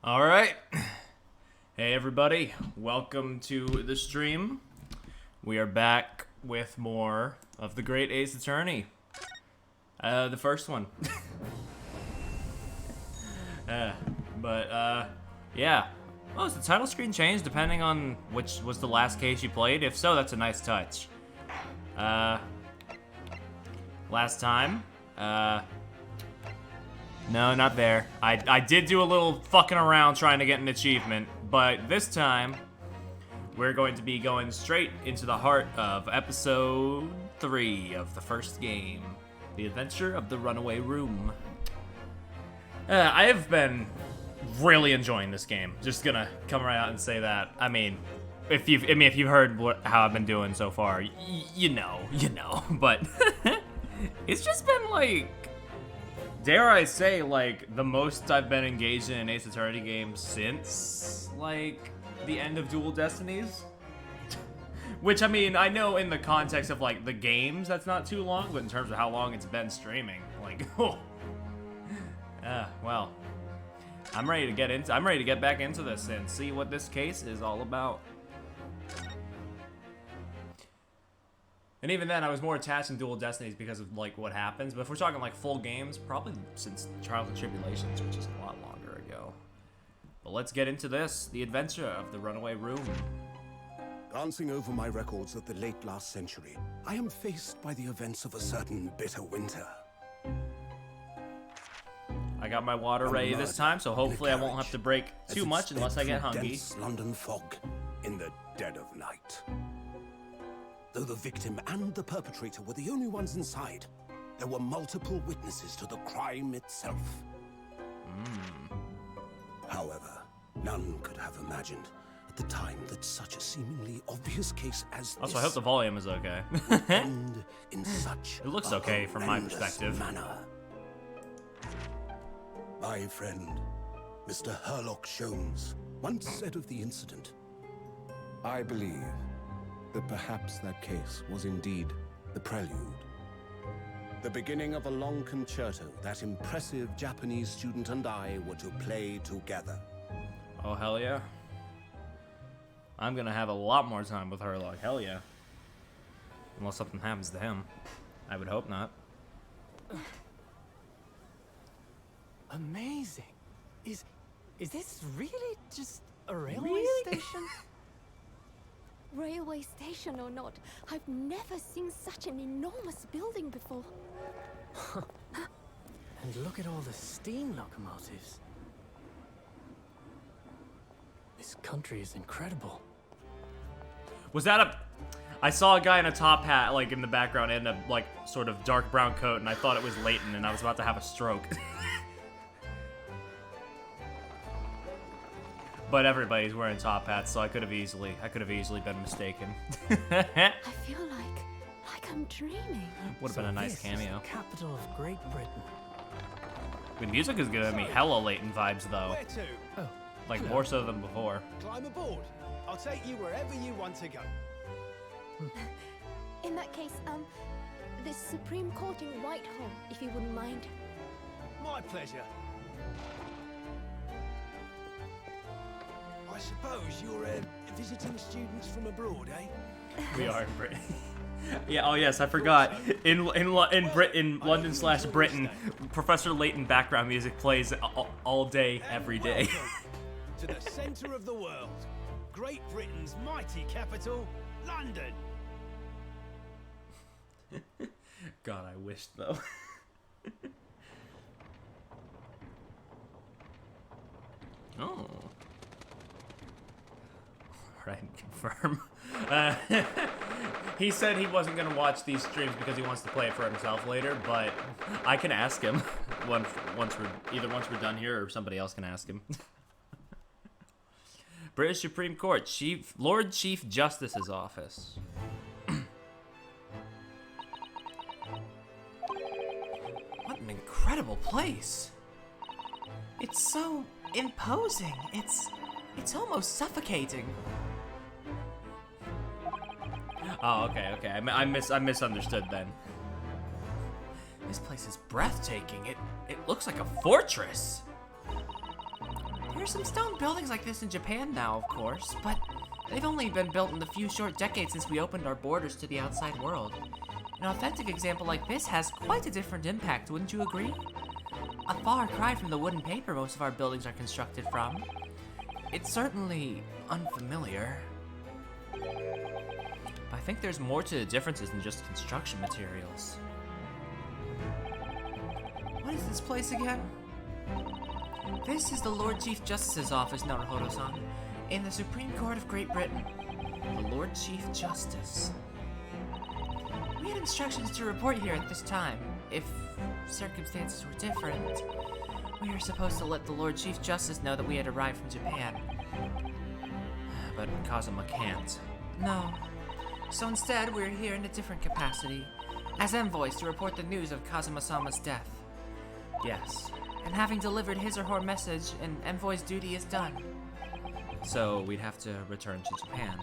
All right. Hey, everybody. Welcome to the stream. We are back with more of the Great Ace Attorney. The first one. Yeah. Oh, has the title screen changed depending on which was the last case you played? If so, that's a nice touch. Last time, no, not there. I did do a little fucking around trying to get an achievement, but this time, we're going to be going straight into the heart of episode 3 of the first game, The Adventure of the Runaway Room. I have been really enjoying this game. Just gonna come right out and say that. I mean, if you've heard how I've been doing so far, you know. But it's just been like, dare I say, like, the most I've been engaged in an Ace Attorney game since, like, the end of Dual Destinies. Which, I mean, I know in the context of, like, the games, that's not too long, but in terms of how long it's been streaming, like, oh. Well, I'm ready to get back into this and see what this case is all about. And even then, I was more attached in Dual Destinies because of, like, what happens. But if we're talking, like, full games, probably since Trials and Tribulations, which is a lot longer ago. But let's get into this, The Adventure of the Runaway Room. Glancing over my records of the late last century, I am faced by the events of a certain bitter winter. I got my water ready this time, so hopefully I won't have to break too much unless I get hungry. Dense London fog in the dead of night. Though the victim and the perpetrator were the only ones inside, there were multiple witnesses to the crime itself. However, none could have imagined at the time that such a seemingly obvious case as this Also, I hope the volume is okay. would end in such It looks okay from my horrendous perspective. manner. My friend, Mr. Herlock Sholmes, once said of the incident, I believe that perhaps that case was indeed the prelude. The beginning of a long concerto that impressive Japanese student and I were to play together. Oh, hell yeah. I'm gonna have a lot more time with her, like, hell yeah. Unless something happens to him. I would hope not. Amazing. Is this really just a railway Really? station? Railway station or not, I've never seen such an enormous building before. And look at all the steam locomotives. This country is incredible. Was that a... I saw a guy in a top hat, like, in the background, and a, like, sort of dark brown coat, and I thought it was Leighton, and I was about to have a stroke. But everybody's wearing top hats, so I could have easily been mistaken. I feel like I'm dreaming. Would have been a nice This is cameo. the capital of Great Britain. The music is giving me hella Leighton vibes, though. Where to? Oh, Like, more so than before. Climb aboard. I'll take you wherever you want to go. In that case, the Supreme Court in Whitehall, if you wouldn't mind. My pleasure. I suppose you're visiting students from abroad, eh? We are in Britain. Yeah. Oh yes, I forgot. In London/Britain, Professor Leighton background music plays all day, every day. Welcome to the centre of the world, Great Britain's mighty capital, London. God, I wish though. Oh. Right, confirm. He said he wasn't gonna watch these streams because he wants to play it for himself later, but I can ask him once we're done here, or somebody else can ask him. British Supreme Court, Lord Chief Justice's office. What an incredible place! It's so imposing. It's almost suffocating. Oh, okay. I misunderstood then. This place is breathtaking. It looks like a fortress. There's some stone buildings like this in Japan now, of course, but they've only been built in the few short decades since we opened our borders to the outside world. An authentic example like this has quite a different impact, wouldn't you agree? A far cry from the wooden paper most of our buildings are constructed from. It's certainly unfamiliar. But I think there's more to the differences than just construction materials. What is this place again? This is the Lord Chief Justice's office, Naruhodo-san, in the Supreme Court of Great Britain. The Lord Chief Justice. We had instructions to report here at this time. If circumstances were different, we were supposed to let the Lord Chief Justice know that we had arrived from Japan. But Kazuma can't. No. So instead, we're here in a different capacity, as envoys to report the news of Kazuma-sama's death. Yes, and having delivered his or her message, an envoy's duty is done. So we'd have to return to Japan.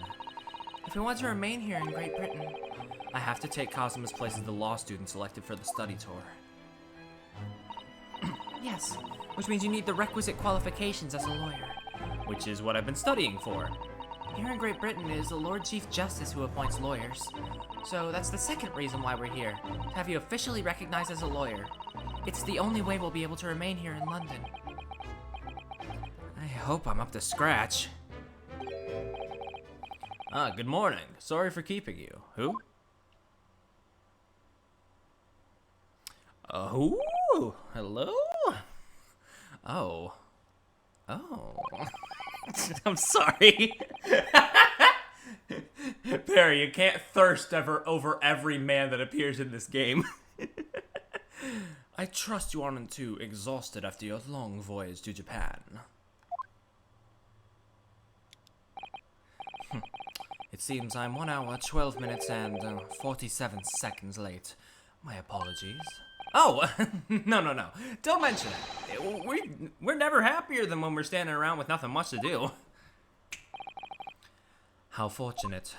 If we want to remain here in Great Britain, I have to take Kazuma's place as the law student selected for the study tour. Yes, which means you need the requisite qualifications as a lawyer, which is what I've been studying for. Here in Great Britain, it is the Lord Chief Justice who appoints lawyers. So that's the second reason why we're here, to have you officially recognized as a lawyer. It's the only way we'll be able to remain here in London. I hope I'm up to scratch. Ah, good morning. Sorry for keeping you. Who? Who? Hello? Oh. I'm sorry. Barry, you can't thirst over every man that appears in this game. I trust you aren't too exhausted after your long voyage to Japan. It seems I'm 1 hour, 12 minutes, and 47 seconds late. My apologies. Oh, no. Don't mention it. We're never happier than when we're standing around with nothing much to do. How fortunate.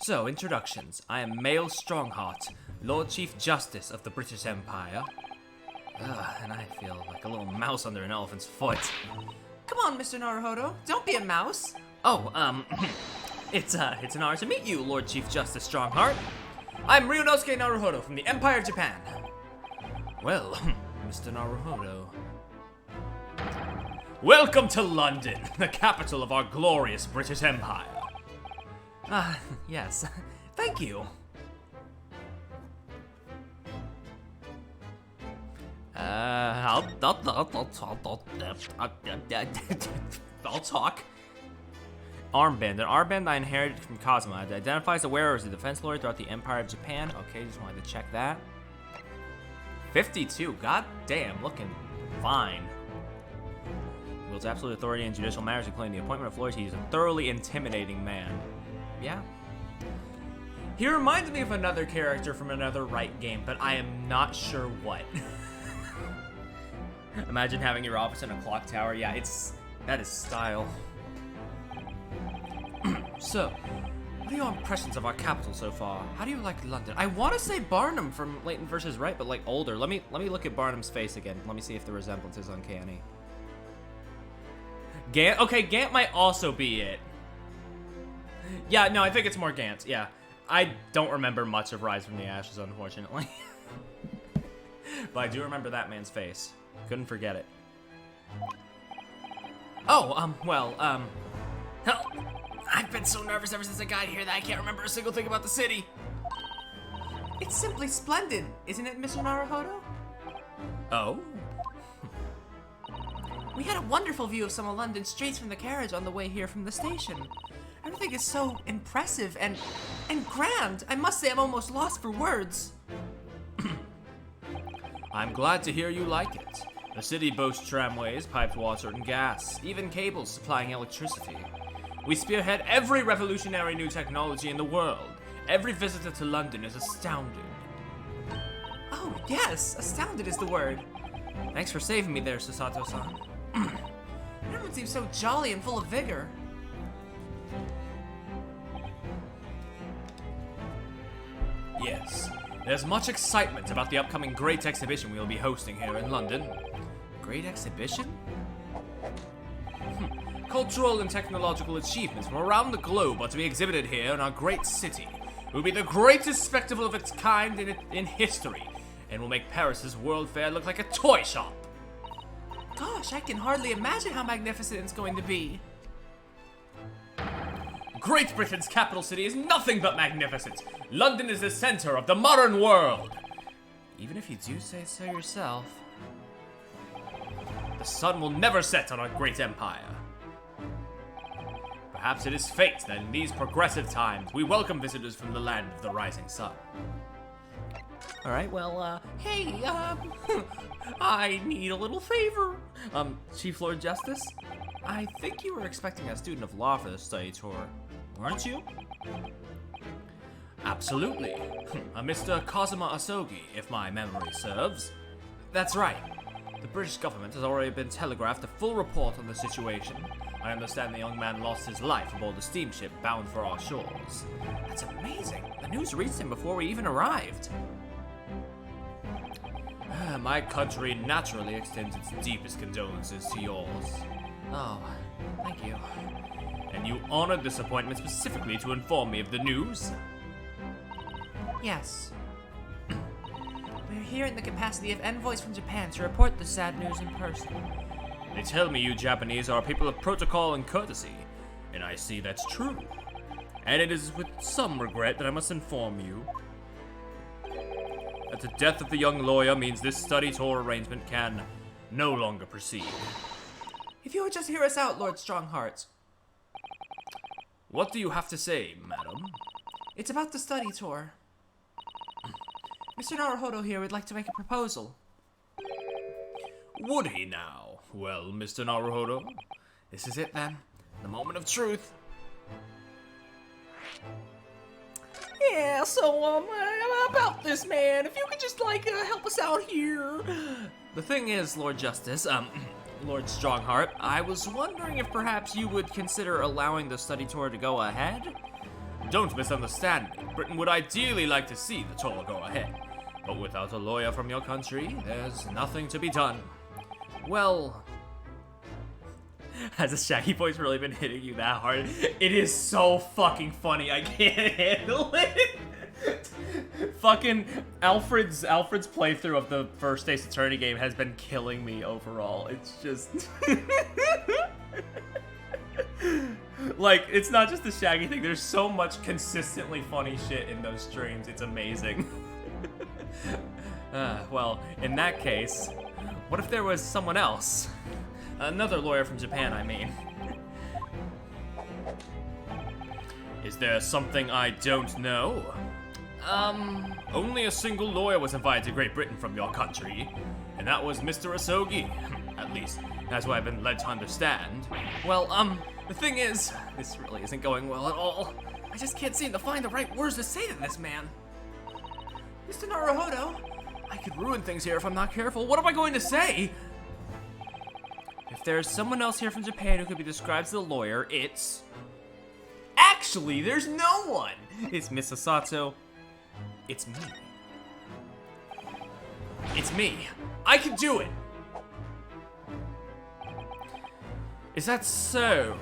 So, introductions. I am Male Strongheart, Lord Chief Justice of the British Empire. And I feel like a little mouse under an elephant's foot. Come on, Mr. Naruhodo. Don't be a mouse. Oh, it's an honor to meet you, Lord Chief Justice Strongheart. I'm Ryunosuke Naruhodo from the Empire of Japan. Well, Mr. Naruhodo. Welcome to London, the capital of our glorious British Empire. Yes. Thank you. I'll talk. Armband. An armband I inherited from Kazuma. It identifies the wearer as a defense lawyer throughout the Empire of Japan. Okay, just wanted to check that. 52. God damn, looking fine. Wields absolute authority in judicial matters, including the appointment of lawyers. He's a thoroughly intimidating man. Yeah. He reminds me of another character from another Right game, but I am not sure what. Imagine having your office in a clock tower. Yeah, that is style. So, what are your impressions of our capital so far? How do you like London? I want to say Barnum from Leighton vs. Wright, but like older. Let me look at Barnum's face again. Let me see if the resemblance is uncanny. Gant? Okay, Gant might also be it. Yeah, no, I think it's more Gant. Yeah, I don't remember much of Rise from the Ashes, unfortunately. But I do remember that man's face. Couldn't forget it. Oh, hell, I've been so nervous ever since I got here that I can't remember a single thing about the city. It's simply splendid, isn't it, Mr. Naruhodo? Oh? We had a wonderful view of some of London's streets from the carriage on the way here from the station. Everything is so impressive and grand. I must say I'm almost lost for words. I'm glad to hear you like it. The city boasts tramways, piped water, and gas, even cables supplying electricity. We spearhead every revolutionary new technology in the world. Every visitor to London is astounded. Oh, yes, astounded is the word. Thanks for saving me there, Sasato-san. Everyone seems so jolly and full of vigor. Yes, there's much excitement about the upcoming great exhibition we'll be hosting here in London. Great exhibition? Cultural and technological achievements from around the globe are to be exhibited here in our great city. It will be the greatest spectacle of its kind in history, and will make Paris's World Fair look like a toy shop. Gosh, I can hardly imagine how magnificent it's going to be. Great Britain's capital city is nothing but magnificent. London is the center of the modern world. Even if you do say so yourself. The sun will never set on our great empire. Perhaps it is fate that in these progressive times, we welcome visitors from the land of the rising sun. Alright, well, Hey, I need a little favor. Chief Lord Justice? I think you were expecting a student of law for this study tour, weren't you? Absolutely. A Mr. Kazuma Asogi, if my memory serves. That's right. The British government has already been telegraphed a full report on the situation. I understand the young man lost his life aboard a steamship bound for our shores. That's amazing. The news reached him before we even arrived. My country naturally extends its deepest condolences to yours. oh, thank you. And you honored this appointment specifically to inform me of the news? Yes. We're here in the capacity of envoys from Japan to report the sad news in person. They tell me you Japanese are people of protocol and courtesy, and I see that's true. And it is with some regret that I must inform you that the death of the young lawyer means this study tour arrangement can no longer proceed. If you would just hear us out, Lord Strongheart. What do you have to say, madam? It's about the study tour. Mr. Naruhodo here would like to make a proposal. Would he now? Well, Mr. Naruhodo, this is it then. The moment of truth. Yeah, so, about this, man. If you could just, help us out here. The thing is, Lord Justice, Lord Strongheart, I was wondering if perhaps you would consider allowing the study tour to go ahead. Don't misunderstand me. Britain would ideally like to see the tour go ahead. But without a lawyer from your country, there's nothing to be done. Well... Has the Shaggy voice really been hitting you that hard? It is so fucking funny, I can't handle it. Fucking Alfred's playthrough of the first Ace Attorney game has been killing me overall. It's just... Like, it's not just the Shaggy thing. There's so much consistently funny shit in those streams. It's amazing. Well, in that case, what if there was someone else? Another lawyer from Japan, I mean. Is there something I don't know? Only a single lawyer was invited to Great Britain from your country, and that was Mr. Asogi. At least, that's what I've been led to understand. Well, the thing is, this really isn't going well at all. I just can't seem to find the right words to say to this man. Mr. Naruhodo, I could ruin things here if I'm not careful. What am I going to say? If there's someone else here from Japan who could be described as a lawyer, it's... Actually, there's no one! It's Miss Asato. It's me. It's me. I can do it! Is that so?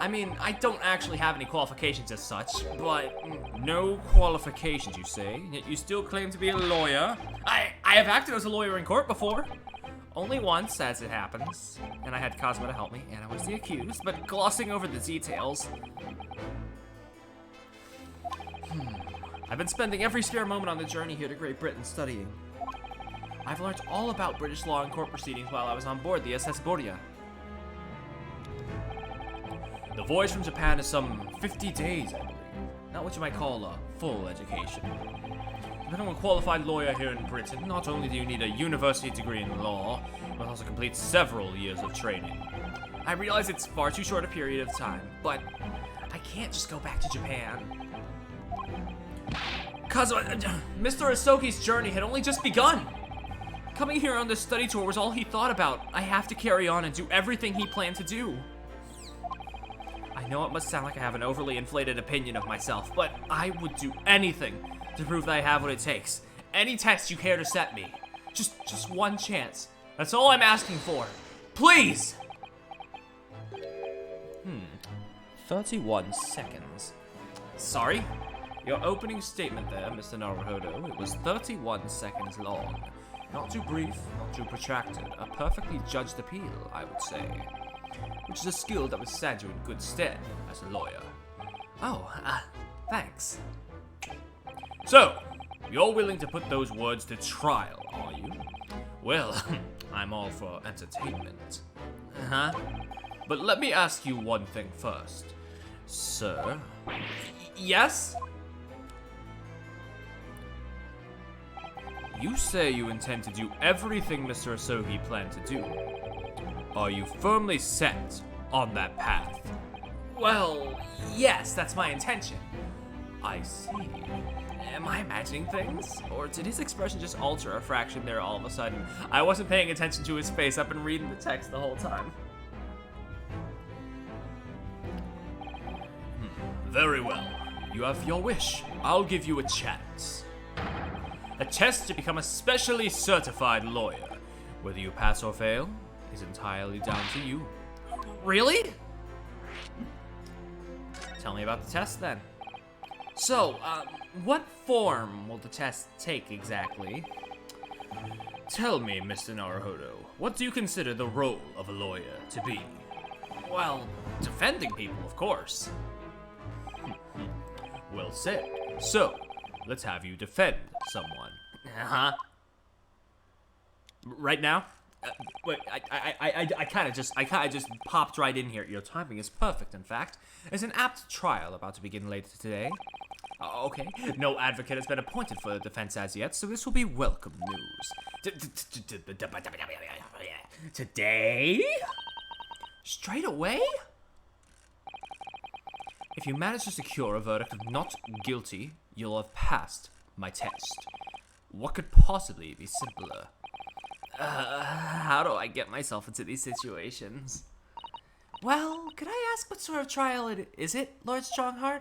I mean, I don't actually have any qualifications as such, but... No qualifications, you say? Yet you still claim to be a lawyer? I have acted as a lawyer in court before. Only once, as it happens. And I had Cosmo to help me, and I was the accused, but glossing over the details. I've been spending every spare moment on the journey here to Great Britain studying. I've learned all about British law and court proceedings while I was on board the SS Boria. The voyage from Japan is some 50 days, I believe. Not what you might call a full education. To become a qualified lawyer here in Britain, not only do you need a university degree in law, but also complete several years of training. I realize it's far too short a period of time, but I can't just go back to Japan. Mr. Asoki's journey had only just begun. Coming here on this study tour was all he thought about. I have to carry on and do everything he planned to do. I know it must sound like I have an overly inflated opinion of myself, but I would do anything to prove that I have what it takes. Any test you care to set me. Just one chance. That's all I'm asking for. Please! 31 seconds. Sorry? Your opening statement there, Mr. Naruhodo, it was 31 seconds long. Not too brief, not too protracted. A perfectly judged appeal, I would say. Which is a skill that would stand you in good stead as a lawyer. Oh, thanks. So, you're willing to put those words to trial, are you? Well, I'm all for entertainment. Uh-huh. But let me ask you one thing first. Sir? Yes? You say you intend to do everything Mr. Asogi planned to do. Are you firmly set on that path? Well, yes, that's my intention. I see. Am I imagining things? Or did his expression just alter a fraction there all of a sudden? I wasn't paying attention to his face. I've been reading the text the whole time. Very well. You have your wish. I'll give you a chance. A test to become a specially certified lawyer. Whether you pass or fail is entirely down to you. Really? Tell me about the test then. So, what form will the test take exactly? Tell me, Mr. Naruhodo, what do you consider the role of a lawyer to be? Well, defending people, of course. Well said. So, let's have you defend someone. Uh-huh. Right now? Wait, I kind of just popped right in here. Your timing is perfect, in fact. There's an apt trial about to begin later today. Okay, no advocate has been appointed for the defense as yet, so this will be welcome news. Today? Straight away? If you manage to secure a verdict of not guilty, you'll have passed my test. What could possibly be simpler? How do I get myself into these situations? Well, could I ask what sort of trial is it, Lord Strongheart?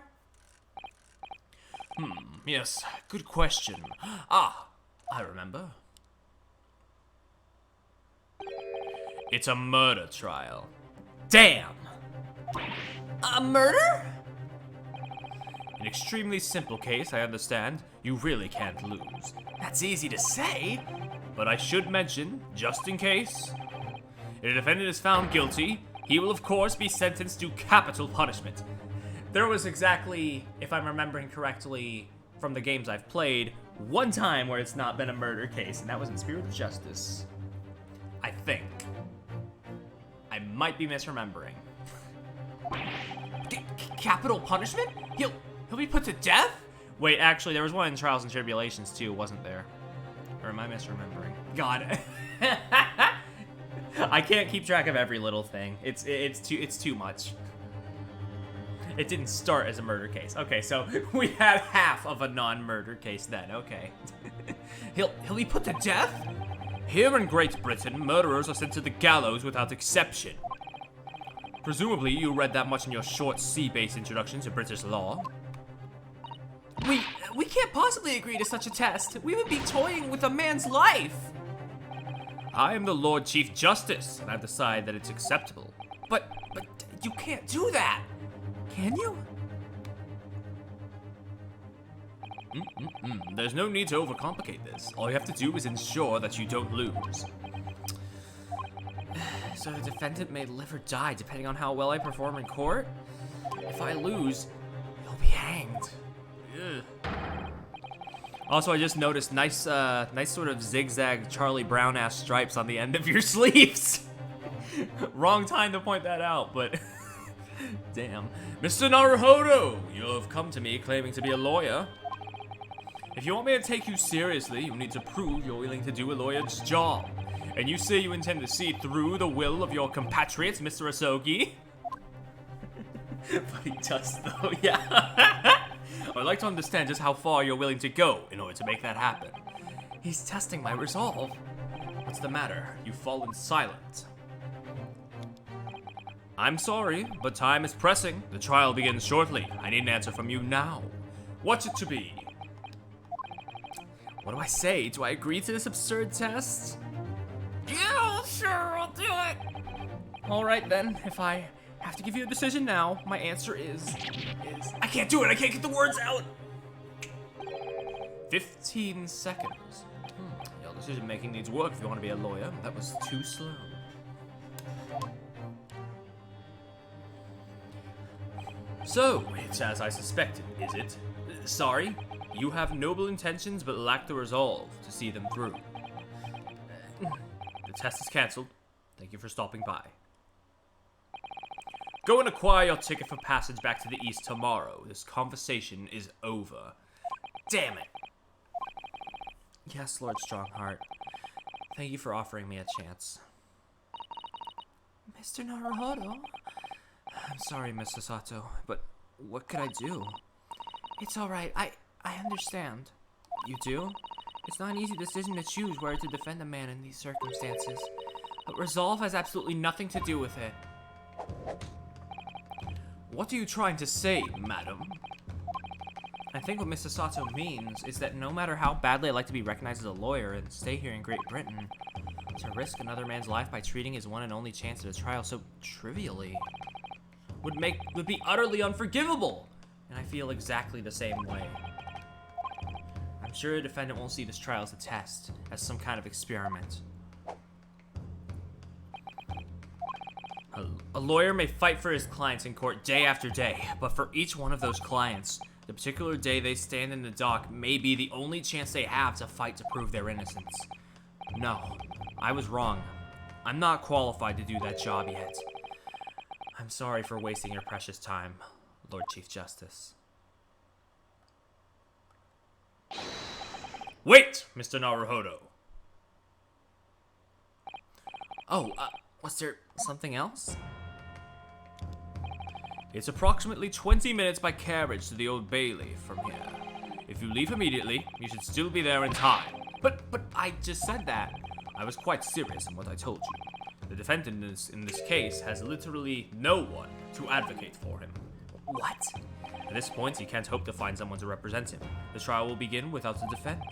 Yes, good question. Ah, I remember. It's a murder trial. Damn! A murder? An extremely simple case, I understand. You really can't lose. That's easy to say. But I should mention, just in case, if the defendant is found guilty, he will of course be sentenced to capital punishment. There was exactly, if I'm remembering correctly from the games I've played, one time where it's not been a murder case, and that was in Spirit of Justice. I think. I might be misremembering. Capital punishment? He'll be put to death? Wait, actually, there was one in Trials and Tribulations too, wasn't there? Or am I misremembering? God. I can't keep track of every little thing. It's too much. It didn't start as a murder case. Okay, so we had half of a non-murder case then. Okay. He'll be put to death? Here in Great Britain, murderers are sent to the gallows without exception. Presumably, you read that much in your short sea-based introduction to British law. We can't possibly agree to such a test. We would be toying with a man's life. I am the Lord Chief Justice, and I decide that it's acceptable. But you can't do that. Can you? There's no need to overcomplicate this. All you have to do is ensure that you don't lose. So the defendant may live or die depending on how well I perform in court? If I lose, he'll be hanged. Ugh. Also, I just noticed nice sort of zigzag Charlie Brown-ass stripes on the end of your sleeves. Wrong time to point that out, but damn. Mr. Naruhodo, you have come to me claiming to be a lawyer. If you want me to take you seriously, you need to prove you're willing to do a lawyer's job. And you say you intend to see through the will of your compatriots, Mr. Asogi? But he does, though, yeah. I'd like to understand just how far you're willing to go in order to make that happen. He's testing my resolve. What's the matter? You've fallen silent. I'm sorry, but time is pressing. The trial begins shortly. I need an answer from you now. What's it to be? What do I say? Do I agree to this absurd test? Yeah, sure, I'll do it. All right then, if I have to give you a decision now, my answer is I can't do it. I can't get the words out. 15 seconds. Your decision making needs work if you want to be a lawyer. That was too slow. So, it's as I suspected, is it? Sorry, you have noble intentions but lack the resolve to see them through. The test is cancelled. Thank you for stopping by. Go and acquire your ticket for passage back to the east tomorrow. This conversation is over. Damn it. Yes, Lord Strongheart. Thank you for offering me a chance. Mr. Naruhodo? I'm sorry, Mr. Sato, but what could I do? It's alright, I understand. You do? It's not an easy decision to choose whether to defend a man in these circumstances, but resolve has absolutely nothing to do with it. What are you trying to say, madam? I think what Mr. Sato means is that no matter how badly I'd like to be recognized as a lawyer and stay here in Great Britain, to risk another man's life by treating his one and only chance at a trial so trivially would be utterly unforgivable. And I feel exactly the same way. I'm sure a defendant won't see this trial as a test, as some kind of experiment. A lawyer may fight for his clients in court day after day, but for each one of those clients, the particular day they stand in the dock may be the only chance they have to fight to prove their innocence. No, I was wrong. I'm not qualified to do that job yet. I'm sorry for wasting your precious time, Lord Chief Justice. Wait, Mr. Naruhodo. Oh, was there something else? It's approximately 20 minutes by carriage to the Old Bailey from here. If you leave immediately, you should still be there in time. But I just said that. I was quite serious in what I told you. The defendant in this case has literally no one to advocate for him. What? At this point, he can't hope to find someone to represent him. The trial will begin without a defense.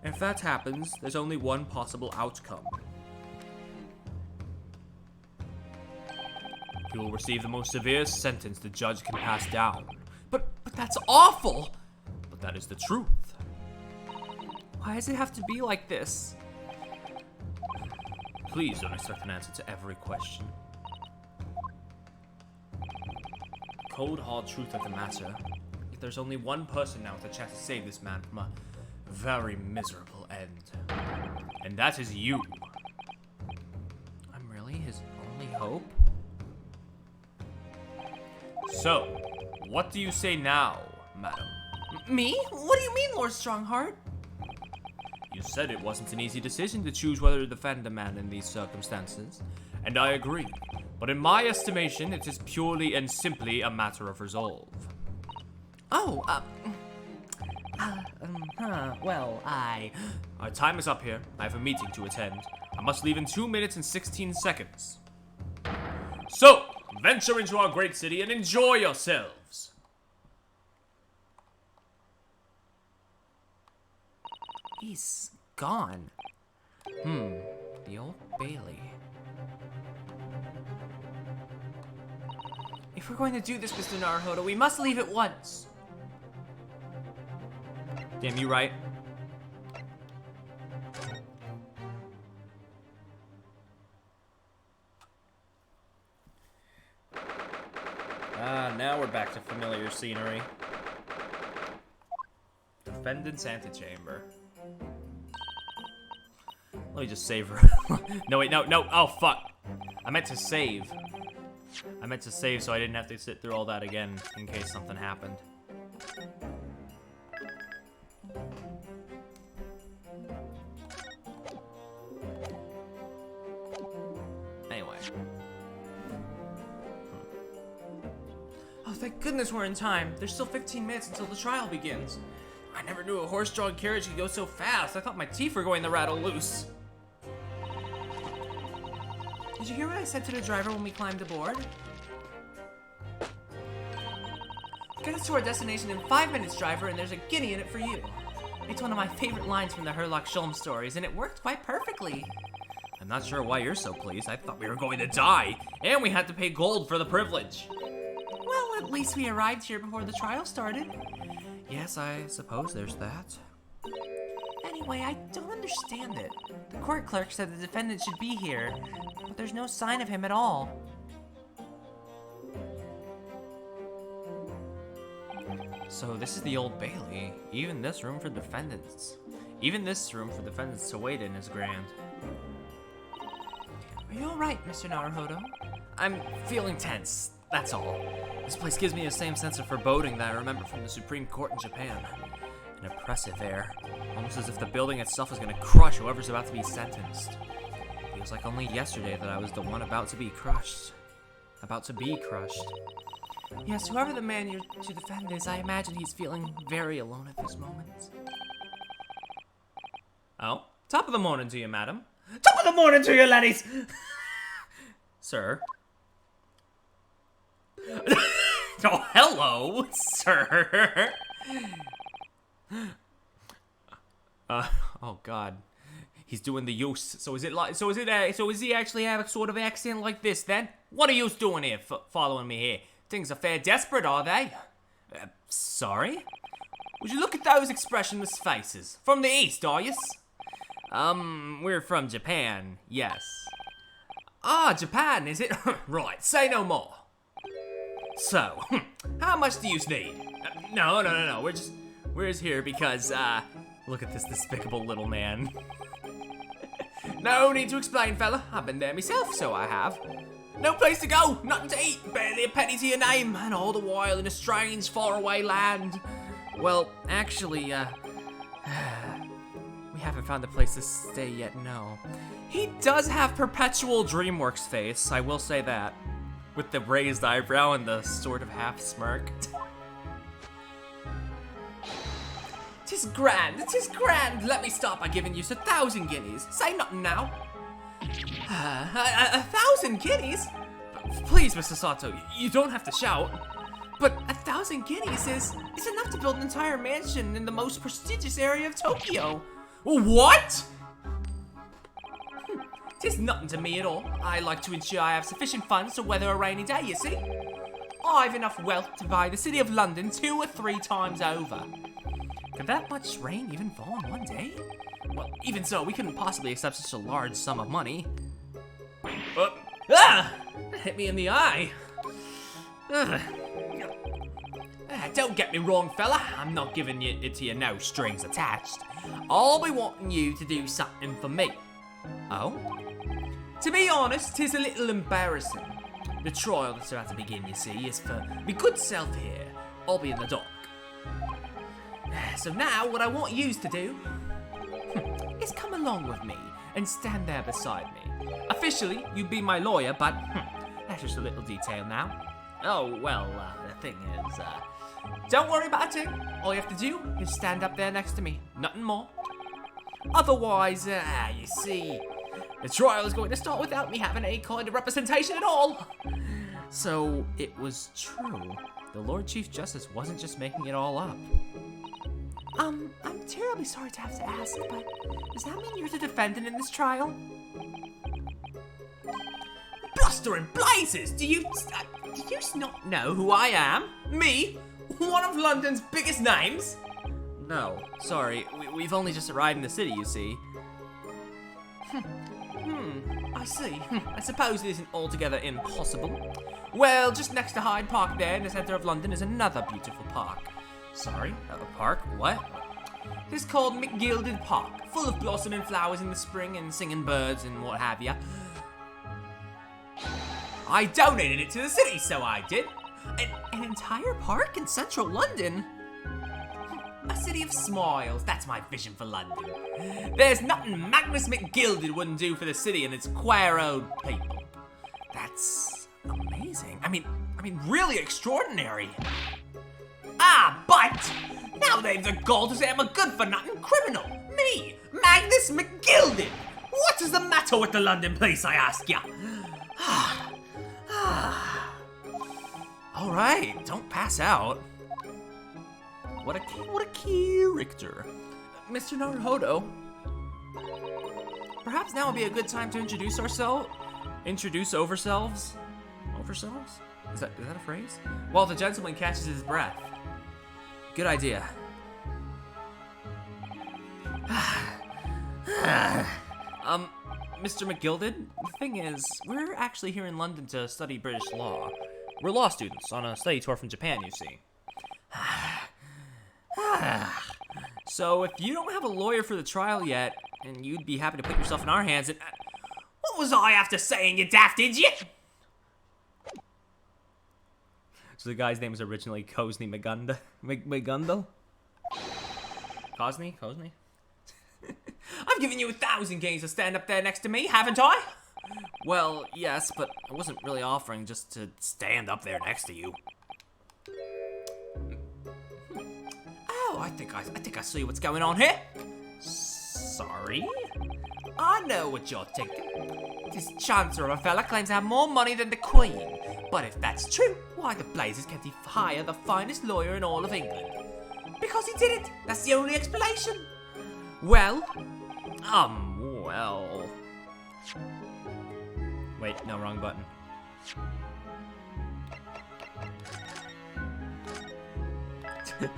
If that happens, there's only one possible outcome. He will receive the most severe sentence the judge can pass down. But that's awful! But that is the truth. Why does it have to be like this? Please don't expect an answer to every question. The cold, hard truth of the matter, if there's only one person now with a chance to save this man from a very miserable end. And that is you. I'm really his only hope? So, what do you say now, madam? Me? What do you mean, Lord Strongheart? You said it wasn't an easy decision to choose whether to defend a man in these circumstances, and I agree. But in my estimation, it is purely and simply a matter of resolve. Oh, Our time is up here. I have a meeting to attend. I must leave in 2 minutes and 16 seconds. So, venture into our great city and enjoy yourselves. He's gone. The Old Bailey. If we're going to do this, Mr. Naruhodo, we must leave at once. Damn, you right. Now we're back to familiar scenery. Defendant's antechamber. Let me just save her. No, wait, no, oh, fuck. I meant to save so I didn't have to sit through all that again in case something happened. Anyway. Oh, thank goodness we're in time. There's still 15 minutes until the trial begins. I never knew a horse-drawn carriage could go so fast. I thought my teeth were going to rattle loose. Did you hear what I said to the driver when we climbed aboard? Get us to our destination in 5 minutes, driver, and there's a guinea in it for you. It's one of my favorite lines from the Herlock Sholmes stories, and it worked quite perfectly. I'm not sure why you're so pleased. I thought we were going to die, and we had to pay gold for the privilege. Well, at least we arrived here before the trial started. Yes, I suppose there's that. Anyway, I don't understand it. The court clerk said the defendant should be here, but there's no sign of him at all. So this is the Old Bailey. Even this room for defendants to wait in is grand. Are you alright, Mr. Naruhodo? I'm feeling tense, that's all. This place gives me the same sense of foreboding that I remember from the Supreme Court in Japan. An oppressive air, almost as if the building itself is going to crush whoever's about to be sentenced. Feels like only yesterday that I was the one about to be crushed. Yes, whoever the man you're to defend is, I imagine he's feeling very alone at this moment. Oh, top of the morning to you, madam. Top of the morning to you, laddies! Sir. Oh, hello, sir. Oh God, he's doing the use. So is he actually have a sort of accent like this then? What are you doing here, following me here? Things are fair desperate, are they? Sorry? Would you look at those expressionless faces? From the east, are yous? We're from Japan, yes. Ah, Japan, is it? Right, say no more. So, how much do yous need? No, we're just here because, look at this despicable little man. No need to explain, fella. I've been there myself, so I have. No place to go, nothing to eat, barely a penny to your name, and all the while in a strange, faraway land. Well, actually, we haven't found a place to stay yet, no. He does have perpetual DreamWorks face, I will say that. With the raised eyebrow and the sort of half smirk. 'Tis grand, let me start by giving you 1,000 guineas. Say nothing now. 1,000 guineas? Please, Mr. Sato, you don't have to shout. But 1,000 guineas is enough to build an entire mansion in the most prestigious area of Tokyo. What? Tis nothing to me at all. I like to ensure I have sufficient funds to weather a rainy day, you see. I've enough wealth to buy the city of London 2 or 3 times over. Could that much rain even fall in one day? Well, even so, we couldn't possibly accept such a large sum of money. That hit me in the eye. Don't get me wrong, fella. I'm not giving it to you no strings attached. I'll be wanting you to do something for me. Oh? To be honest, 'tis a little embarrassing. The trial that's about to begin, you see, is for me good self here. I'll be in the dock. So now, what I want yous to do is come along with me and stand there beside me. Officially, you'd be my lawyer, but that's just a little detail now. Oh, well, the thing is, don't worry about it. All you have to do is stand up there next to me. Nothing more. Otherwise, you see, the trial is going to start without me having any kind of representation at all. So, it was true. The Lord Chief Justice wasn't just making it all up. I'm terribly sorry to have to ask, but does that mean you're the defendant in this trial? Bluster and blazes! Do you not know who I am? Me? One of London's biggest names? No, sorry. We've only just arrived in the city, you see. I see. I suppose it isn't altogether impossible. Well, just next to Hyde Park there in the center of London is another beautiful park. Sorry? A park? What? It's called McGilded Park, full of blossoming flowers in the spring and singing birds and what have ya. I donated it to the city, so I did. An entire park in central London? A city of smiles, that's my vision for London. There's nothing Magnus McGilded wouldn't do for the city and its queer old people. That's amazing. I mean, really extraordinary. But now they've the gall to say I'm a good-for-nothing criminal. Me, Magnus McGilded. What is the matter with the London police, I ask ya? All right, don't pass out. What a character. Mr. Naruhodo. Perhaps now would be a good time to introduce ourselves. Introduce overselves? Overselves? Is that a phrase? While the gentleman catches his breath. Good idea. Mr. McGilded, the thing is, we're actually here in London to study British law. We're law students on a study tour from Japan, you see. So if you don't have a lawyer for the trial yet, and you'd be happy to put yourself in our hands, and what was I after saying, you daft idiot? So the guy's name was originally Cosney McGundle? Cosney? I've given you 1,000 games to stand up there next to me, haven't I? Well, yes, but I wasn't really offering just to stand up there next to you. Oh, I think I see what's going on here. Sorry? I know what you're thinking. This chancer of a fella claims to have more money than the Queen. But if that's true, why the blazes can't he hire the finest lawyer in all of England? Because he did it. That's the only explanation. Well. Wait, no, wrong button.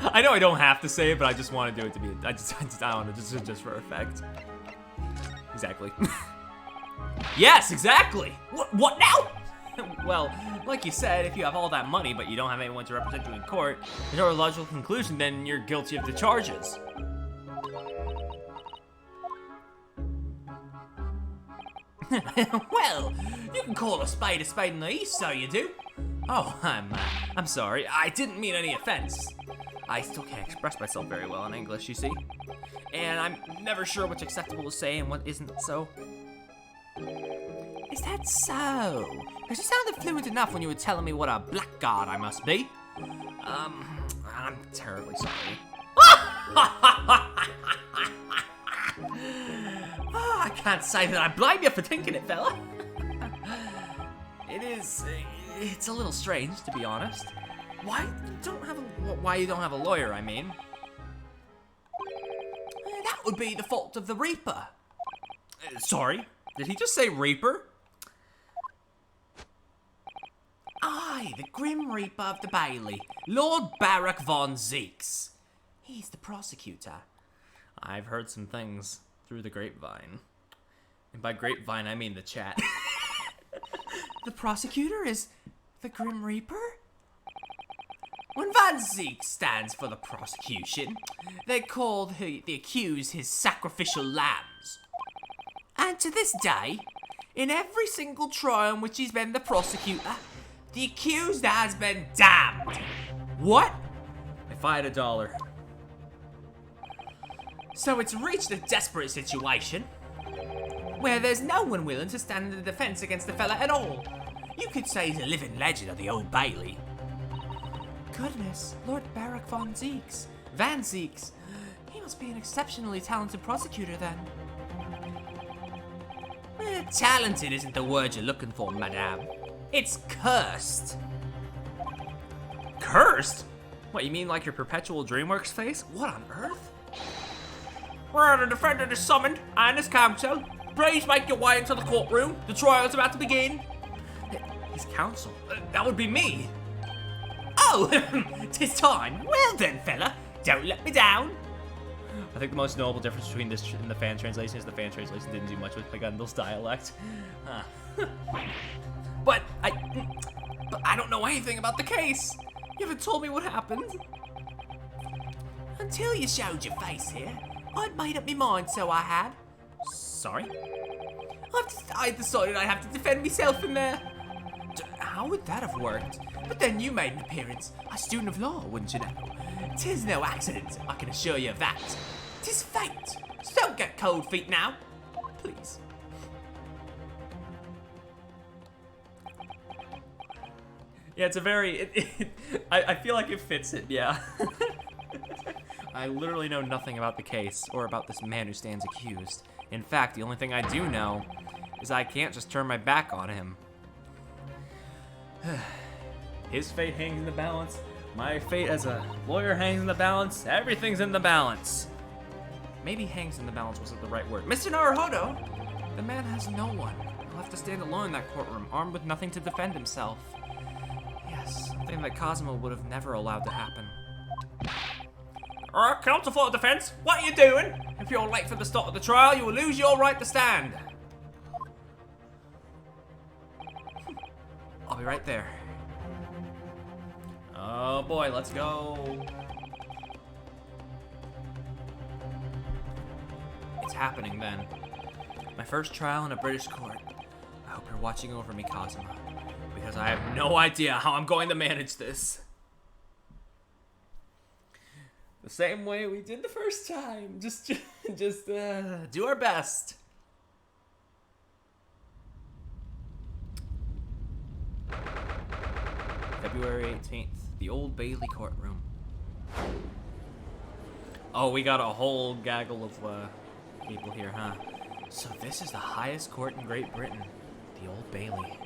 I know I don't have to say it, but I just want to do it to be. I want to just for effect. Exactly. Yes, exactly. What now? Well, like you said, if you have all that money, but you don't have anyone to represent you in court, there's no logical conclusion, then you're guilty of the charges. Well, you can call a spade in the East, so you do. Oh, I'm sorry. I didn't mean any offense. I still can't express myself very well in English, you see. And I'm never sure what's acceptable to say and what isn't, so... Is that so? Because you sounded fluent enough when you were telling me what a blackguard I must be. I'm terribly sorry. I can't say that I blame you for thinking it, fella. It's a little strange, to be honest. Why you don't have a lawyer, I mean? That would be the fault of the Reaper. Sorry? Did he just say Reaper? Aye, the Grim Reaper of the Bailey, Lord Barak von Zeeks. He's the prosecutor. I've heard some things through the grapevine. And by grapevine, I mean the chat. The prosecutor is the Grim Reaper? When Von Zeek stands for the prosecution, they call the accused his sacrificial lambs. And to this day, in every single trial in which he's been the prosecutor, the accused has been damned. What? If I had $1. So it's reached a desperate situation where there's no one willing to stand in the defense against the fella at all. You could say he's a living legend of the Old Bailey. Goodness, Lord Barak von Zeeks. Van Zeeks. He must be an exceptionally talented prosecutor then. Talented isn't the word you're looking for, madame. It's cursed. Cursed? What, you mean like your perpetual DreamWorks face? What on earth? Where the defendant is summoned and his counsel. Please make your way into the courtroom. The trial's about to begin. His counsel? That would be me. Oh, 'tis time. Well then, fella, don't let me down. I think the most notable difference between this and the fan translation is the fan translation didn't do much with Pagundel's dialect. But I don't know anything about the case. You haven't told me what happened. Until you showed your face here, I'd made up my mind, so I had. Sorry? I decided I'd have to defend myself in there. How would that have worked? But then you made an appearance, a student of law, wouldn't you know? 'Tis no accident, I can assure you of that. 'Tis fate. So don't get cold feet now, please. Yeah, it's a very... I feel like it fits it, yeah. I literally know nothing about the case, or about this man who stands accused. In fact, the only thing I do know is I can't just turn my back on him. His fate hangs in the balance. My fate as a lawyer hangs in the balance. Everything's in the balance. Maybe hangs in the balance wasn't the right word. Mr. Naruhodo! The man has no one. He'll have to stand alone in that courtroom, armed with nothing to defend himself. Yes, something that Cosmo would have never allowed to happen. Counsel for the defense, what are you doing? If you're late for the start of the trial, you will lose your right to stand. I'll be right there. Oh boy, let's go. It's happening then. My first trial in a British court. I hope you're watching over me, Cosmo, because I have no idea how I'm going to manage this. The same way we did the first time. Just do our best. February 18th, the Old Bailey courtroom. Oh, we got a whole gaggle of people here, huh? So this is the highest court in Great Britain, the Old Bailey.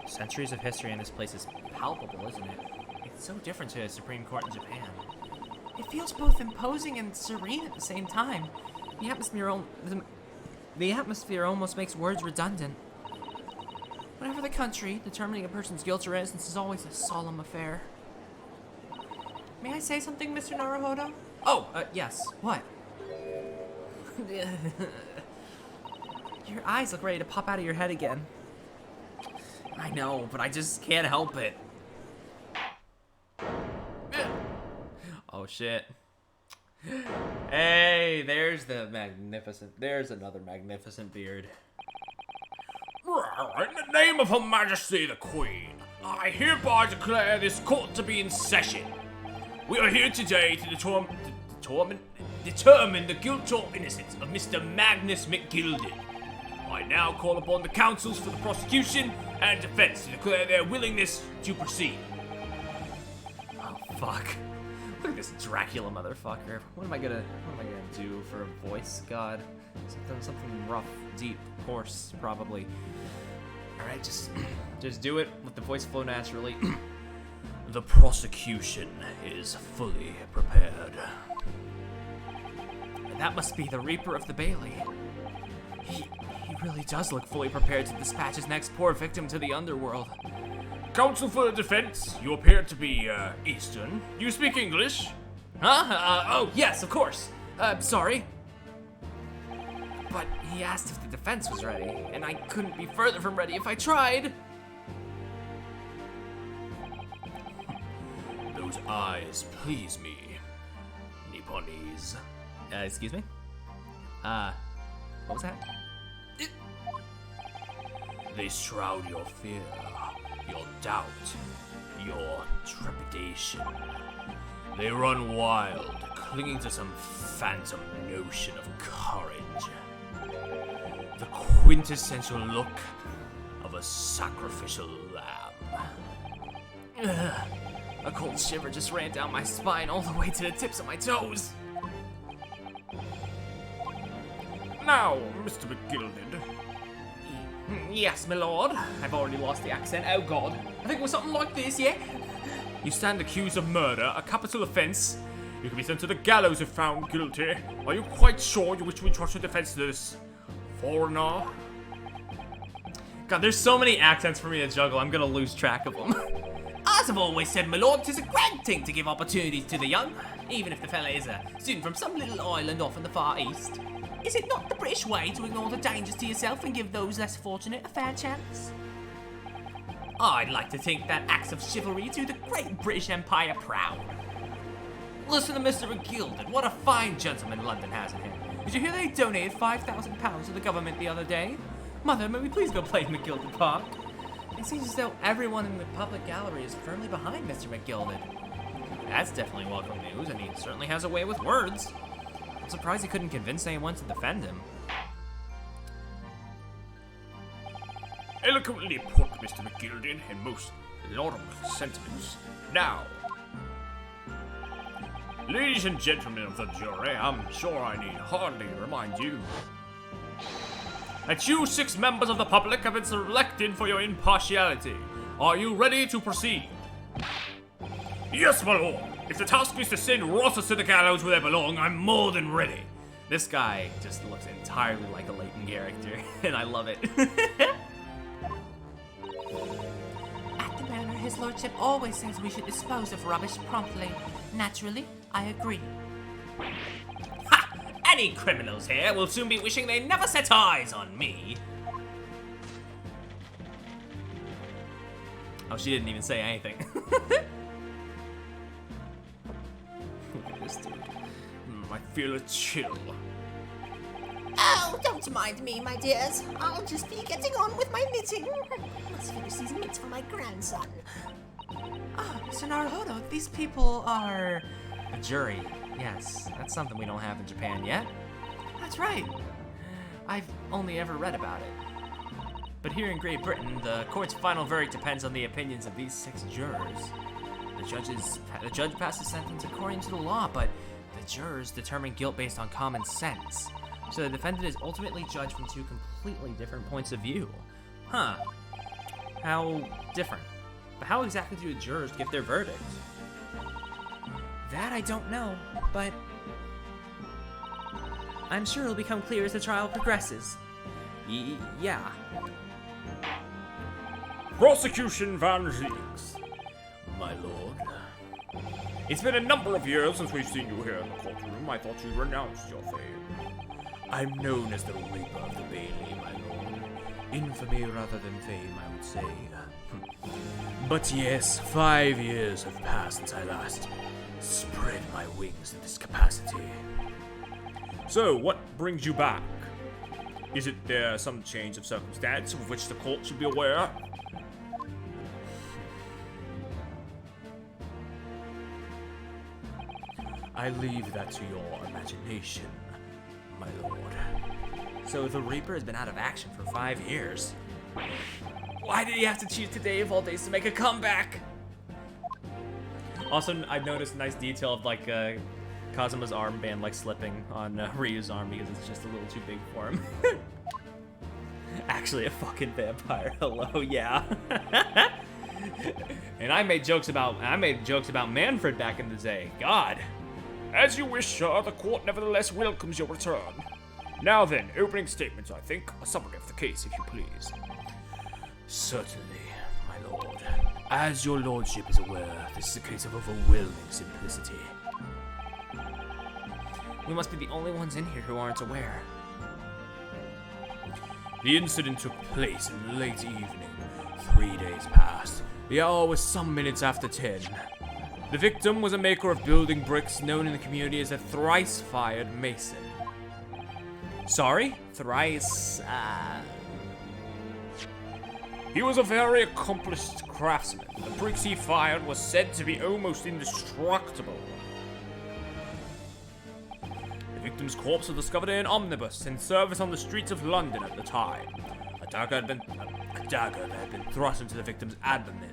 Centuries of history in this place is palpable, isn't it? It's so different to the Supreme Court in Japan. It feels both imposing and serene at the same time. The atmosphere almost makes words redundant. Whatever the country, determining a person's guilt or innocence is always a solemn affair. May I say something, Mr. Naruhodo? Oh, yes. What? Your eyes look ready to pop out of your head again. I know, but I just can't help it. Oh shit. Hey, there's another magnificent beard. In the name of Her Majesty the Queen, I hereby declare this court to be in session. We are here today to determine the guilt or innocence of Mr. Magnus McGilded. I now call upon the counsels for the prosecution and defense to declare their willingness to proceed. Oh fuck. Look at this Dracula motherfucker. What am I gonna do for a voice? God. Something rough, deep, hoarse, probably. Alright, just do it. Let the voice flow naturally. The prosecution is fully prepared. That must be the Reaper of the Bailey. He really does look fully prepared to dispatch his next poor victim to the underworld. Counsel for the defense, you appear to be, Eastern. Do you speak English? Huh? Oh, yes, of course. Sorry. But he asked if the defense was ready, and I couldn't be further from ready if I tried. Those eyes please me, Nipponese. Excuse me? What was that? They shroud your fear, your doubt, your trepidation. They run wild, clinging to some phantom notion of courage. The quintessential look of a sacrificial lamb. Ugh. A cold shiver just ran down my spine all the way to the tips of my toes. Now, Mr. McGilded. Yes, my lord. I've already lost the accent. Oh, God. I think it was something like this, yeah? You stand accused of murder, a capital offense. You can be sent to the gallows if found guilty. Are you quite sure you wish to entrust your defense to this foreigner? God, there's so many accents for me to juggle, I'm gonna lose track of them. As I've always said, my lord, 'tis a grand thing to give opportunities to the young, even if the fella is a student from some little island off in the far east. Is it not the British way to ignore the dangers to yourself and give those less fortunate a fair chance? I'd like to think that acts of chivalry do the great British Empire proud. Listen to Mr. McGilded, what a fine gentleman London has in him. Did you hear they donated £5,000 to the government the other day? Mother, may we please go play in McGilded Park? It seems as though everyone in the public gallery is firmly behind Mr. McGilded. That's definitely welcome news, and he certainly has a way with words. I'm surprised he couldn't convince anyone to defend him. Eloquently put, Mr. McGilded, in most laudable sentiments. Now, ladies and gentlemen of the jury, I'm sure I need hardly remind you that you 6 members of the public have been selected for your impartiality. Are you ready to proceed? Yes, my lord. If the task is to send rotters to the gallows where they belong, I'm more than ready. This guy just looks entirely like a Leighton character, and I love it. At the manor, his lordship always says we should dispose of rubbish promptly. Naturally, I agree. Ha! Any criminals here will soon be wishing they never set eyes on me. Oh, she didn't even say anything. Look at this dude. I feel a chill. Oh, don't mind me, my dears. I'll just be getting on with my knitting. Must finish these mitts for my grandson. Ah, Mr. Naruhodo, these people are... A jury. Yes, that's something we don't have in Japan yet. That's right. I've only ever read about it. But here in Great Britain, the court's final verdict depends on the opinions of these 6 jurors. The judge passes sentence according to the law, but the jurors determine guilt based on common sense. So the defendant is ultimately judged from 2 completely different points of view. Huh. How different? But how exactly do the jurors give their verdict? That I don't know, but I'm sure it'll become clear as the trial progresses. Yeah. Prosecution Van Zieks. My lord. It's been a number of years since we've seen you here in the courtroom. I thought you'd renounced your fame. I'm known as the Reaper of the Bailey, my lord. Infamy rather than fame, I would say. But yes, 5 years have passed since I last spread my wings in this capacity. So, what brings you back? Is it there some change of circumstance of which the court should be aware? I leave that to your imagination, my lord. So the Reaper has been out of action for 5 years. Why did he have to choose today of all days to make a comeback? Also, I've noticed a nice detail of like Kazuma's armband like slipping on Ryu's arm because it's just a little too big for him. Actually a fucking vampire. Hello, yeah. And I made jokes about Manfred back in the day. God. As you wish, sir. The court nevertheless welcomes your return. Now then, opening statements, I think. A summary of the case, if you please. Certainly, my lord. As your lordship is aware, this is a case of overwhelming simplicity. We must be the only ones in here who aren't aware. The incident took place in late evening. 3 days passed. The hour was some minutes after 10. The victim was a maker of building bricks known in the community as a thrice-fired mason. Sorry? Thrice, He was a very accomplished craftsman. The bricks he fired were said to be almost indestructible. The victim's corpse was discovered in an omnibus in service on the streets of London at the time. A dagger that had been thrust into the victim's abdomen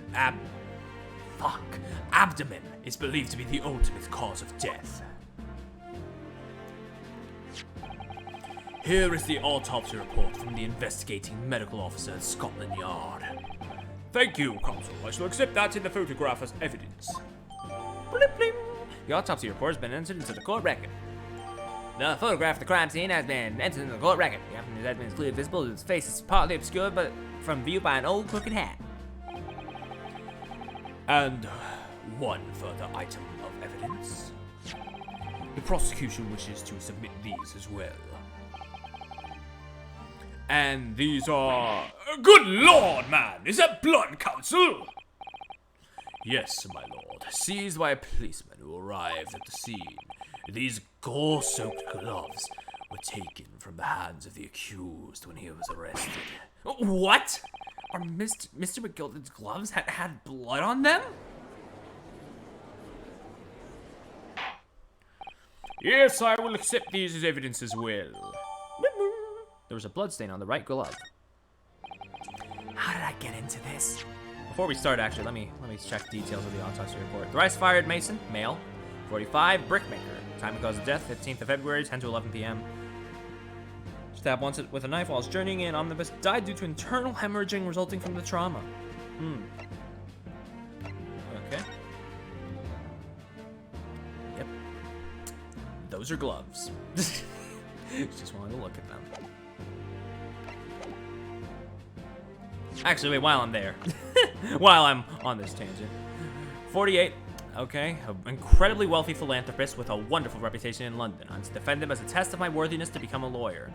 is believed to be the ultimate cause of death. Here is the autopsy report from the investigating medical officer at Scotland Yard. Thank you, Consul. I shall accept that in the photograph as evidence. Blip, blip. The autopsy report has been entered into the court record. The photograph of the crime scene has been entered into the court record. The applicant has been clearly visible. His face is partly obscured from view by an old crooked hat. And one further item of evidence. The prosecution wishes to submit these as well. And these are... Good lord, man! Is that blood, Consul? Yes, my lord. Seized by a policeman who arrived at the scene. These gore-soaked gloves were taken from the hands of the accused when he was arrested. What? Are Mr. McGilden's gloves had blood on them? Yes, I will accept these as evidence as well. There was a bloodstain on the right glove. How did I get into this? Before we start, actually, let me check details of the autopsy report. Thrice-fired mason, male, 45, brickmaker. Time and cause of death, 15th of February, 10 to 11 p.m. Stabbed once with a knife while journeying in omnibus. Died due to internal hemorrhaging resulting from the trauma. Okay. Yep. Those are gloves. Just wanted to look at them. Actually, wait, while I'm there. While I'm on this tangent. 48. Okay, an incredibly wealthy philanthropist with a wonderful reputation in London. I'm to defend him as a test of my worthiness to become a lawyer.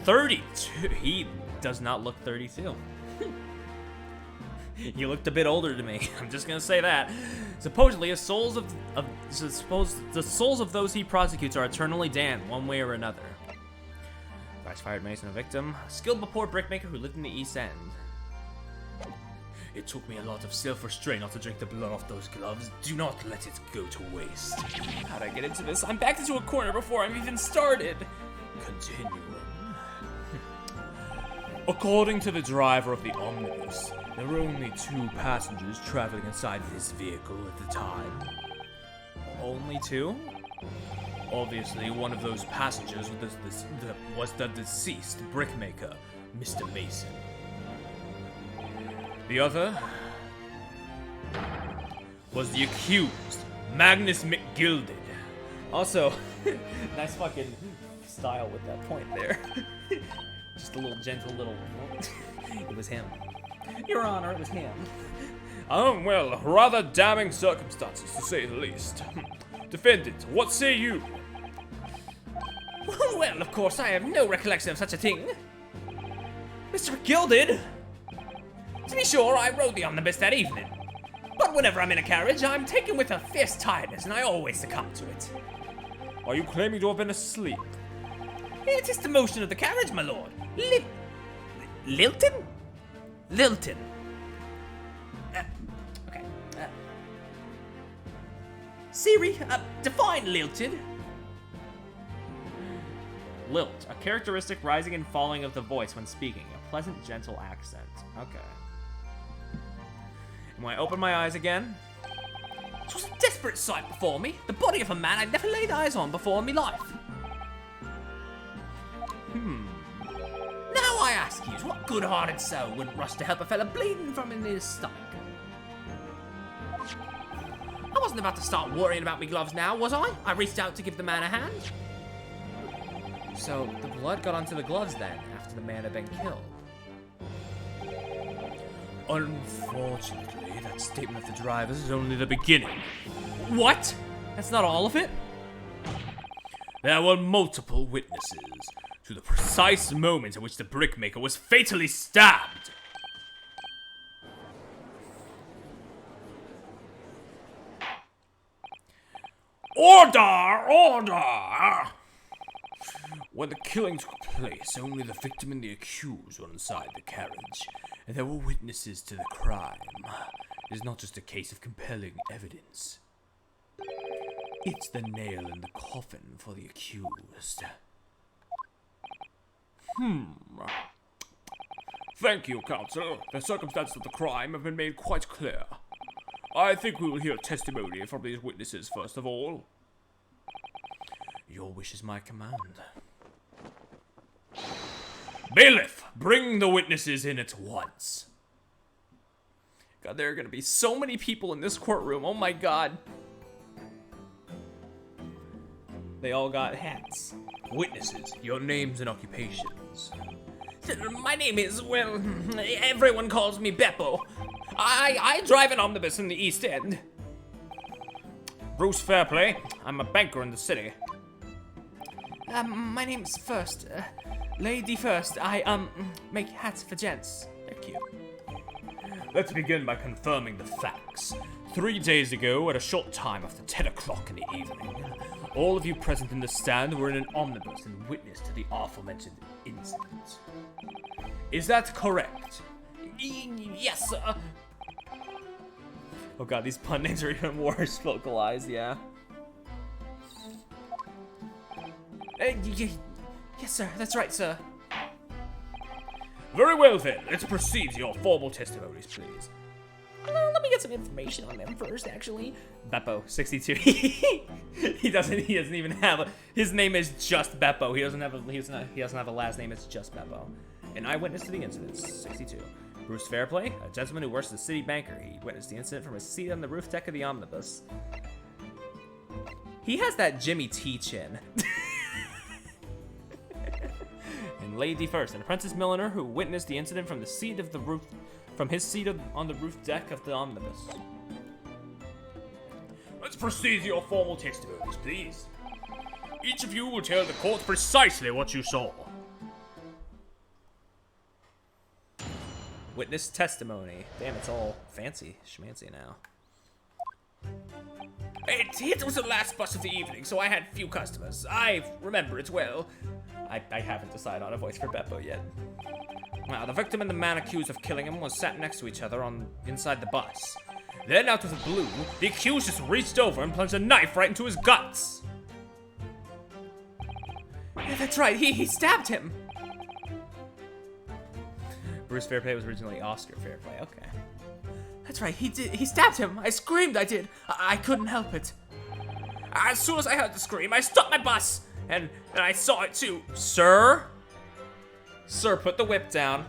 32. He does not look 32. He looked a bit older to me. I'm just gonna say that. Supposedly, the souls of those he prosecutes are eternally damned, one way or another. Thrice-fired mason, a victim. Skilled but poor brickmaker who lived in the East End. It took me a lot of self-restraint not to drink the blood off those gloves. Do not let it go to waste. How'd I get into this? I'm backed into a corner before I'm even started. Continuing. According to the driver of the omnibus, there were only 2 passengers traveling inside this vehicle at the time. Only 2? Obviously, one of those passengers was the deceased brickmaker, Mr. Mason. The other was the accused, Magnus McGilded. Also, nice fucking style with that point there. Just a little gentle little... It was him. Your Honor, it was him. Well, rather damning circumstances, to say the least. Defendant, what say you? Well, of course, I have no recollection of such a thing. Mr. McGilded! To be sure, I rode the omnibus that evening. But whenever I'm in a carriage, I'm taken with a fierce tiredness, and I always succumb to it. Are you claiming to have been asleep? It is the motion of the carriage, my lord. Lilton? Lilton. Okay. Siri, define lilted. Lilt, a characteristic rising and falling of the voice when speaking, a pleasant, gentle accent. Okay. And when I open my eyes again, it was a desperate sight before me. The body of a man I'd never laid eyes on before in my life. Now I I ask you, what good-hearted soul wouldn't rush to help a fella bleeding from in his stomach? I wasn't about to start worrying about me gloves now, was I? I reached out to give the man a hand. So, the blood got onto the gloves then, after the man had been killed? Unfortunately, that statement of the driver's is only the beginning. What? That's not all of it? There were multiple witnesses to the precise moment in which the brickmaker was fatally stabbed. Order! Order! When the killing took place, only the victim and the accused were inside the carriage, and there were witnesses to the crime. It is not just a case of compelling evidence. It's the nail in the coffin for the accused. Thank you, counsel. The circumstances of the crime have been made quite clear. I think we will hear testimony from these witnesses first of all. Your wish is my command. Bailiff, bring the witnesses in at once. God, there are gonna be so many people in this courtroom. Oh my god. They all got hats. Witnesses, your names and occupations. My name is, well, everyone calls me Beppo. I drive an omnibus in the East End. Bruce Fairplay, I'm a banker in the city. My name's First. Lady First. I, make hats for gents. They're cute. Let's begin by confirming the facts. 3 days ago, at a short time after 10 o'clock in the evening, all of you present in the stand were in an omnibus and witness to the aforementioned incident. Is that correct? Yes, sir. Oh god, these pun names are even worse vocalized, yeah. Yes, sir. That's right, sir. Very well then, let's proceed to your formal testimonies, please. Let me get some information on them first, actually. Beppo, 62. he doesn't even have his name is just Beppo. He doesn't have a last name, it's just Beppo. An eyewitness to the incident, 62. Bruce Fairplay, a gentleman who works as a city banker. He witnessed the incident from his seat on the roof deck of the omnibus. He has that Jimmy T chin. And Lady First, an apprentice milliner who witnessed the incident from the seat of the roof, from his seat on the roof deck of the omnibus. Let's proceed to your formal testimonies, please. Each of you will tell the court precisely what you saw. Witness testimony. Damn, it's all fancy schmancy now. It was the last bus of the evening, so I had few customers. I remember it well. I haven't decided on a voice for Beppo yet. Now, the victim and the man accused of killing him was sat next to each other inside the bus. Then, out of the blue, the accused just reached over and plunged a knife right into his guts. Yeah, that's right, he stabbed him. Bruce Fairplay was originally Oscar Fairplay, okay. That's right, he stabbed him. I screamed, I did. I couldn't help it. As soon as I heard the scream, I stopped my bus, and I saw it too. Sir? Sir, put the whip down.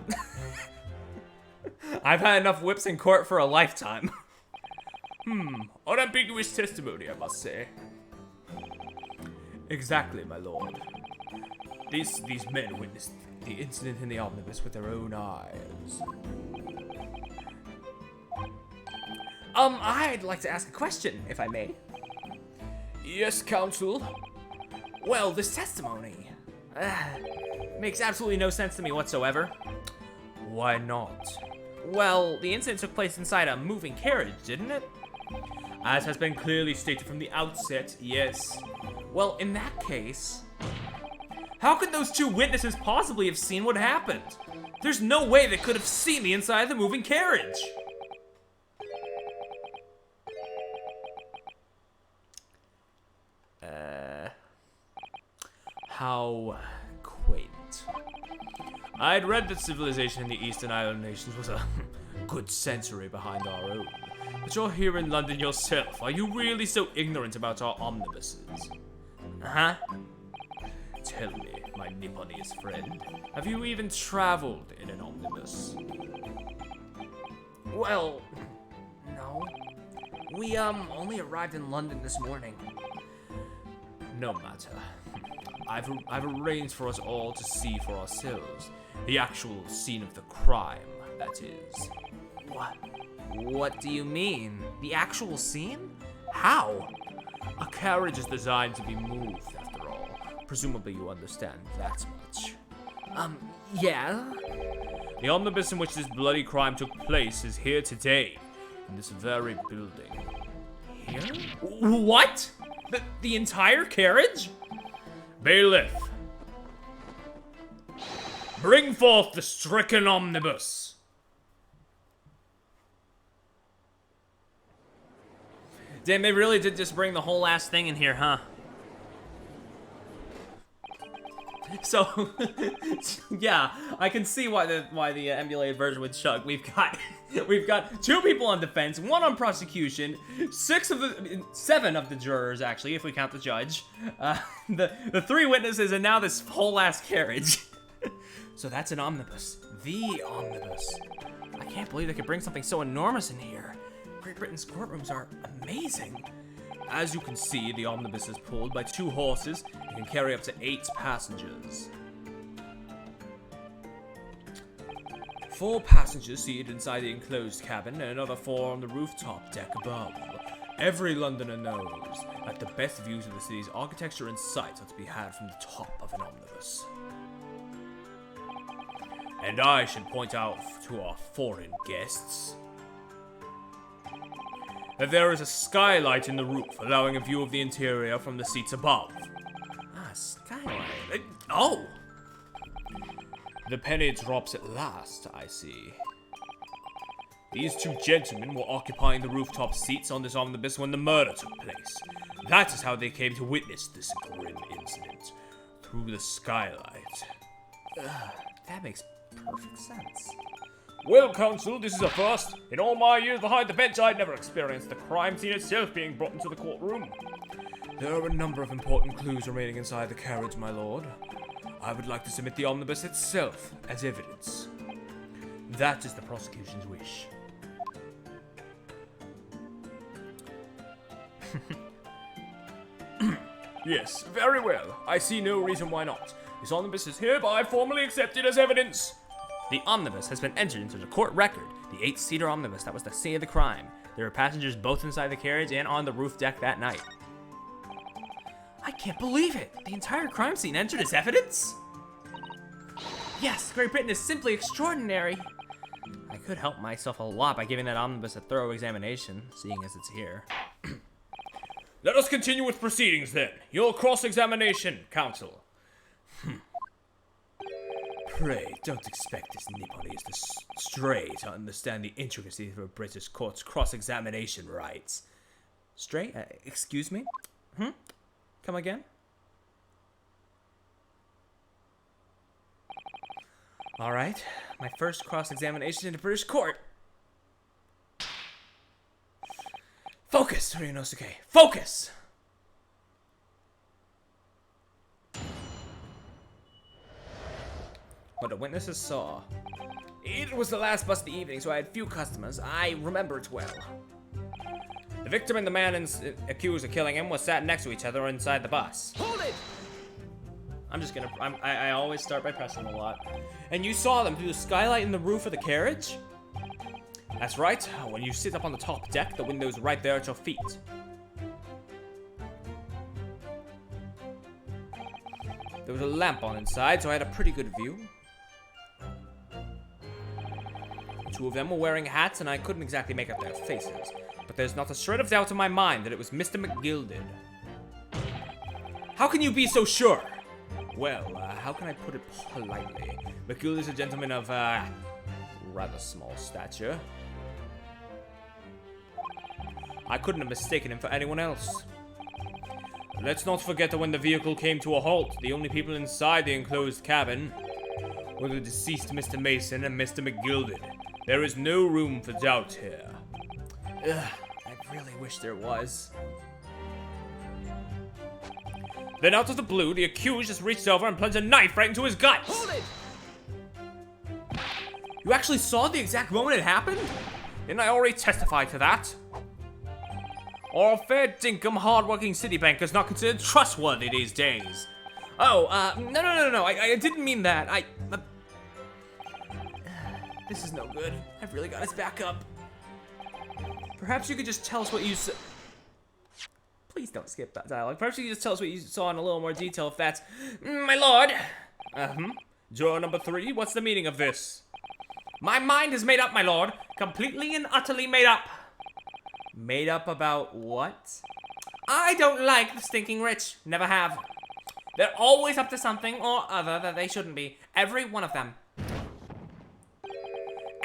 I've had enough whips in court for a lifetime. Unambiguous testimony, I must say. Exactly, my lord. These men witnessed the incident in the omnibus with their own eyes. I'd like to ask a question, if I may. Yes, counsel? Well, this testimony makes absolutely no sense to me whatsoever. Why not? Well, the incident took place inside a moving carriage, didn't it? As has been clearly stated from the outset, yes. Well, in that case, how could those two witnesses possibly have seen what happened? There's no way they could have seen the inside of the moving carriage. How quaint. I'd read that civilization in the Eastern Island nations was a good century behind our own. But you're here in London yourself. Are you really so ignorant about our omnibuses? Huh? Tell me, my Nipponiest friend. Have you even traveled in an omnibus? Well, no. We, only arrived in London this morning. No matter. I've arranged for us all to see for ourselves the actual scene of the crime, that is. What do you mean? The actual scene? How? A carriage is designed to be moved, after all. Presumably you understand that much. Yeah? The omnibus in which this bloody crime took place is here today, in this very building. Here? What? The entire carriage? Bailiff, bring forth the stricken omnibus. Damn, they really did just bring the whole ass thing in here, huh? So, yeah, I can see why the emulated version would chug. We've got 2 people on defense, 1 on prosecution, 7 of the jurors actually, if we count the judge, the 3 witnesses, and now this whole ass carriage. So that's an omnibus, the omnibus. I can't believe they could bring something so enormous in here. Great Britain's courtrooms are amazing. As you can see, the omnibus is pulled by 2 horses and can carry up to 8 passengers. 4 passengers seated inside the enclosed cabin and another 4 on the rooftop deck above. Every Londoner knows that the best views of the city's architecture and sights are to be had from the top of an omnibus. And I should point out to our foreign guests that there is a skylight in the roof, allowing a view of the interior from the seats above. Ah, skylight. Oh! The penny drops at last, I see. These 2 gentlemen were occupying the rooftop seats on this omnibus when the murder took place. That is how they came to witness this grim incident, through the skylight. That makes perfect sense. Well, counsel, this is a first. In all my years behind the bench, I'd never experienced the crime scene itself being brought into the courtroom. There are a number of important clues remaining inside the carriage, my lord. I would like to submit the omnibus itself as evidence. That is the prosecution's wish. Yes, very well. I see no reason why not. This omnibus is hereby formally accepted as evidence. The omnibus has been entered into the court record. The 8-seater omnibus that was the scene of the crime. There were passengers both inside the carriage and on the roof deck that night. I can't believe it! The entire crime scene entered as evidence? Yes, Great Britain is simply extraordinary. I could help myself a lot by giving that omnibus a thorough examination, seeing as it's here. Let us continue with proceedings then. Your cross-examination, counsel. Pray, don't expect this Nipponiest to stray to understand the intricacies of a British court's cross-examination rights. Stray? Excuse me? Come again? Alright, my first cross-examination in a British court. Focus, Ryunosuke, focus! What the witnesses saw. It was the last bus of the evening, so I had few customers. I remember it well. The victim and the man accused of killing him was sat next to each other inside the bus. Hold it! I always start by pressing a lot. And you saw them through the skylight in the roof of the carriage? That's right. When you sit up on the top deck, the window's right there at your feet. There was a lamp on inside, so I had a pretty good view. The 2 of them were wearing hats, and I couldn't exactly make out their faces. But there's not a shred of doubt in my mind that it was Mr. McGilded. How can you be so sure? Well, how can I put it politely? McGild is a gentleman of, rather small stature. I couldn't have mistaken him for anyone else. Let's not forget that when the vehicle came to a halt, the only people inside the enclosed cabin were the deceased Mr. Mason and Mr. McGilded. There is no room for doubt here. Ugh, I really wish there was. Then out of the blue, the accused just reached over and plunged a knife right into his guts. Hold it! You actually saw the exact moment it happened? Didn't I already testify to that? Or fair dinkum hardworking city bankers not considered trustworthy these days. Oh, no. I didn't mean that. This is no good. I've really got his back up. Perhaps you could just tell us what you saw. Please don't skip that dialogue. Perhaps you could just tell us what you saw in a little more detail if that's... My lord. Juror number 3, what's the meaning of this? My mind is made up, my lord. Completely and utterly made up. Made up about what? I don't like the stinking rich. Never have. They're always up to something or other that they shouldn't be. Every one of them.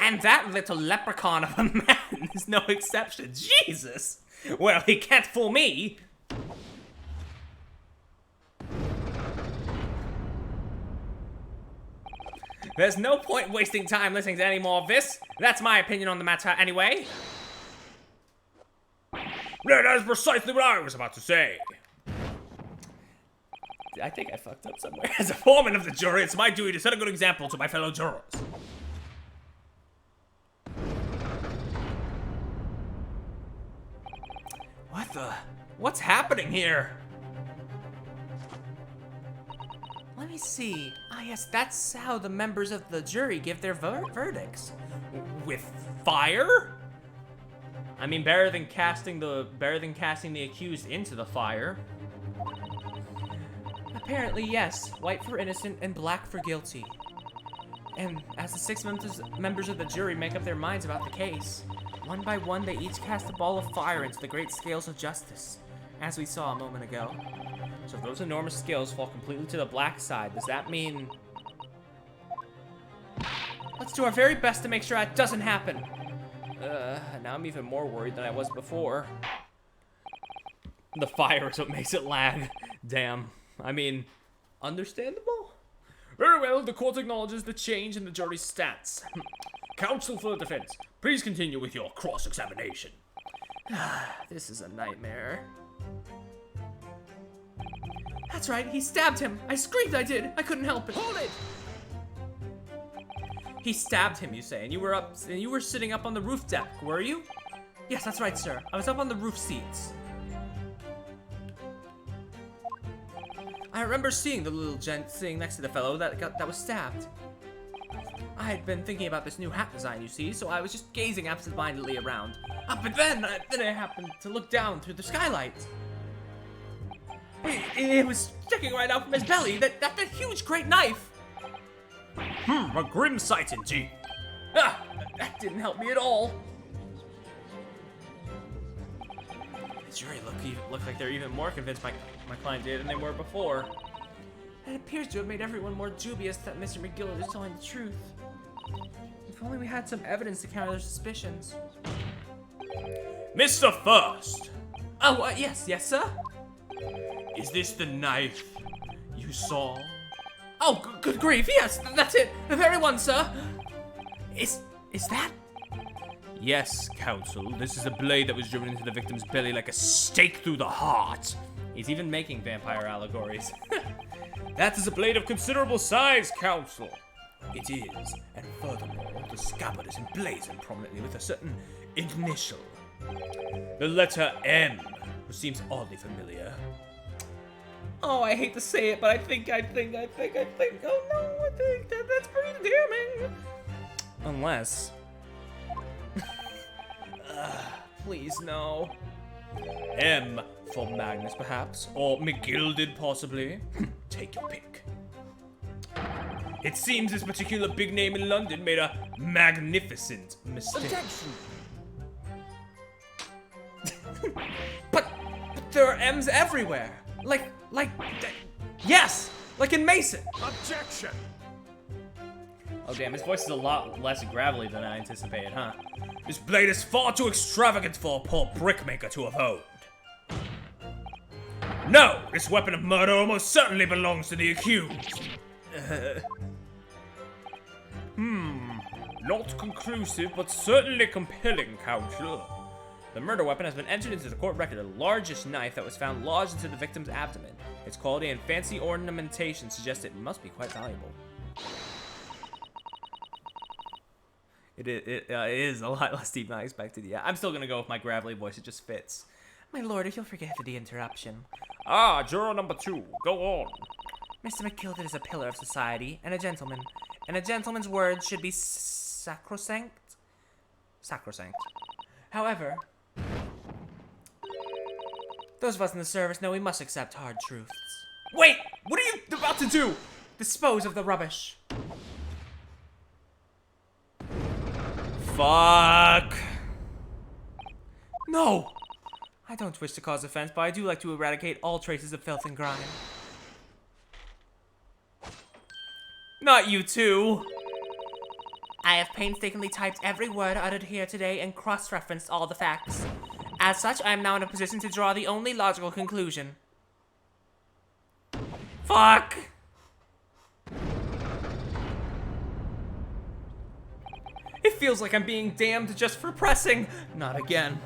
And that little leprechaun of a man is no exception. Jesus! Well, he can't fool me. There's no point wasting time listening to any more of this. That's my opinion on the matter anyway. That is precisely what I was about to say. I think I fucked up somewhere. As a foreman of the jury, it's my duty to set a good example to my fellow jurors. What the? What's happening here? Let me see. Ah, yes, that's how the members of the jury give their verdicts. With fire? I mean, better than casting the accused into the fire. Apparently, yes. White for innocent and black for guilty. And as the 6 members of the jury make up their minds about the case, one by one they each cast a ball of fire into the great scales of justice, as we saw a moment ago. So if those enormous scales fall completely to the black side, does that mean... Let's do our very best to make sure that doesn't happen. Now I'm even more worried than I was before. The fire is what makes it lag. Damn. I mean, understandable? Very well, the court acknowledges the change in the jury's stance. Counsel for the defense, please continue with your cross-examination. This is a nightmare. That's right, he stabbed him. I screamed I did. I couldn't help it. Hold it! He stabbed him, you say, and you were sitting up on the roof deck, were you? Yes, that's right, sir. I was up on the roof seats. I remember seeing the little gent sitting next to the fellow that was stabbed. I had been thinking about this new hat design, you see, so I was just gazing absent-mindedly around. But then I happened to look down through the skylight. It was sticking right out from his belly, that huge great knife. A grim sight indeed. Ah, that didn't help me at all. The jury look like they're even more convinced my client did than they were before. It appears to have made everyone more dubious that Mr. McGill is telling the truth. If only we had some evidence to counter their suspicions. Mr. Thirst! Oh, yes, sir? Is this the knife you saw? Oh, good grief, yes, that's it. The very one, sir. Is that? Yes, counsel. This is a blade that was driven into the victim's belly like a stake through the heart. He's even making vampire allegories. That is a blade of considerable size, counsel. It is, and furthermore, the scabbard is emblazoned prominently with a certain initial. The letter M, which seems oddly familiar. Oh, I hate to say it, but I think, oh no, I think that's pretty damning. Unless... please, no. M for Magnus, perhaps, or McGilded, possibly. Take your pick. It seems this particular big name in London made a magnificent mistake. Objection! But there are M's everywhere. Yes, like in Mason. Objection! Oh damn, his voice is a lot less gravelly than I anticipated, huh? This blade is far too extravagant for a poor brickmaker to have owned. No, this weapon of murder almost certainly belongs to the accused. Not conclusive, but certainly compelling, counsel. The murder weapon has been entered into the court record, the largest knife that was found lodged into the victim's abdomen. Its quality and fancy ornamentation suggest it must be quite valuable. It is a lot less deep than I expected. Yeah, I'm still gonna go with my gravelly voice. It just fits. My lord, if you'll forgive the interruption. Ah, juror number 2, go on. Mr. McGilded is a pillar of society and a gentleman, and a gentleman's words should be sacrosanct. Sacrosanct. However, those of us in the service know we must accept hard truths. Wait, what are you about to do? Dispose of the rubbish. Fuck. No! I don't wish to cause offense, but I do like to eradicate all traces of filth and grime. Not you too. I have painstakingly typed every word uttered here today and cross-referenced all the facts. As such, I am now in a position to draw the only logical conclusion. Fuck. It feels like I'm being damned just for pressing. Not again.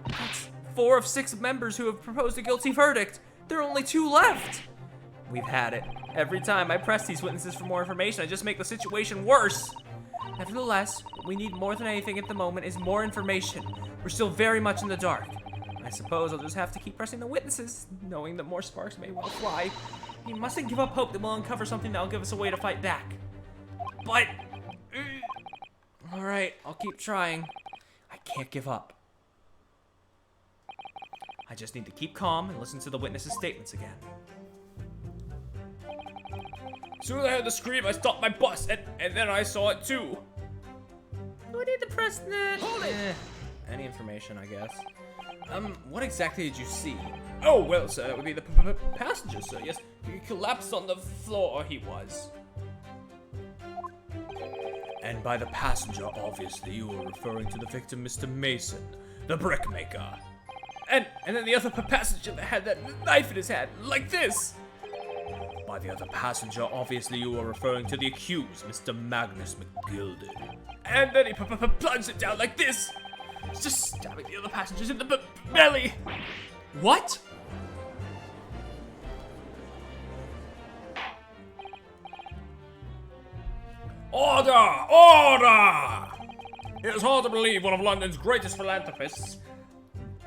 That's 4 of 6 members who have proposed a guilty verdict. There are only 2 left. We've had it. Every time I press these witnesses for more information, I just make the situation worse. Nevertheless, what we need more than anything at the moment is more information. We're still very much in the dark. I suppose I'll just have to keep pressing the witnesses, knowing that more sparks may well fly. We mustn't give up hope that we'll uncover something that'll give us a way to fight back. But... Alright, I'll keep trying. I can't give up. I just need to keep calm and listen to the witnesses' statements again. As soon as I heard the scream, I stopped my bus, and then I saw it too. Who need to press that? Hold it! Any information, I guess. What exactly did you see? Oh, well, sir, that would be the passenger, sir. Yes, he collapsed on the floor, he was. And by the passenger, obviously, you were referring to the victim, Mr. Mason, the brickmaker. And then the other passenger that had that knife in his hand, like this. By the other passenger, obviously, you were referring to the accused, Mr. Magnus McGilded. And then he plunged it down like this, just stabbing the other passengers in the belly. What? Order! Order! It is hard to believe one of London's greatest philanthropists.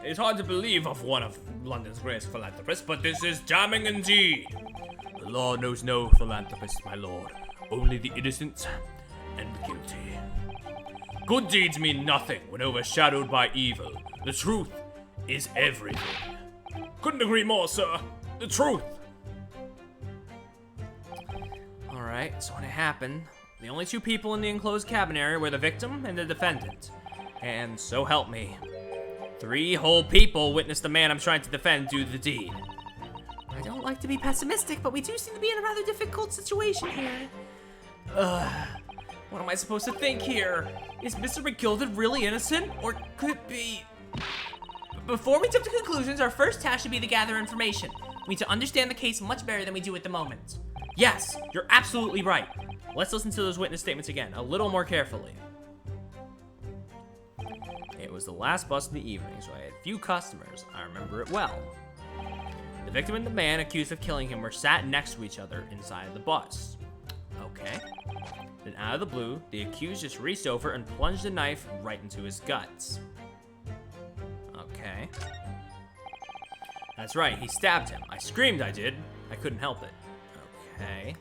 It's hard to believe of one of London's greatest philanthropists, but this is damning indeed. The law knows no philanthropists, my lord. Only the innocent and the guilty. Good deeds mean nothing when overshadowed by evil. The truth is everything. Couldn't agree more, sir. The truth. Alright, so when it happened, the only 2 people in the enclosed cabin area were the victim and the defendant. And so help me, 3 whole people witnessed the man I'm trying to defend do the deed. I don't like to be pessimistic, but we do seem to be in a rather difficult situation here. What am I supposed to think here? Is Mr. McGilded really innocent? Or could it be... Before we jump to conclusions, our first task should be to gather information. We need to understand the case much better than we do at the moment. Yes, you're absolutely right. Let's listen to those witness statements again, a little more carefully. It was the last bus in the evening, so I had few customers. I remember it well. The victim and the man accused of killing him were sat next to each other inside the bus. Okay. Then out of the blue, the accused just reached over and plunged a knife right into his guts. Okay. That's right, he stabbed him. I screamed, I did. I couldn't help it. Okay.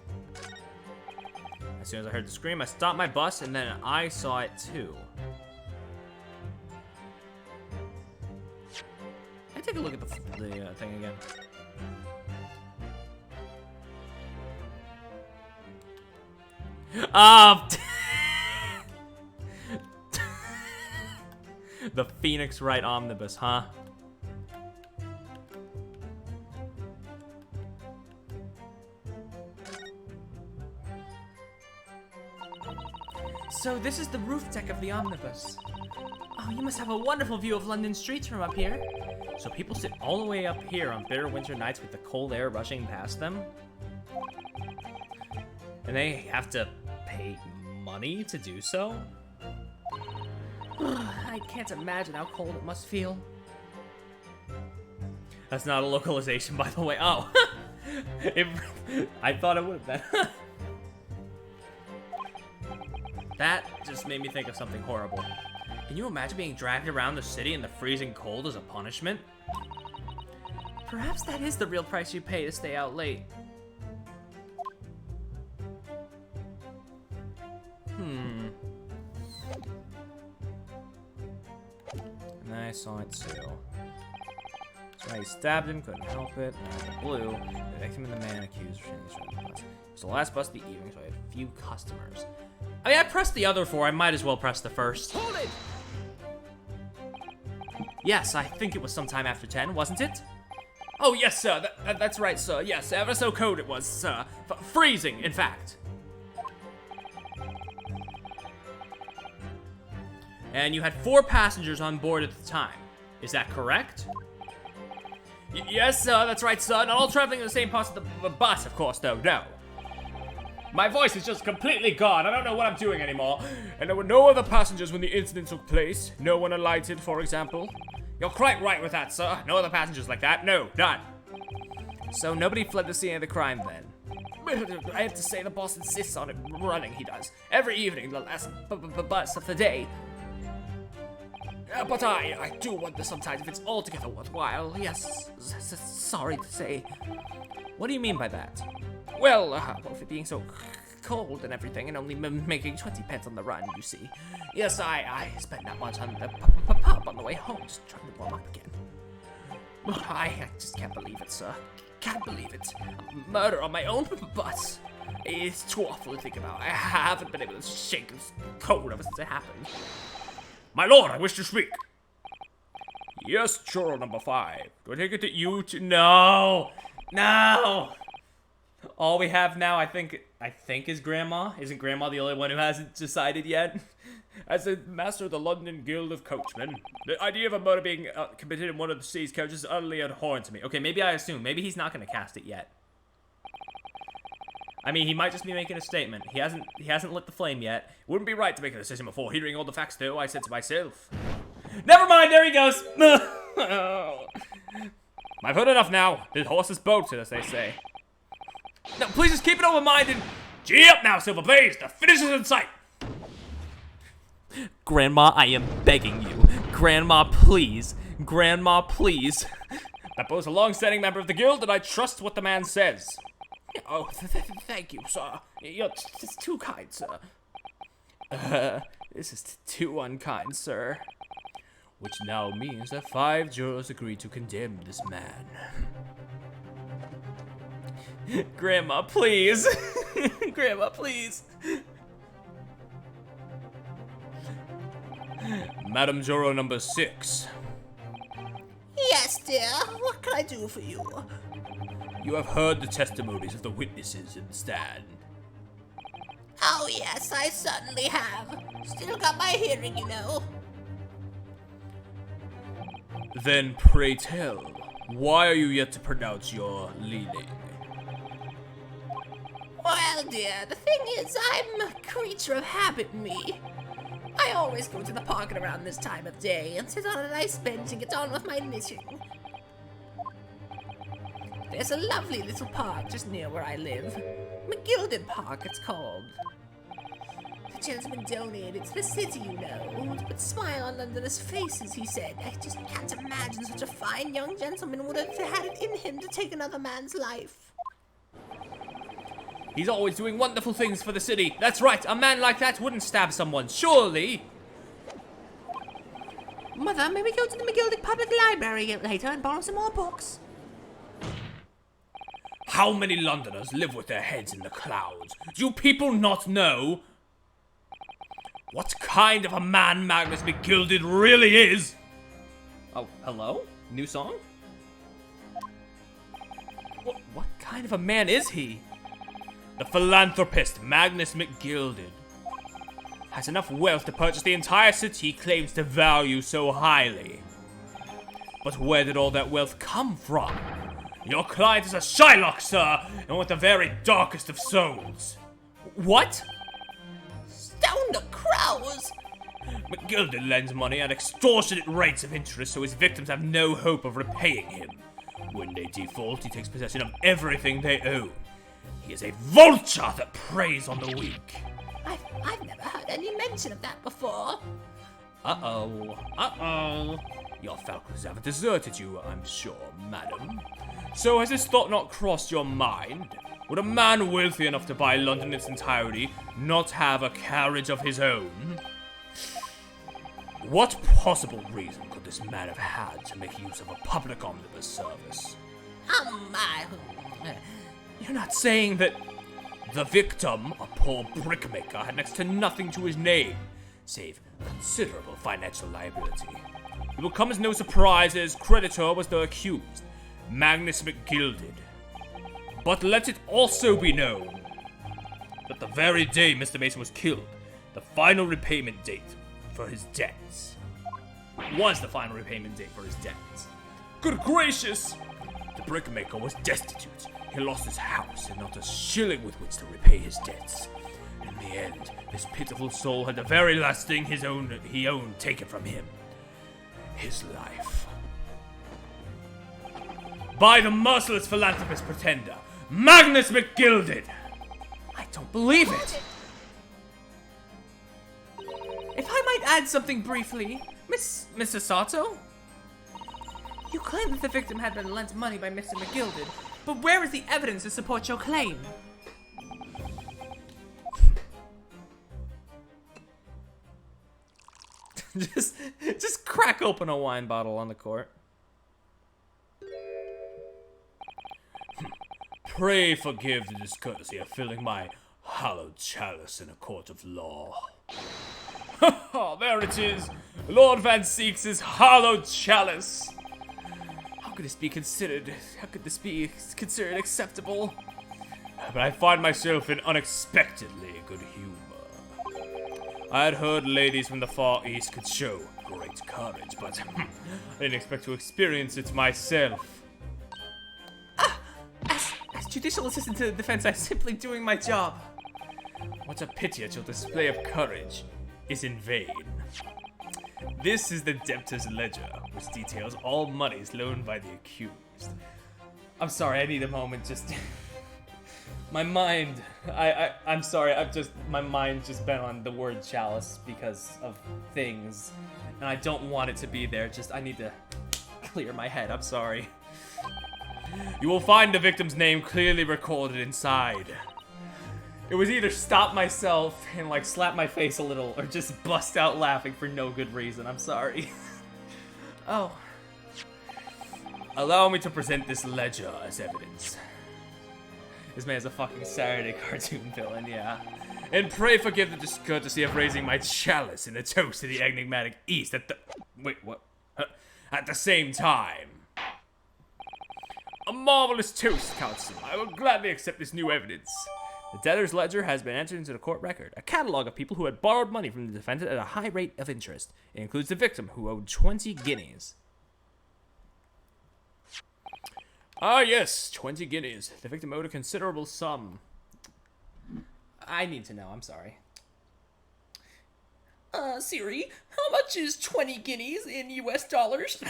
As soon as I heard the scream, I stopped my bus, and then I saw it too. Can I take a look at the thing again? The Phoenix Wright Omnibus, huh? So this is the roof deck of the omnibus. Oh, you must have a wonderful view of London streets from up here. So people sit all the way up here on bitter winter nights with the cold air rushing past them? And they have to pay money to do so? I can't imagine how cold it must feel. That's not a localization, by the way. Oh, I thought it would have been. That just made me think of something horrible. Can you imagine being dragged around the city in the freezing cold as a punishment? Perhaps that is the real price you pay to stay out late. And I saw it too. So I stabbed him, couldn't help it. And blue, the victim and the man accused for shooting the bus. It was the last bus of the evening, so I had few customers. I mean, I pressed the other four. I might as well press the first. Hold it! Yes, I think it was sometime after 10, wasn't it? Oh, yes, sir. That's right, sir. Yes, ever so cold it was, sir. Freezing, in fact. And you had 4 passengers on board at the time. Is that correct? Yes, sir. That's right, sir. Not all traveling in the same parts of the bus, of course, though. No. My voice is just completely gone. I don't know what I'm doing anymore. And there were no other passengers when the incident took place. No one alighted, for example. You're quite right with that, sir. No other passengers like that. No, none. So nobody fled the scene of the crime then? I have to say the boss insists on it running, he does. Every evening, the last bus of the day. But I do wonder sometimes if it's altogether worthwhile. Yes, sorry to say. What do you mean by that? Well, with it being so cold and everything, and only making 20 pence on the run, you see. Yes, I spent that much on the pub on the way home, just trying to warm up again. I just can't believe it, sir. Can't believe it. A murder on my own bus. It's too awful to think about. I haven't been able to shake this cold ever since it happened. My lord, I wish to speak. Yes, juror number 5. Do I take it that you two? No! No! All we have now, I think is Grandma. Isn't Grandma the only one who hasn't decided yet? As the master of the London Guild of Coachmen, the idea of a murder being committed in one of the city's coaches is utterly abhorrent to me. Okay, maybe I assume. Maybe he's not going to cast it yet. I mean, he might just be making a statement. He hasn't lit the flame yet. It wouldn't be right to make a decision before hearing all the facts, though, I said to myself. Never mind, there he goes. I've heard enough now. The horse is bolted, as they say. No, please just keep it over mind and gee up now, Silver, please. The finish is in sight. Grandma, I am begging you. Grandma, please. Grandma, please. That boy's a long-standing member of the guild, and I trust what the man says. Oh, thank you, sir. You're just too kind, sir. This is too unkind, sir. Which now means that 5 jurors agree to condemn this man. Grandma, please. Grandma, please. Madam Juror number 6. Yes, dear. What can I do for you? You have heard the testimonies of the witnesses in the stand. Oh, yes, I certainly have. Still got my hearing, you know. Then pray tell, why are you yet to pronounce your leaning? Well, dear, the thing is, I'm a creature of habit, me. I always go to the park at around this time of day and sit on a nice bench and get on with my knitting. There's a lovely little park just near where I live. McGilded Park, it's called. The gentleman donated it to the city, you know, to put a smile on Londoners' faces, he said. I just can't imagine such a fine young gentleman would have had it in him to take another man's life. He's always doing wonderful things for the city. That's right, a man like that wouldn't stab someone, surely. Mother, may we go to the McGilded Public Library later and borrow some more books? How many Londoners live with their heads in the clouds? Do you people not know what kind of a man Magnus McGilded really is? Oh, hello? New song? What kind of a man is he? The philanthropist Magnus McGilded has enough wealth to purchase the entire city he claims to value so highly. But where did all that wealth come from? Your client is a Shylock, sir, and with the very darkest of souls. What? Stone the crows! McGilded lends money at extortionate rates of interest so his victims have no hope of repaying him. When they default, he takes possession of everything they own. He is a vulture that preys on the weak. I've never heard any mention of that before. Uh-oh. Your falcons have deserted you, I'm sure, madam. So has this thought not crossed your mind? Would a man wealthy enough to buy London in its entirety not have a carriage of his own? What possible reason could this man have had to make use of a public omnibus service? You're not saying that the victim, a poor brickmaker, had next to nothing to his name, save considerable financial liability. It will come as no surprise that his creditor was the accused, Magnus McGilded. But let it also be known that the very day Mr. Mason was killed, the final repayment date for his debts was the final repayment date for his debts. Good gracious! The brickmaker was destitute. He lost his house and not a shilling with which to repay his debts. In the end, this pitiful soul had the very last thing he owned taken from him. His life. By the merciless philanthropist pretender, Magnus McGilded! I don't believe it! If I might add something briefly, Mr. Sato? You claim that the victim had been lent money by Mr. McGilded, but where is the evidence to support your claim? just crack open a wine bottle on the court. Pray forgive the discourtesy of filling my hallowed chalice in a court of law. There it is! Lord Van Seeks' hallowed chalice! How could this be considered acceptable? But I find myself in unexpectedly good humor. I had heard ladies from the Far East could show great courage, but I didn't expect to experience it myself. As judicial assistant to the defense, I'm simply doing my job. What a pity that your display of courage is in vain. This is the debtor's ledger, which details all monies loaned by the accused. I'm sorry, I need a moment, just... my mind, I'm sorry, my mind's just been on the word chalice because of things, and I don't want it to be there, I need to clear my head, I'm sorry. You will find the victim's name clearly recorded inside. It was either stop myself and like slap my face a little, or just bust out laughing for no good reason. I'm sorry. Oh. Allow me to present this ledger as evidence. This man's a fucking Saturday cartoon villain, yeah. And pray forgive the discourtesy of raising my chalice in a toast to the enigmatic East at the... Wait, what? At the same time. A marvelous toast, Counsel. I will gladly accept this new evidence. The debtor's ledger has been entered into the court record, a catalog of people who had borrowed money from the defendant at a high rate of interest. It includes the victim, who owed 20 guineas. Ah, yes, 20 guineas. The victim owed a considerable sum. I need to know, I'm sorry. Siri, how much is 20 guineas in US dollars?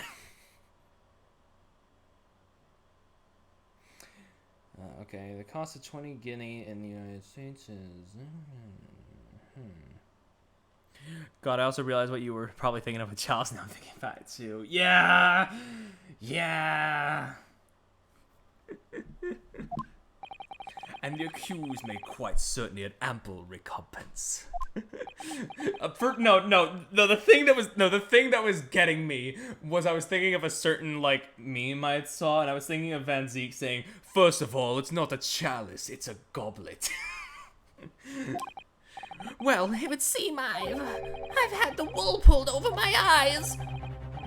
Okay, the cost of 20 guinea in the United States is... God, I also realized what you were probably thinking of with chalice, now I'm thinking about it too. Yeah! Yeah! And the accused made quite certainly an ample recompense. The thing that was getting me was I was thinking of a certain, like, meme I saw, and I was thinking of Van Zeke saying, First of all, it's not a chalice, it's a goblet. Well, it would seem I've had the wool pulled over my eyes.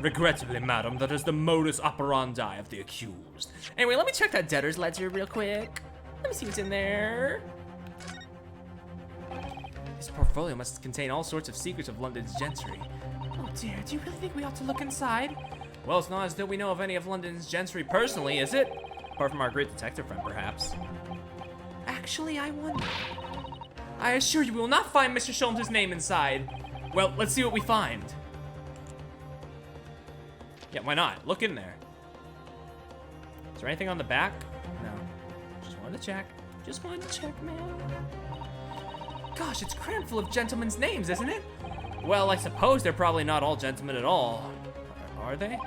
Regrettably, madam, that is the modus operandi of the accused. Anyway, let me check that debtor's ledger real quick. Let me see what's in there. This portfolio must contain all sorts of secrets of London's gentry. Oh dear, do you really think we ought to look inside? Well, it's not as though we know of any of London's gentry personally, is it? Apart from our great detective friend, perhaps. Actually, I wonder. I assure you, we will not find Mr. Sholmes' name inside. Well, let's see what we find. Yeah, why not? Look in there. Is there anything on the back? No. Just wanted to check. Just wanted to check, man. Gosh, it's crammed full of gentlemen's names, isn't it? Well, I suppose they're probably not all gentlemen at all. Are they?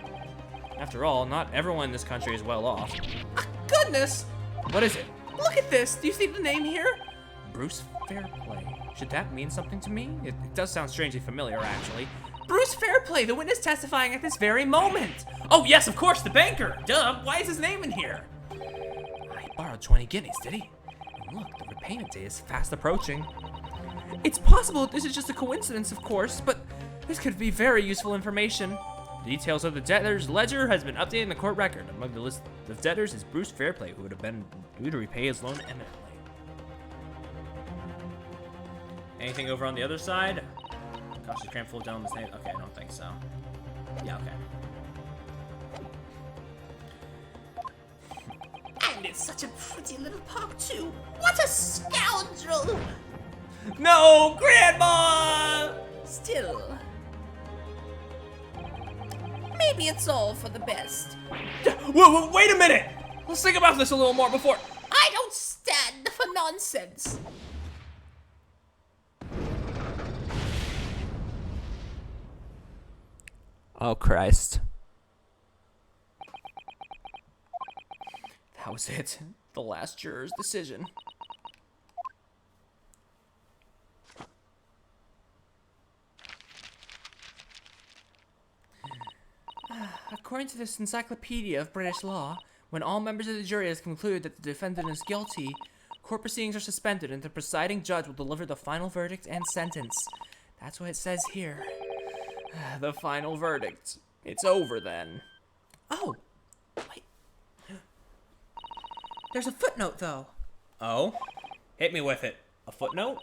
After all, not everyone in this country is well off. Ah, goodness! What is it? Look at this. Do you see the name here? Bruce Fairplay. Should that mean something to me? It does sound strangely familiar, actually. Bruce Fairplay, the witness testifying at this very moment. Oh, yes, of course, the banker. Duh, why is his name in here? He borrowed 20 guineas, did he? And look, the repayment day is fast approaching. It's possible this is just a coincidence, of course, but this could be very useful information. Details of the debtor's ledger has been updated in the court record. Among the list of debtors is Bruce Fairplay, who would have been due to repay his loan eminently. Anything over on the other side? Gosh, it's crammed full of gentlemen's names. Okay, I don't think so. Yeah, okay. And it's such a pretty little park, too. What a scoundrel! No, Grandma! Still, maybe it's all for the best. Whoa, wait a minute! Let's think about this a little more before. I don't stand for nonsense. Oh, Christ. That was it. The last juror's decision. According to this encyclopedia of British law, when all members of the jury have concluded that the defendant is guilty, court proceedings are suspended and the presiding judge will deliver the final verdict and sentence. That's what it says here. The final verdict. It's over then. Oh, wait. There's a footnote, though. Oh? Hit me with it. A footnote?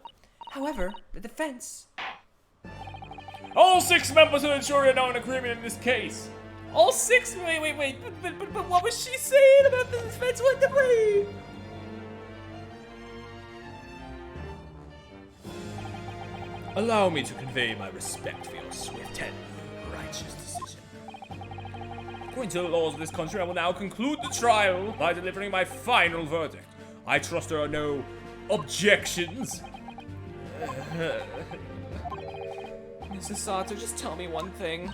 However, the defense... All 6 members of the jury are now in agreement in this case. All 6? Wait. But what was she saying about the defense? What the way? Allow me to convey my respect for your swift and righteous decision. According to the laws of this country, I will now conclude the trial by delivering my final verdict. I trust there are no objections. Mrs. Sato, just tell me one thing.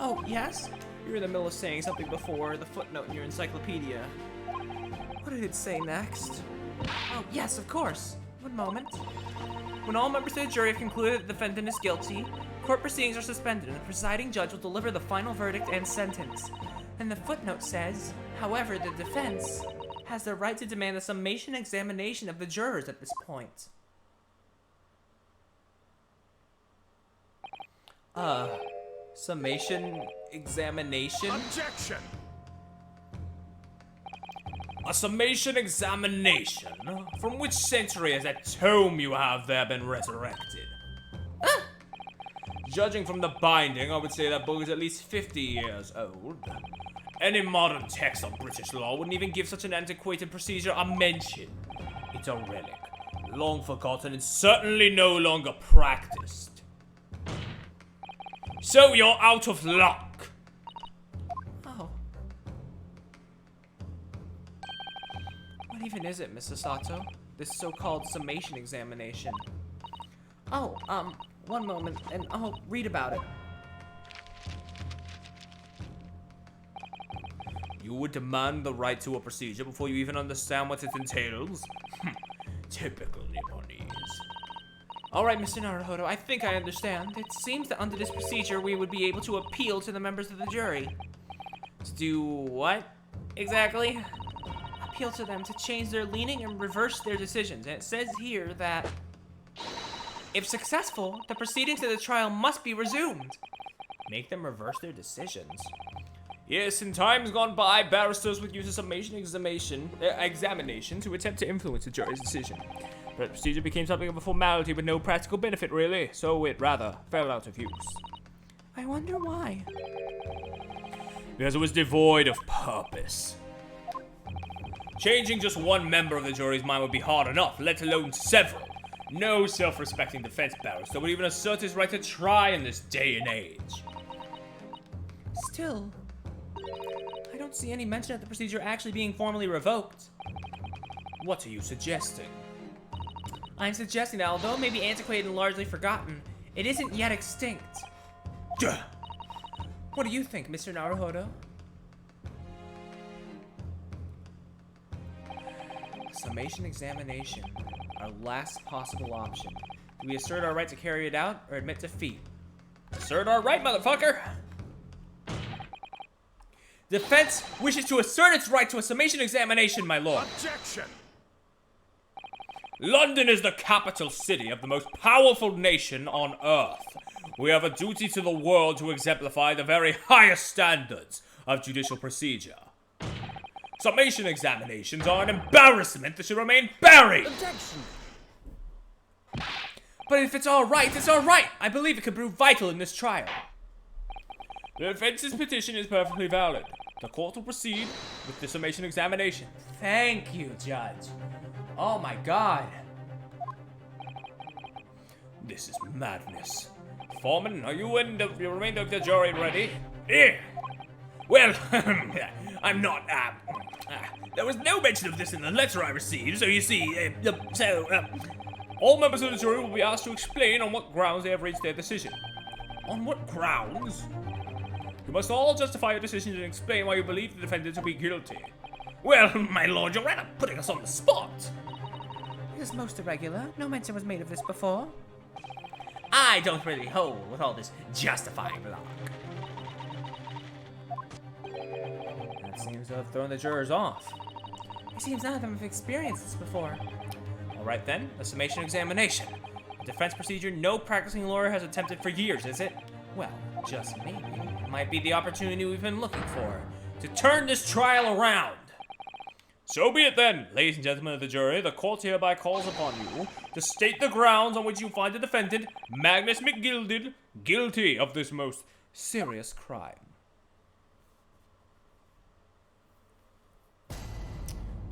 Oh, yes? You were in the middle of saying something before, the footnote in your encyclopedia. What did it say next? Oh, yes, of course. One moment. When all members of the jury have concluded that the defendant is guilty, court proceedings are suspended and the presiding judge will deliver the final verdict and sentence. And the footnote says, however, the defense has the right to demand a summation examination of the jurors at this point. Summation examination? Objection! A summation examination? From which century has that tome you have there been resurrected? Judging from the binding, I would say that book is at least 50 years old. Any modern text of British law wouldn't even give such an antiquated procedure a mention. It's a relic, long forgotten and certainly no longer practiced. So you're out of luck. Oh. What even is it, Mrs. Sato? This so-called summation examination. Oh, one moment, and I'll read about it. You would demand the right to a procedure before you even understand what it entails? Typical Nipponese. Alright, Mr. Naruhodo, I think I understand. It seems that under this procedure, we would be able to appeal to the members of the jury. To do what, exactly? Appeal to them to change their leaning and reverse their decisions. And it says here that, if successful, the proceedings of the trial must be resumed. Make them reverse their decisions. Yes, in times gone by, barristers would use a summation examination to attempt to influence the jury's decision. But the procedure became something of a formality with no practical benefit, really, so it rather fell out of use. I wonder why. Because it was devoid of purpose. Changing just one member of the jury's mind would be hard enough, let alone several. No self-respecting defense barrister would even assert his right to try in this day and age. Still, I don't don't see any mention of the procedure actually being formally revoked. What are you suggesting? I'm suggesting that although it may be antiquated and largely forgotten, it isn't yet extinct. Duh. What do you think, Mr. Naruhodo? Summation examination. Our last possible option. Do we assert our right to carry it out or admit defeat? Assert our right, motherfucker! Defense wishes to assert its right to a summation examination, my lord. Objection! London is the capital city of the most powerful nation on Earth. We have a duty to the world to exemplify the very highest standards of judicial procedure. Summation examinations are an embarrassment that should remain buried! Objection! But if it's all right, it's all right. I believe it could prove vital in this trial. The defense's petition is perfectly valid. The court will proceed with the summation examination. Thank you, Judge. Oh my God. This is madness. Foreman, are you and the remainder of the jury ready? Yeah. Well, I'm not, there was no mention of this in the letter I received, so you see, all members of the jury will be asked to explain on what grounds they have reached their decision. On what grounds? You must all justify your decision and explain why you believe the defendant to be guilty. Well, my lord, you're rather putting us on the spot. It is most irregular. No mention was made of this before. I don't really hold with all this justifying block. That seems to have thrown the jurors off. It seems none of them have experienced this before. All right then, a summation examination. A defense procedure no practicing lawyer has attempted for years, is it? Well, just maybe. It might be the opportunity we've been looking for to turn this trial around. So be it then, ladies and gentlemen of the jury, the court hereby calls upon you to state the grounds on which you find the defendant, Magnus McGilded, guilty of this most serious crime.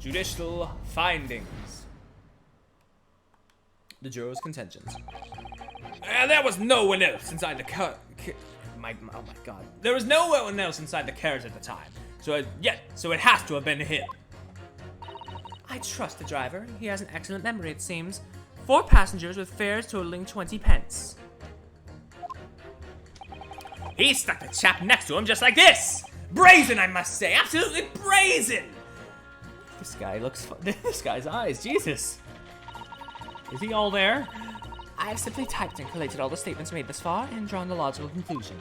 Judicial findings. The jurors' contentions. There was no one else inside the oh my God. There was no one else inside the carriage at the time. So it has to have been him. I trust the driver. He has an excellent memory, it seems. 4 passengers with fares totaling 20 pence. He stuck the chap next to him just like this! Brazen, I must say! Absolutely brazen! This guy looks this guy's eyes, Jesus. Is he all there? I have simply typed and collated all the statements made thus far and drawn the logical conclusion.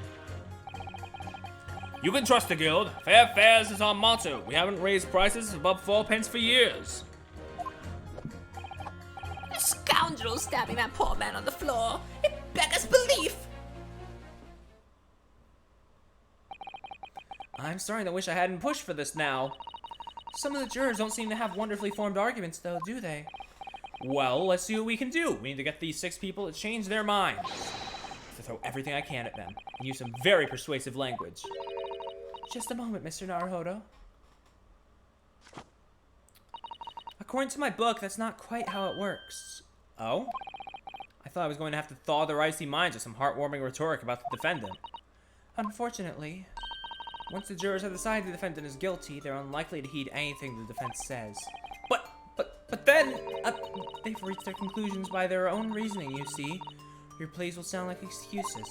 You can trust the guild. Fair fares is our motto. We haven't raised prices above 4 pence for years. The scoundrel stabbing that poor man on the floor. It beggars belief. I'm starting to wish I hadn't pushed for this now. Some of the jurors don't seem to have wonderfully formed arguments, though, do they? Well, let's see what we can do. We need to get these 6 people to change their minds. I have to throw everything I can at them and use some very persuasive language. Just a moment, Mr. Naruhodo. According to my book, that's not quite how it works. Oh? I thought I was going to have to thaw their icy minds with some heartwarming rhetoric about the defendant. Unfortunately, once the jurors have decided the defendant is guilty, they're unlikely to heed anything the defense says. But then, they've reached their conclusions by their own reasoning, you see. Your pleas will sound like excuses.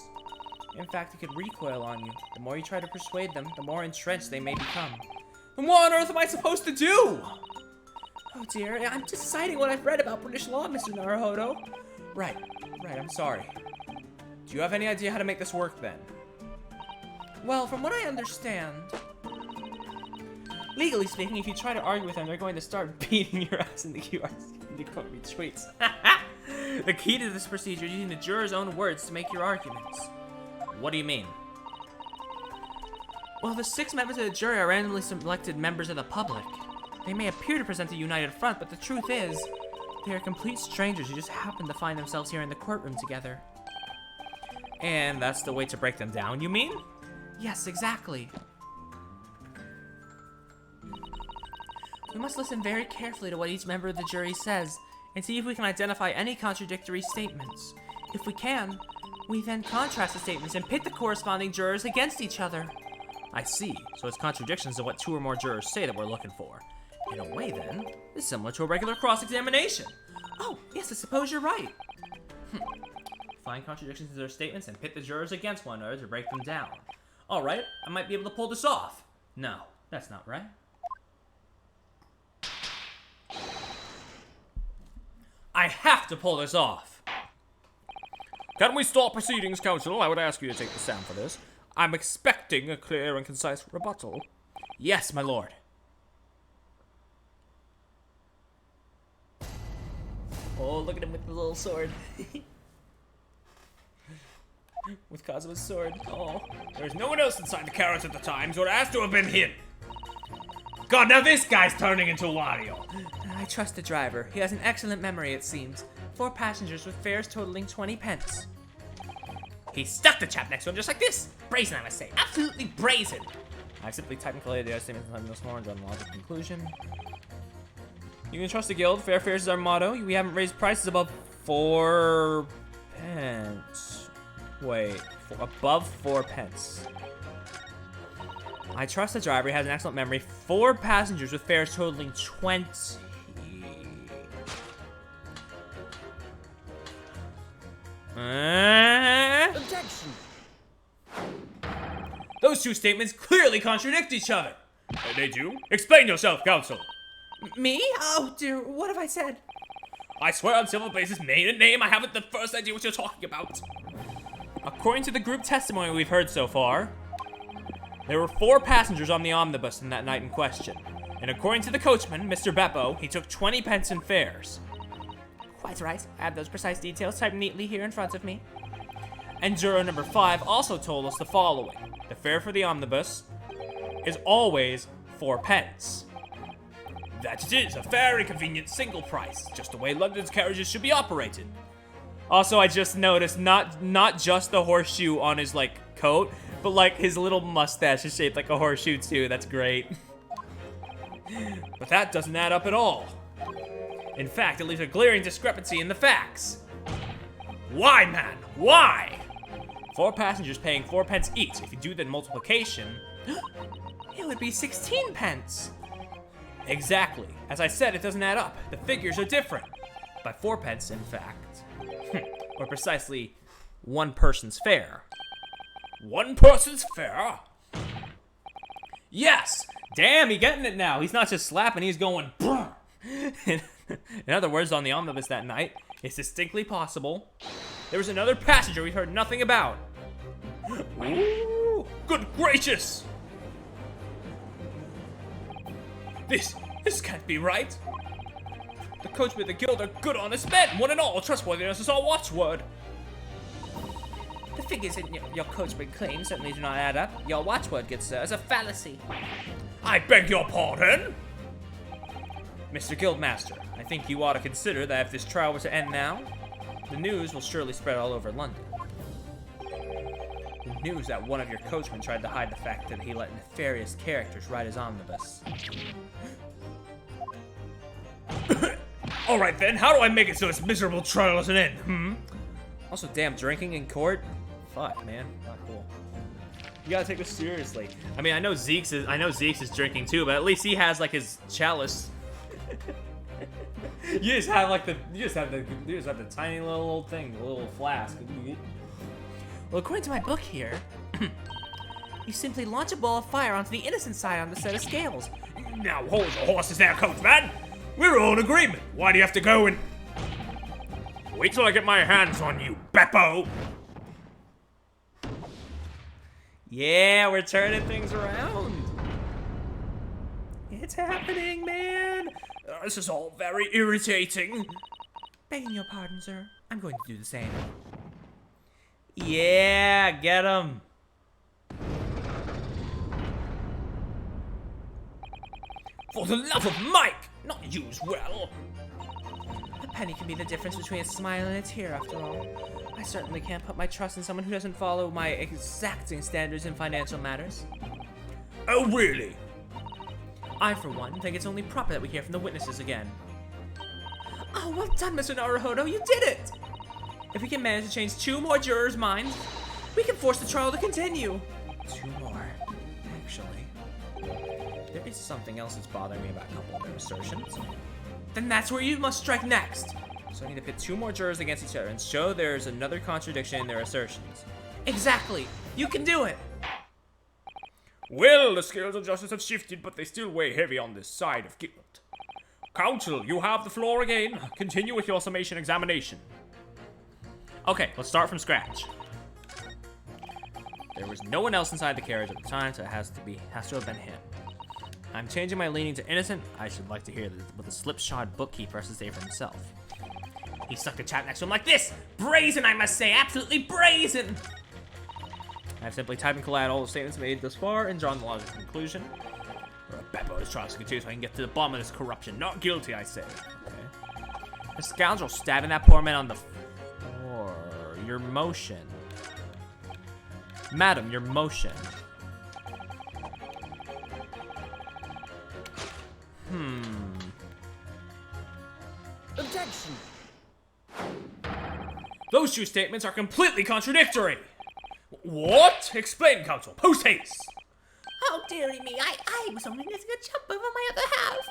In fact, it could recoil on you. The more you try to persuade them, the more entrenched they may become. then what on earth am I supposed to do? Oh dear, I'm just citing what I've read about British law, Mr. Naruhodo. Right, I'm sorry. Do you have any idea how to make this work then? Well, from what I understand, legally speaking, if you try to argue with them, they're going to start beating your ass in the court retreats. The key to this procedure is using the jurors' own words to make your arguments. What do you mean? Well, the 6 members of the jury are randomly selected members of the public. They may appear to present a united front, but the truth is, they are complete strangers who just happen to find themselves here in the courtroom together. And that's the way to break them down, you mean? Yes, exactly. We must listen very carefully to what each member of the jury says, and see if we can identify any contradictory statements. If we can, we then contrast the statements and pit the corresponding jurors against each other. I see. So it's contradictions to what 2 or more jurors say that we're looking for. In a way, then, it's similar to a regular cross-examination. Oh, yes, I suppose you're right. Find contradictions in their statements and pit the jurors against one another to break them down. All right, I might be able to pull this off. No, that's not right. I have to pull this off. Can we start proceedings, Counsel? I would ask you to take the stand for this. I'm expecting a clear and concise rebuttal. Yes, my lord. Oh, look at him with the little sword. With Kazuma's sword. Oh. There's no one else inside the carriage at the time, so it has to have been him. God, now this guy's turning into Wario. I trust the driver. He has an excellent memory, it seems. 4 passengers with fares totaling 20 pence. He stuck the chap next to him just like this. Brazen, I must say. Absolutely brazen. I simply technically the statements and no more and drawn logical conclusion. You can trust the guild. Fair fares is our motto. We haven't raised prices above 4 pence. Wait, above 4 pence. I trust the driver. He has an excellent memory. 4 passengers with fares totaling 20. Objection! Those 2 statements clearly contradict each other. They do? Explain yourself, Counsel. Me? Oh dear, what have I said? I swear on civil basis, name and name, I haven't the first idea what you're talking about. According to the group testimony we've heard so far, there were 4 passengers on the omnibus in that night in question. And according to the coachman, Mr. Beppo, he took 20 pence in fares. Quite right. I have those precise details typed neatly here in front of me. And juror number 5 also told us the following. The fare for the omnibus is always 4 pence. That it is, a very convenient single price, just the way London's carriages should be operated. Also, I just noticed not just the horseshoe on his, like, coat, but, like, his little mustache is shaped like a horseshoe, too. That's great. But that doesn't add up at all. In fact, it leaves a glaring discrepancy in the facts. Why, man? Why? 4 passengers paying 4 pence each. If you do the multiplication, It would be 16 pence. exactly. As I said, it doesn't add up. The figures are different. By 4 pence, in fact. Or precisely 1 person's fare. 1 person's fare? Yes! Damn, he's getting it now. He's not just slapping, he's going brr. In other words, on the omnibus that night, it's distinctly possible there was another passenger we've heard nothing about. Ooh, good gracious! This can't be right. The coachman of the guild are good honest men, one and all. Trustworthiness is our watchword. The figures in your coachman claim certainly do not add up. Your watchword, good sir, is a fallacy. I beg your pardon? Mr. Guildmaster, I think you ought to consider that if this trial were to end now, the news will surely spread all over London. The news that one of your coachmen tried to hide the fact that he let nefarious characters ride his omnibus. Alright then, how do I make it so this miserable trial doesn't end, Also, damn, drinking in court? Fuck, man. Not cool. You gotta take this seriously. I mean, I know Zeke's is drinking too, but at least he has like his chalice. You just have the tiny little thing, the little flask. Well, according to my book here, you simply launch a ball of fire onto the innocent side on the set of scales. Now hold your horses there, coachman. We're all in agreement. Why do you have to go and... Wait till I get my hands on you, Beppo. Yeah, we're turning things around. It's happening, man. This is all very irritating. Begging your pardon, sir. I'm going to do the same. Yeah, get him. For the love of Mike, not used well. A penny can be the difference between a smile and a tear, after all. I certainly can't put my trust in someone who doesn't follow my exacting standards in financial matters. Oh, really? I, for one, think it's only proper that we hear from the witnesses again. Oh, well done, Mr. Naruhodo, you did it! If we can manage to change 2 more jurors' minds, we can force the trial to continue. 2 more. actually. There is something else that's bothering me about a couple of their assertions. Then that's where you must strike next. So I need to pit 2 more jurors against each other and show there's another contradiction in their assertions. Exactly! You can do it! Well, the scales of justice have shifted, but they still weigh heavy on this side of guilt. Counsel, you have the floor again. Continue with your summation examination. Okay, let's start from scratch. There was no one else inside the carriage at the time, so it has to have been him. I'm changing my leaning to innocent. I should like to hear what the slipshod bookkeeper has to say for himself. He stuck the chap next to him like this! Brazen, I must say! Absolutely brazen! I've simply typed and collated all the statements made thus far and drawn the logical conclusion. Beppo is trying to continue so I can get to the bottom of this corruption. Not guilty, I say. Okay. The scoundrel stabbing that poor man on the floor. Your motion. Madam, your motion. Objection! Those 2 statements are completely contradictory. What? Explain, counsel. Post haste. Oh, dearie me, I was only letting a jump over my other half.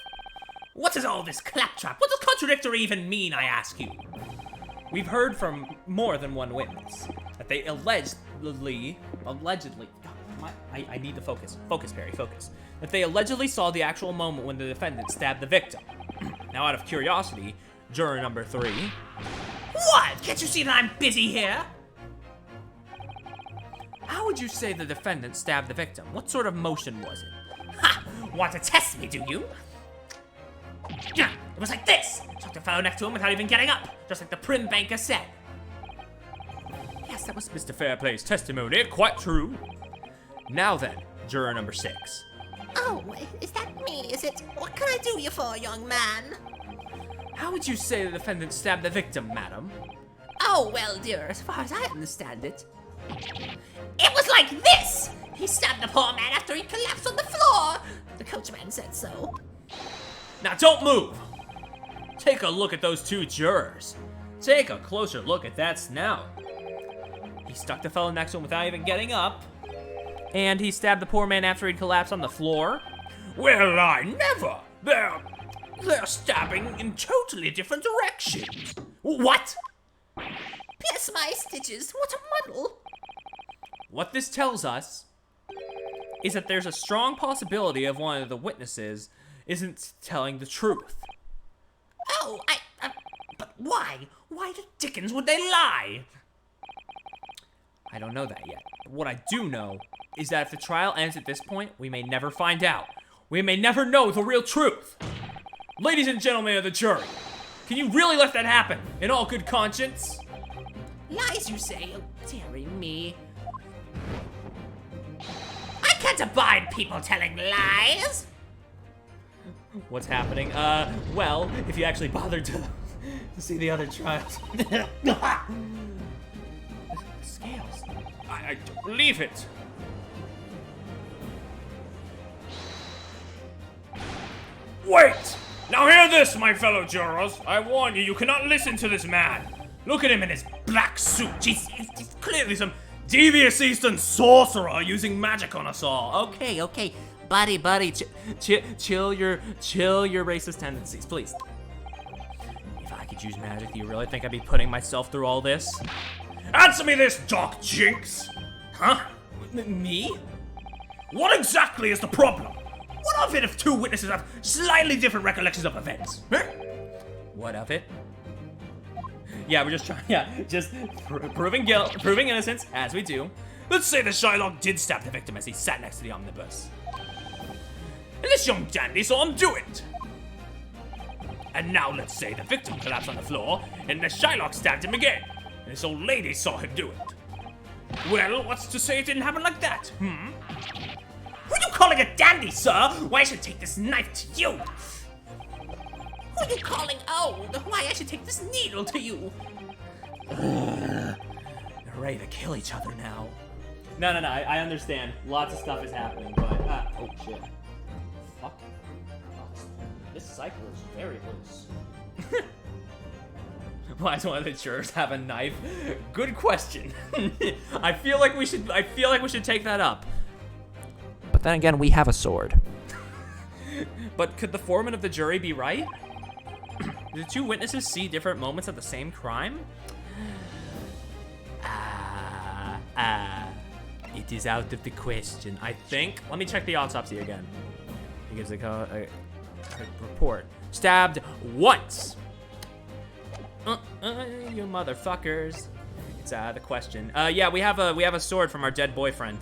What is all this claptrap? What does contradictory even mean, I ask you? We've heard from more than one witness that they allegedly, I need to focus. Focus, Perry, focus. That they allegedly saw the actual moment when the defendant stabbed the victim. Now, out of curiosity, juror number 3. What? Can't you see that I'm busy here? How would you say the defendant stabbed the victim? What sort of motion was it? Ha! Want to test me, do you? Yeah, it was like this. Chucked a fellow next to him without even getting up, just like the prim banker said. Yes, that was Mr. Fairplay's testimony. Quite true. Now then, juror number 6. Oh, is that me? Is it? What can I do you for, young man? How would you say the defendant stabbed the victim, madam? Oh, well, dear, as far as I understand it, it was like this! He stabbed the poor man after he collapsed on the floor! The coachman said so. Now don't move! Take a look at those 2 jurors. Take a closer look at that snout. He stuck the fellow next to him without even getting up. And he stabbed the poor man after he'd collapsed on the floor. Well, I never. They're stabbing in totally different directions. What? Bless my stitches, what a muddle! What this tells us is that there's a strong possibility of one of the witnesses isn't telling the truth. Oh, but why? Why the dickens would they lie? I don't know that yet. What I do know is that if the trial ends at this point, we may never find out. We may never know the real truth. Ladies and gentlemen of the jury, can you really let that happen in all good conscience? Lies, you say? Oh, dearie me. I can't abide people telling lies! What's happening? Well, if you actually bothered to see the other trials. Scales. I don't believe it. Wait! Now hear this, my fellow jurors. I warn you, you cannot listen to this man. Look at him in his black suit. He's clearly some devious Eastern sorcerer using magic on us all. Okay. Buddy, chill your racist tendencies, please. If I could use magic, do you really think I'd be putting myself through all this? Answer me this, Doc Jinx. Huh? Me? What exactly is the problem? What of it if 2 witnesses have slightly different recollections of events? Huh? What of it? Yeah, we're just trying, just proving guilt, proving innocence, as we do. Let's say that Shylock did stab the victim as he sat next to the omnibus. And this young dandy saw him do it. And now let's say the victim collapsed on the floor, and the Shylock stabbed him again, and this old lady saw him do it. Well, what's to say it didn't happen like that, Who are you calling a dandy, sir? Why I should take this knife to you? Who are you calling old? Why I should take this needle to you? They're ready to kill each other now. No, I understand. Lots of stuff is happening, but, oh shit. Fuck. This cycle is very loose. Why does one of the jurors have a knife? Good question. I feel like we should take that up. But But then again, we have a sword. But could the foreman of the jury be right? Did two witnesses see different moments of the same crime? It is out of the question. I think. Let me check the autopsy again. He gives a report. Stabbed once. You motherfuckers. It's out of the question. Yeah, we have a sword from our dead boyfriend.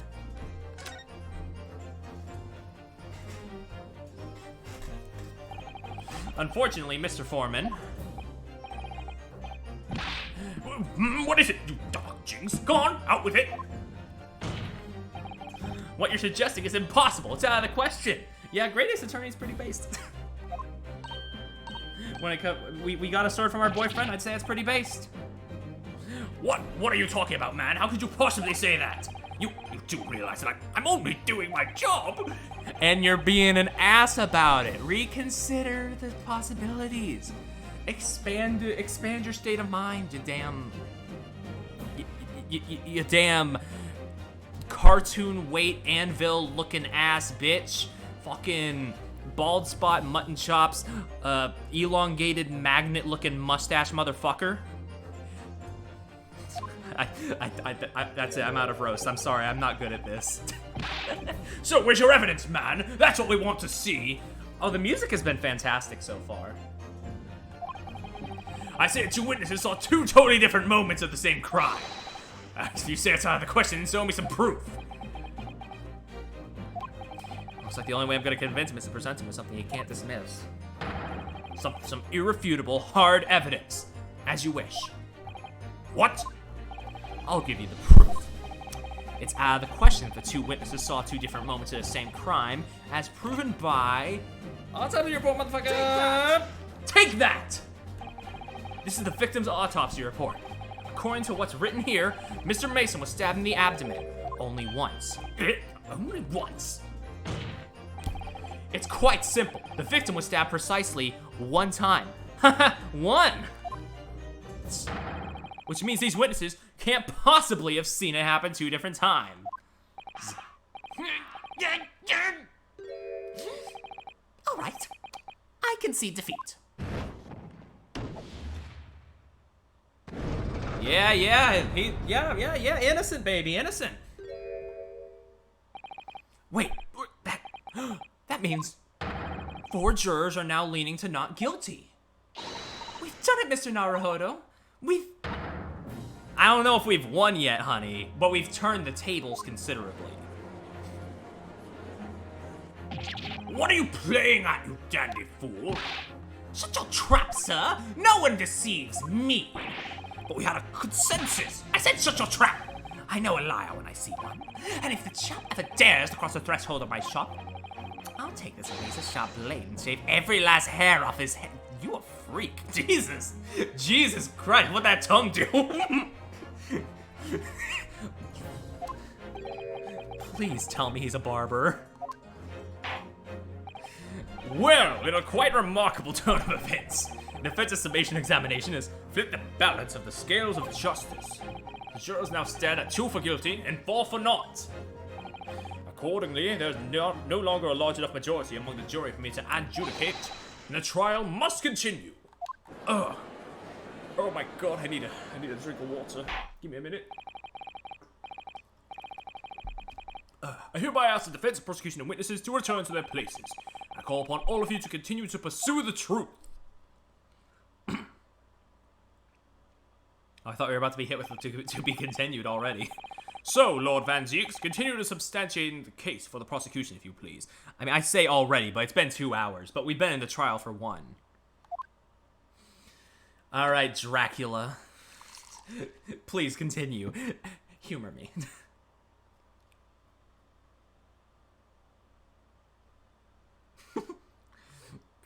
Unfortunately, Mr. Foreman. What is it, you dog jinx? Go on, out with it. What you're suggesting is impossible. It's out of the question. Yeah, Greatest Attorney's pretty based. When we got a sword from our boyfriend, I'd say it's pretty based. What are you talking about, man? How could you possibly say that? You do realize that I'm only doing my job. And you're being an ass about it. Reconsider the possibilities. Expand your state of mind, you damn cartoon weight anvil looking ass bitch. Fucking bald spot mutton chops, elongated magnet looking mustache motherfucker. That's it, I'm out of roast. I'm sorry, I'm not good at this. So where's your evidence, man? That's what we want to see. Oh, the music has been fantastic so far. I said two witnesses saw two totally different moments of the same crime. If you say it's out of the question, show me some proof. Looks like the only way I'm gonna convince him is to present him with something he can't dismiss. Some irrefutable, hard evidence. As you wish. What? I'll give you the proof. It's out of the question if the two witnesses saw two different moments of the same crime, as proven by... I'll tell you your report, motherfucker! Take that! This is the victim's autopsy report. According to what's written here, Mr. Mason was stabbed in the abdomen. Only once. Only once? It's quite simple. The victim was stabbed precisely one time. One! Which means these witnesses can't possibly have seen it happen two different times. All right, I concede defeat. Yeah, innocent, baby, innocent. Wait, that means 4 jurors are now leaning to not guilty. We've done it, Mr. Naruhodo. I don't know if we've won yet, honey, but we've turned the tables considerably. What are you playing at, you dandy fool? Shut your trap, sir. No one deceives me. But we had a consensus. I said shut your trap. I know a liar when I see one. And if the chap ever dares to cross the threshold of my shop, I'll take this razor-sharp blade and shave every last hair off his head. You a freak. Jesus. Jesus Christ, what'd that tongue do? Please tell me he's a barber. Well, in a quite remarkable turn of events, the defense's summation examination has flipped the balance of the scales of justice. The jurors now stand at 2 for guilty and 4 for not. Accordingly, there's no longer a large enough majority among the jury for me to adjudicate, and the trial must continue. Oh my god, I need a drink of water. Give me a minute. I hereby ask the defense, prosecution, and witnesses to return to their places. I call upon all of you to continue to pursue the truth. I thought we were about to be hit with to be continued already. So, Lord Van Zieks, continue to substantiate the case for the prosecution, if you please. I mean, I say already, but it's been 2 hours, but we've been in the trial for 1. Alright, Dracula. Please continue. Humor me.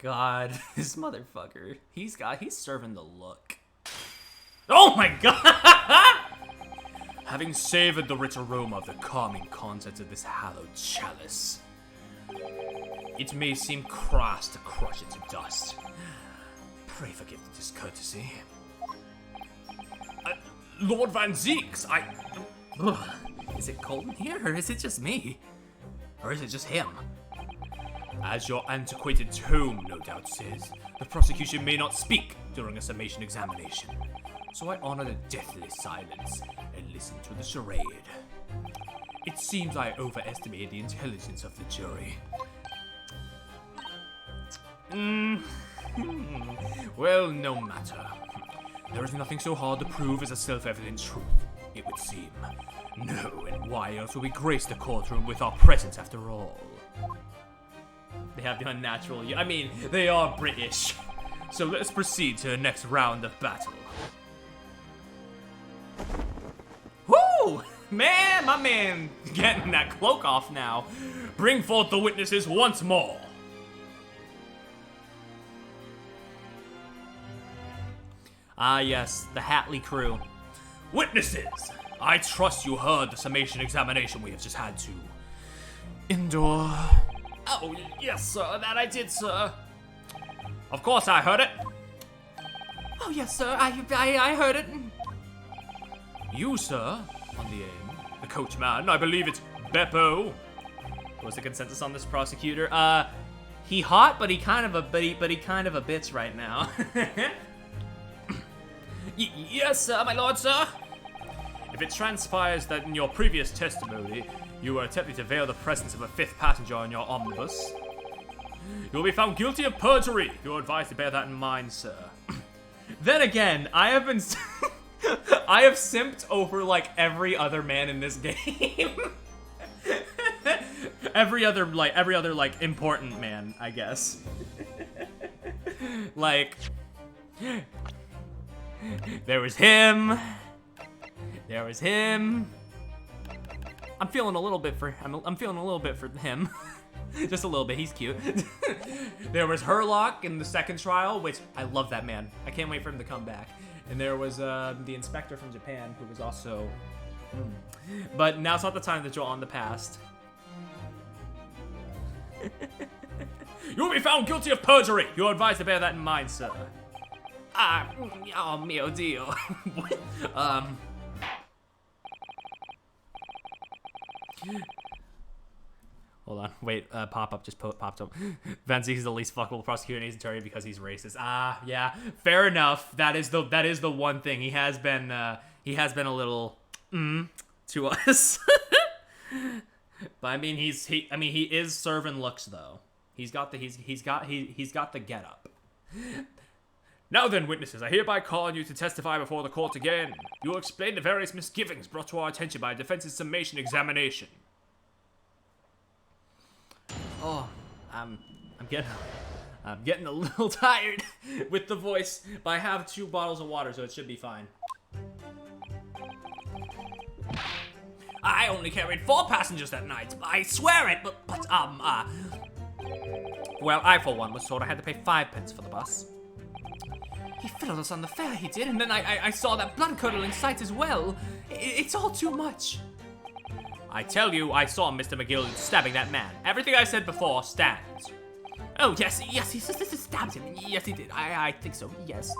God, this motherfucker. He's serving the look. Oh my god! Having savored the rich aroma of the calming contents of this hallowed chalice, it may seem crass to crush it to dust. Pray forgive the discourtesy. Lord Van Zieks, Is it cold in here, or is it just me? Or is it just him? As your antiquated tone no doubt says, the prosecution may not speak during a summation examination. So I honor the deathly silence and listen to the charade. It seems I overestimated the intelligence of the jury. Well, no matter. There is nothing so hard to prove as a self-evident truth, it would seem. No, and why else would we grace the courtroom with our presence after all? They have the unnatural... I mean, they are British. So let's proceed to the next round of battle. Woo! Man, my man getting that cloak off now. Bring forth the witnesses once more. Ah, yes, the Hatley crew. Witnesses! I trust you heard the summation examination we have just had to endure. Oh, yes, sir, that I did, sir. Of course I heard it. Oh, yes, sir, I heard it. You, sir, on the aim, the coachman, I believe it's Beppo. What's the consensus on this prosecutor? He hot, but he kind of a bitch right now. Yes, sir, my lord, sir. If it transpires that in your previous testimony, you were attempting to veil the presence of a fifth passenger in your omnibus, you will be found guilty of perjury. You are advised to bear that in mind, sir. Then again, I have been... I have simped over, like, every other man in this game. every other, important man, I guess. Like... There was him. There was him. I'm feeling a little bit for him. Just a little bit. He's cute. There was Herlock in the second trial, which I love that man. I can't wait for him to come back. And there was the inspector from Japan, who was also. But now's not the time to draw on the past. You will be found guilty of perjury. You are advised to bear that in mind, sir. Oh mio dio. Hold on, wait, pop-up just popped up. Van Zeke's the least fuckable prosecutor in Ace Attorney because he's racist. Ah, yeah, fair enough. That is the one thing. He has been a little to us. But I mean he is serving looks though. He's got the get up. Now then, witnesses, I hereby call on you to testify before the court again. You will explain the various misgivings brought to our attention by a defense's summation examination. Oh, I'm getting a little tired with the voice, but I have 2 bottles of water, so it should be fine. I only carried 4 passengers that night. I swear it, but well, I for one was told I had to pay 5 pence for the bus. He fiddled us on the fare, he did, and then I saw that blood-curdling sight as well. It's all too much. I tell you, I saw Mr. McGill stabbing that man. Everything I said before stands. Oh, yes, he stabbed him. Yes, he did. I think so, yes.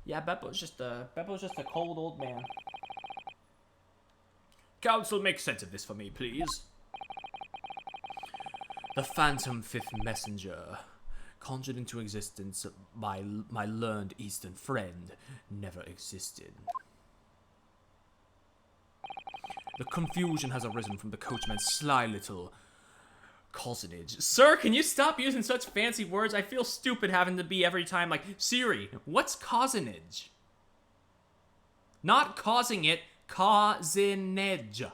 Yeah, Beppo's just a cold old man. Counsel, make sense of this for me, please. The phantom fifth messenger, conjured into existence by my learned Eastern friend, never existed. The confusion has arisen from the coachman's sly little cozenage. Sir, can you stop using such fancy words? I feel stupid having to be every time like, Siri, what's cozenage? Not causing it, cozenage.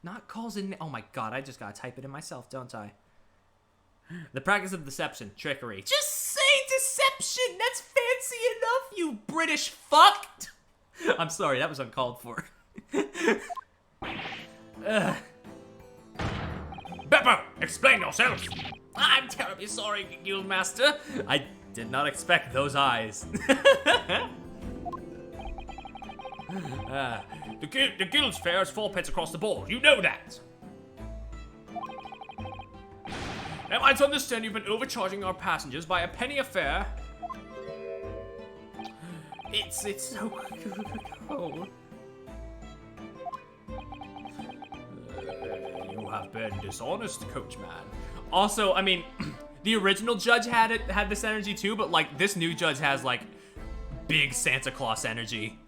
Not causing. Oh my god, I just gotta type it in myself, don't I? The practice of deception, trickery. Just say deception! That's fancy enough, you British fuck! I'm sorry, that was uncalled for. Beppo, explain yourself! I'm terribly sorry, Guildmaster. I did not expect those eyes. The guild's fare is 4 pence across the board. You know that. Am I to understand you've been overcharging our passengers by a penny a fare? It's so cold. have been dishonest, coachman. Also, I mean, the original judge had this energy too, but like this new judge has like big Santa Claus energy.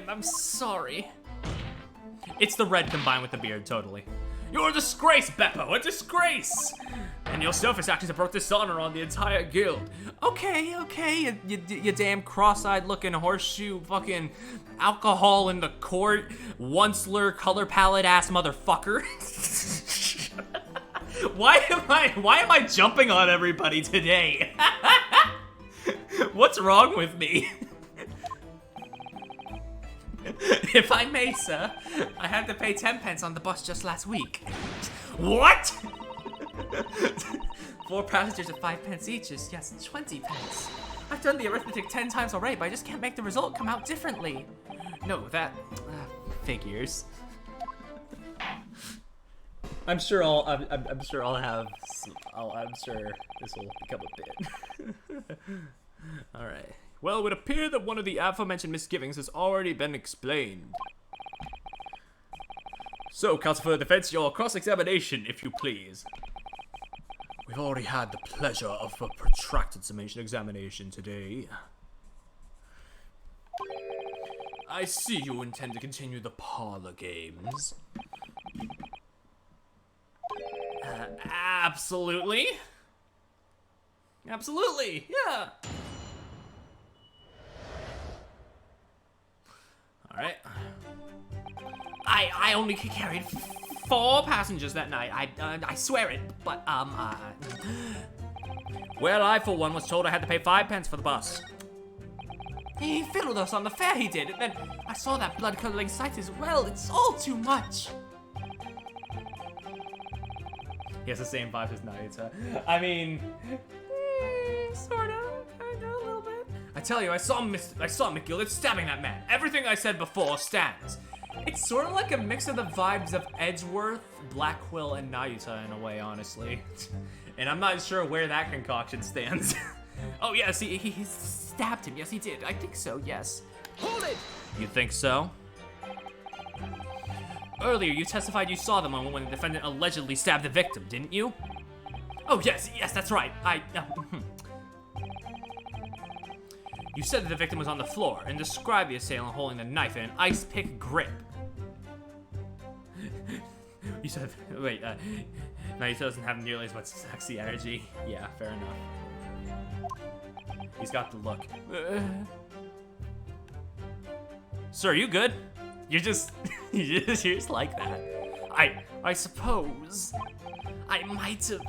I'm sorry. It's the red combined with the beard, totally. You're a disgrace, Beppo, a disgrace! And your selfish actions have brought dishonor on the entire guild. Okay, you damn cross-eyed looking horseshoe fucking alcohol in the court, once-lure color palette ass motherfucker. Why am I jumping on everybody today? What's wrong with me? If I may, sir, I had to pay 10 pence on the bus just last week. What? 4 passengers at 5 pence each is, yes, 20 pence. I've done the arithmetic 10 times already, but I just can't make the result come out differently. No, that figures. I'm sure this will become a bit. All right. Well, it would appear that one of the aforementioned misgivings has already been explained. So, counsel for the defense, your cross-examination, if you please. We've already had the pleasure of a protracted summation examination today. I see you intend to continue the parlor games. Absolutely. Absolutely, yeah. All right. I only carried 4 passengers that night. I swear it. But well, I for one was told I had to pay 5 pence for the bus. He fiddled us on the fare, he did, and then I saw that blood-curdling sight as well. It's all too much. He has the same vibe as Nayuta. I mean, sort of, kind of, a little bit. I tell you, I saw McGillis stabbing that man. Everything I said before stands. It's sort of like a mix of the vibes of Edgeworth, Blackquill, and Nayuta in a way, honestly. And I'm not sure where that concoction stands. Oh yes, he stabbed him. Yes, he did. I think so, yes. Hold it! You think so? Earlier, you testified you saw the moment when the defendant allegedly stabbed the victim, didn't you? Oh yes, that's right. You said that the victim was on the floor and described the assailant holding the knife in an ice pick grip. You said, wait, no, he doesn't have nearly as much sexy energy. Yeah, fair enough. He's got the look. Sir, you good? You're just like that. I suppose I might have,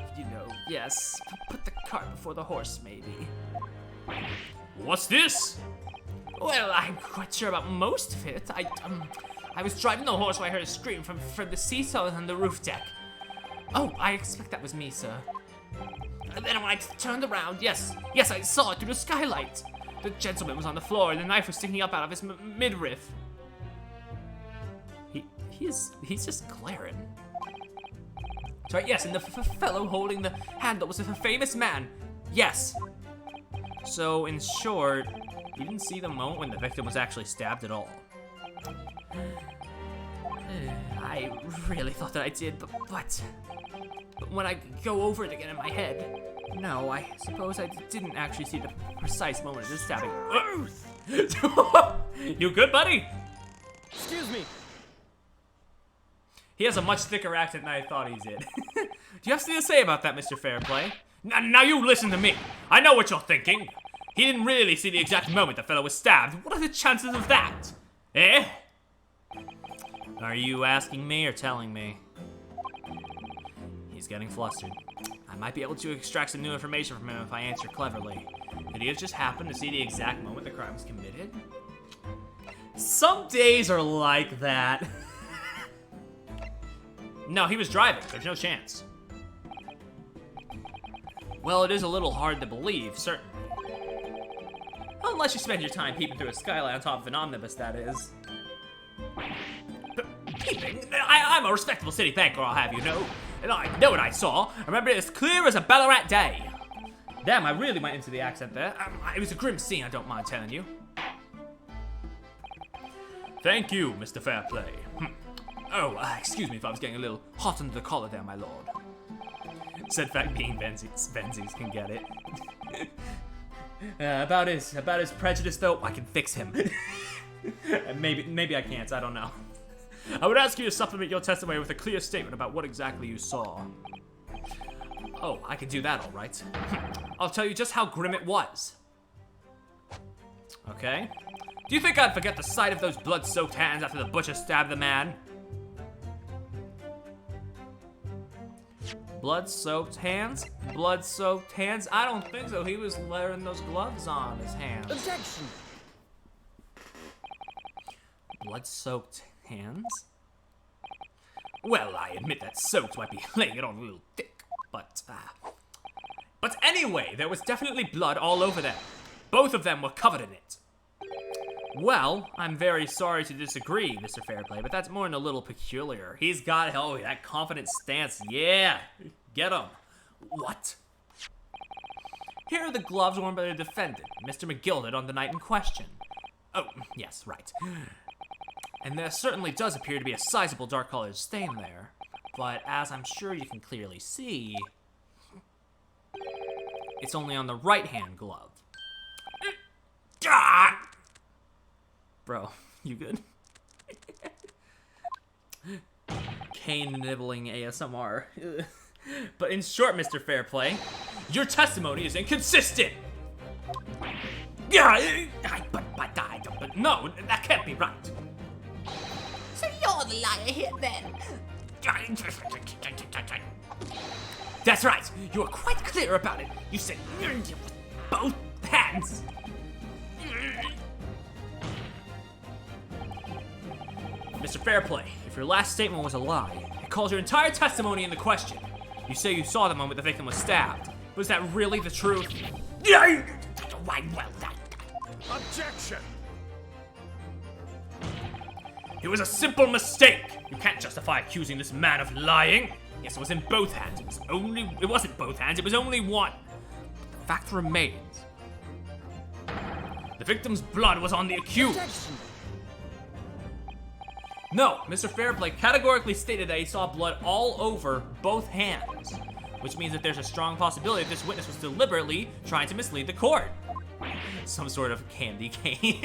yes, put the cart before the horse, maybe. What's this? Well, I'm quite sure about most of it. I was driving the horse when I heard a scream from the seesaw on the roof deck. Oh, I expect that was me, sir. And then when I turned around, yes, I saw it through the skylight. The gentleman was on the floor and the knife was sticking up out of his midriff. He's just glaring. That's right, yes, and the fellow holding the handle was a famous man. Yes. So, in short, you didn't see the moment when the victim was actually stabbed at all. I really thought that I did, but when I go over it again in my head, no, I suppose I didn't actually see the precise moment of the stabbing. You good, buddy? Excuse me. He has a much thicker accent than I thought he did. Do you have something to say about that, Mr. Fairplay? Now you listen to me. I know what you're thinking. He didn't really see the exact moment the fellow was stabbed. What are the chances of that? Eh? Are you asking me or telling me? He's getting flustered. I might be able to extract some new information from him if I answer cleverly. Did he have just happened to see the exact moment the crime was committed? Some days are like that. No, he was driving. There's no chance. Well, it is a little hard to believe, certainly. Unless you spend your time peeping through a skylight on top of an omnibus, that is. Peeping? I'm a respectable city banker, I'll have you know. And I know what I saw. I remember it as clear as a Ballarat day. Damn, I really went into the accent there. It was a grim scene, I don't mind telling you. Thank you, Mr. Fairplay. Oh, excuse me if I was getting a little hot under the collar there, my lord. Said fact being Benzies can get it. About his prejudice, though, I can fix him. Maybe I can't, I don't know. I would ask you to supplement your testimony with a clear statement about what exactly you saw. Oh, I can do that, all right. I'll tell you just how grim it was. Okay. Do you think I'd forget the sight of those blood-soaked hands after the butcher stabbed the man? Blood-soaked hands? Blood-soaked hands? I don't think so. He was wearing those gloves on his hands. Objection! Blood-soaked hands? Well, I admit that soaked might be laying it on a little thick, but anyway, there was definitely blood all over them. Both of them were covered in it. Well, I'm very sorry to disagree, Mr. Fairplay, but that's more than a little peculiar. He's got, oh, that confident stance. Yeah, get him. What? Here are the gloves worn by the defendant, Mr. McGilded, on the night in question. Oh, yes, right. And there certainly does appear to be a sizable dark-colored stain there. But as I'm sure you can clearly see, it's only on the right-hand glove. Bro, you good? Cane nibbling ASMR. But in short, Mr. Fairplay, your testimony is inconsistent. But no, that can't be right. So you're the liar here then? That's right. You were quite clear about it. You said with both hands. Mr. Fairplay, if your last statement was a lie, it calls your entire testimony into question. You say you saw the moment the victim was stabbed. Was that really the truth? Why, well, that... Objection! It was a simple mistake. You can't justify accusing this man of lying. Yes, it was in both hands. It wasn't both hands, it was only one. But the fact remains. The victim's blood was on the accused. Objection! No, Mr. Fairplay categorically stated that he saw blood all over both hands, which means that there's a strong possibility that this witness was deliberately trying to mislead the court. Some sort of candy cane.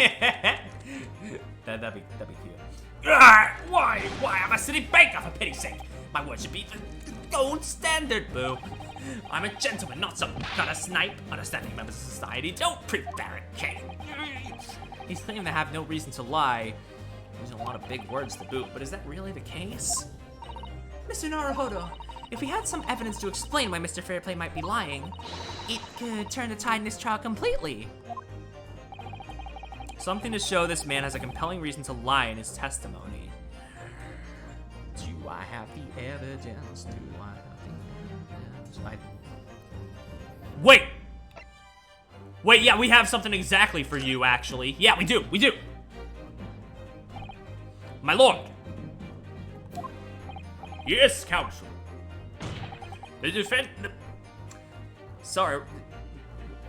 that'd be cute. Why? I'm a city banker, for pity's sake. My word should be the gold standard, boo. I'm a gentleman, not a snipe. Understanding members of society don't prevaricate. He's claiming to have no reason to lie. Using a lot of big words to boot, but is that really the case? Mr. Naruhodo, if we had some evidence to explain why Mr. Fairplay might be lying, it could turn the tide in this trial completely. Something to show this man has a compelling reason to lie in his testimony. Do I have the evidence? Do I have the evidence? Wait, yeah, we have something exactly for you, actually. Yeah, we do. My lord. Yes, counsel. The defense... Sorry.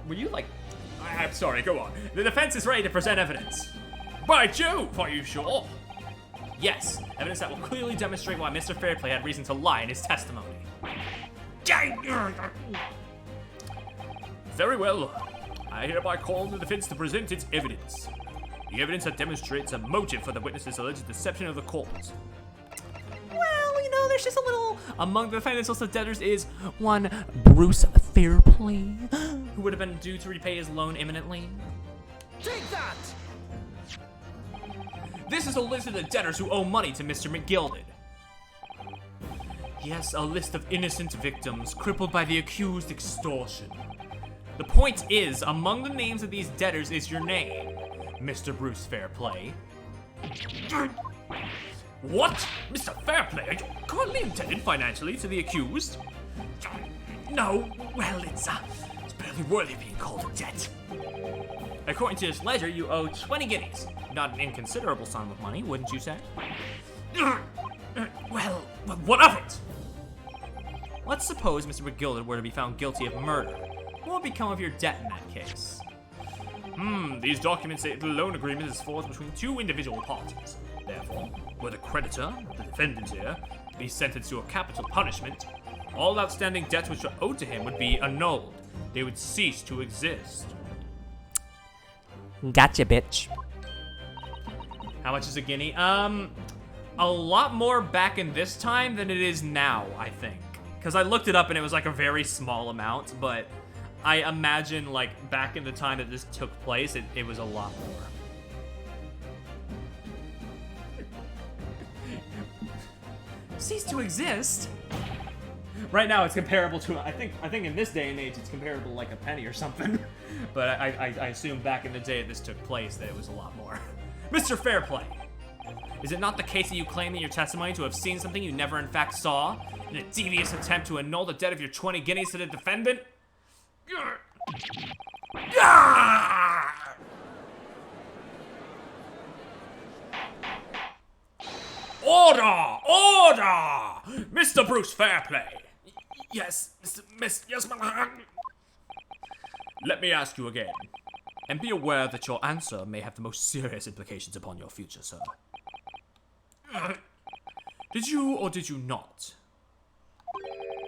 Were you like... I'm sorry, go on. The defense is ready to present evidence. By Jove, are you sure? Yes, evidence that will clearly demonstrate why Mr. Fairplay had reason to lie in his testimony. Very well. I hereby call the defense to present its evidence. The evidence that demonstrates a motive for the witness's alleged deception of the court. Well, you know, there's just a little... Among the defendants list of debtors is one Bruce Fairplay, who would have been due to repay his loan imminently. Take that! This is a list of the debtors who owe money to Mr. McGilded. Yes, a list of innocent victims crippled by the accused extortion. The point is, among the names of these debtors is your name, Mr. Bruce Fairplay. What? Mr. Fairplay, are you currently indebted financially to the accused? No, well, it's barely worthy of being called a debt. According to this ledger, you owe 20 guineas. Not an inconsiderable sum of money, wouldn't you say? Well, what of it? Let's suppose Mr. McGilded were to be found guilty of murder. What would become of your debt in that case? These documents say the loan agreement is forged between two individual parties. Therefore, were the creditor, the defendant here, to be sentenced to a capital punishment, all outstanding debts which are owed to him would be annulled. They would cease to exist. Gotcha, bitch. How much is a guinea? A lot more back in this time than it is now, I think. Because I looked it up and it was like a very small amount, but I imagine like back in the time that this took place, it was a lot more. Cease to exist? Right now it's comparable to, I think in this day and age it's comparable to like a penny or something. But I assume back in the day this took place that it was a lot more. Mr. Fairplay, is it not the case that you claim in your testimony to have seen something you never in fact saw, in a devious attempt to annul the debt of your 20 guineas to the defendant? Order! Order! Mr. Bruce Fairplay. Yes, yes, my... Let me ask you again, and be aware that your answer may have the most serious implications upon your future, sir. Did you or did you not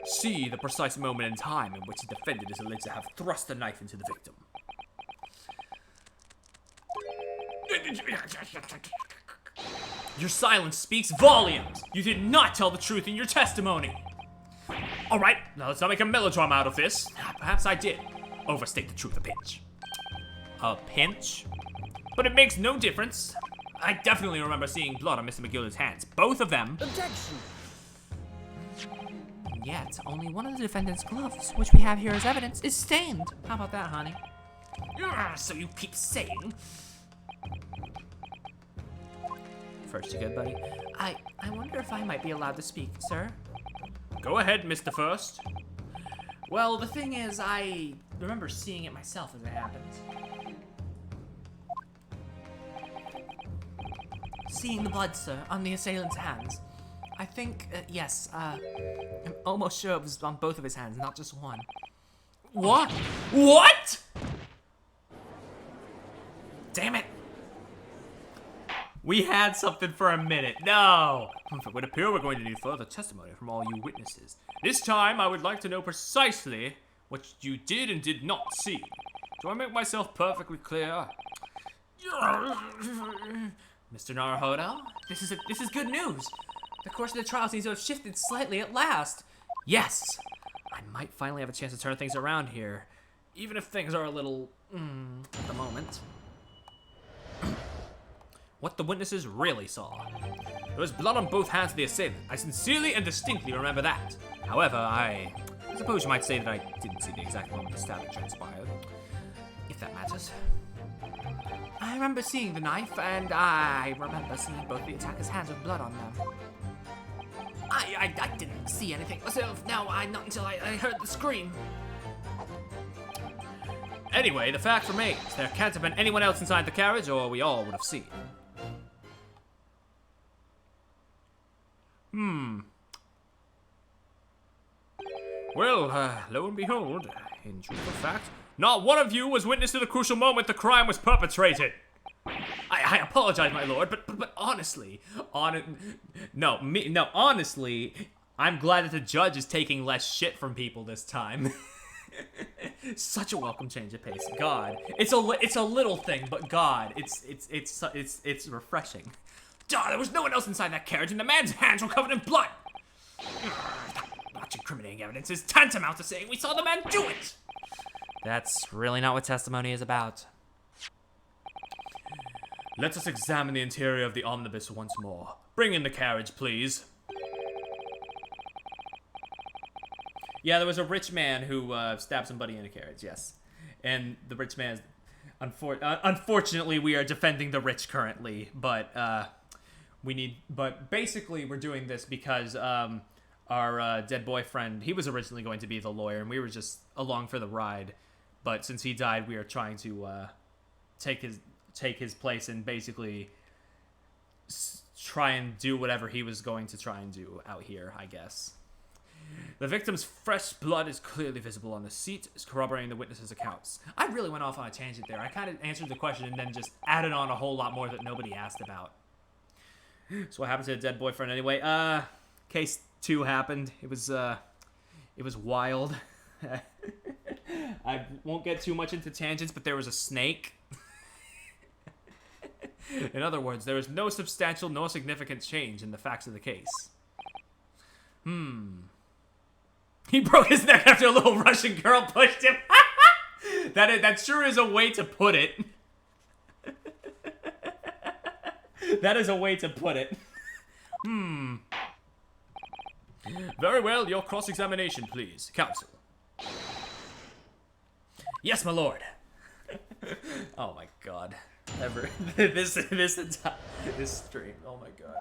see the precise moment in time in which the defendant is alleged to have thrust a knife into the victim? Your silence speaks volumes. You did not tell the truth in your testimony. All right, now let's not make a melodrama out of this. Perhaps I did overstate the truth a pinch. A pinch? But it makes no difference. I definitely remember seeing blood on Mr. McGilden's hands. Both of them. Objection! Yet, only one of the defendant's gloves, which we have here as evidence, is stained. How about that, honey? So you keep saying. First, you good, buddy? I wonder if I might be allowed to speak, sir? Go ahead, Mr. First. Well, the thing is, I remember seeing it myself as it happened. Seeing the blood, sir, on the assailant's hands. I think, yes, I'm almost sure it was on both of his hands, not just one. What? What? Damn it. We had something for a minute. No. It would appear we're going to need further testimony from all you witnesses. This time, I would like to know precisely what you did and did not see. Do I make myself perfectly clear? Mr. Naruhodo, this is good news. The course of the trial seems to have shifted slightly at last. Yes, I might finally have a chance to turn things around here, even if things are a little, at the moment. What the witnesses really saw. There was blood on both hands of the assailant. I sincerely and distinctly remember that. However, I suppose you might say that I didn't see the exact moment the stabbing transpired, if that matters. I remember seeing the knife, and I remember seeing both the attacker's hands with blood on them. I didn't see anything myself. No, not until I heard the scream. Anyway, the fact remains, there can't have been anyone else inside the carriage, or we all would have seen. Well, lo and behold, in truth of fact, not one of you was witness to the crucial moment the crime was perpetrated. I apologize, my lord, but honestly, honestly, I'm glad that the judge is taking less shit from people this time. Such a welcome change of pace. God, it's a little thing, but God, it's refreshing. Duh, there was no one else inside that carriage, and the man's hands were covered in blood. Not incriminating evidence is tantamount to saying we saw the man do it. That's really not what testimony is about. Let us examine the interior of the omnibus once more. Bring in the carriage, please. Yeah, there was a rich man who stabbed somebody in a carriage, yes. And the rich man, unfortunately, we are defending the rich currently, but basically we're doing this because our dead boyfriend, he was originally going to be the lawyer, and we were just along for the ride. But since he died, we are trying to take his place and basically try and do whatever he was going to try and do out here, I guess. The victim's fresh blood is clearly visible on the seat, corroborating the witnesses' accounts. I really went off on a tangent there. I kind of answered the question and then just added on a whole lot more that nobody asked about. So what happened to the dead boyfriend anyway? Case 2 happened. It was wild. I won't get too much into tangents, but there was a snake. In other words, there was no substantial nor significant change in the facts of the case. He broke his neck after a little Russian girl pushed him. That sure is a way to put it. That is a way to put it. Very well, your cross-examination, please. Counsel. Yes, my lord. Oh my god. This stream. Oh my god.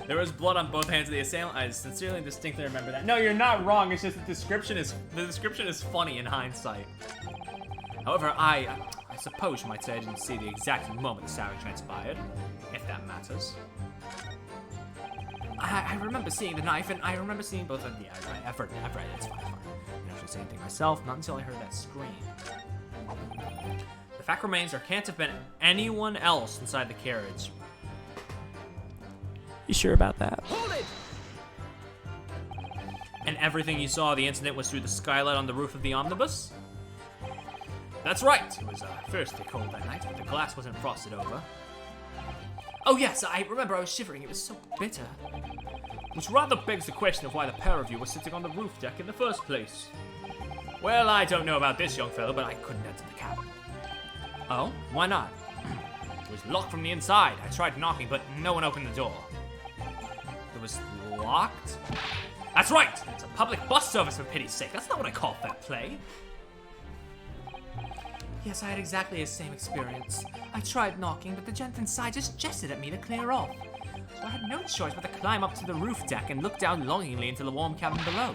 There was blood on both hands of the assailant. I sincerely and distinctly remember that. No, you're not wrong. It's just the description is funny in hindsight. However, I suppose you might say I didn't see the exact moment the stabbing transpired, if that matters. I remember seeing the knife, and I remember seeing both of the. I've read it. It's fine. I didn't actually say anything myself. Not until I heard that scream. The fact remains there can't have been anyone else inside the carriage. You sure about that? Hold it! And everything you saw of the incident was through the skylight on the roof of the omnibus? That's right. It was fiercely cold that night, but the glass wasn't frosted over. Oh yes, I remember I was shivering. It was so bitter. Which rather begs the question of why the pair of you were sitting on the roof deck in the first place. Well, I don't know about this young fellow, but I couldn't enter the cabin. Oh? Why not? It was locked from the inside. I tried knocking, but no one opened the door. It was locked? That's right! It's a public bus service, for pity's sake. That's not what I call fair play. Yes, I had exactly the same experience. I tried knocking, but the gent inside just gestured at me to clear off. So I had no choice but to climb up to the roof deck and look down longingly into the warm cabin below.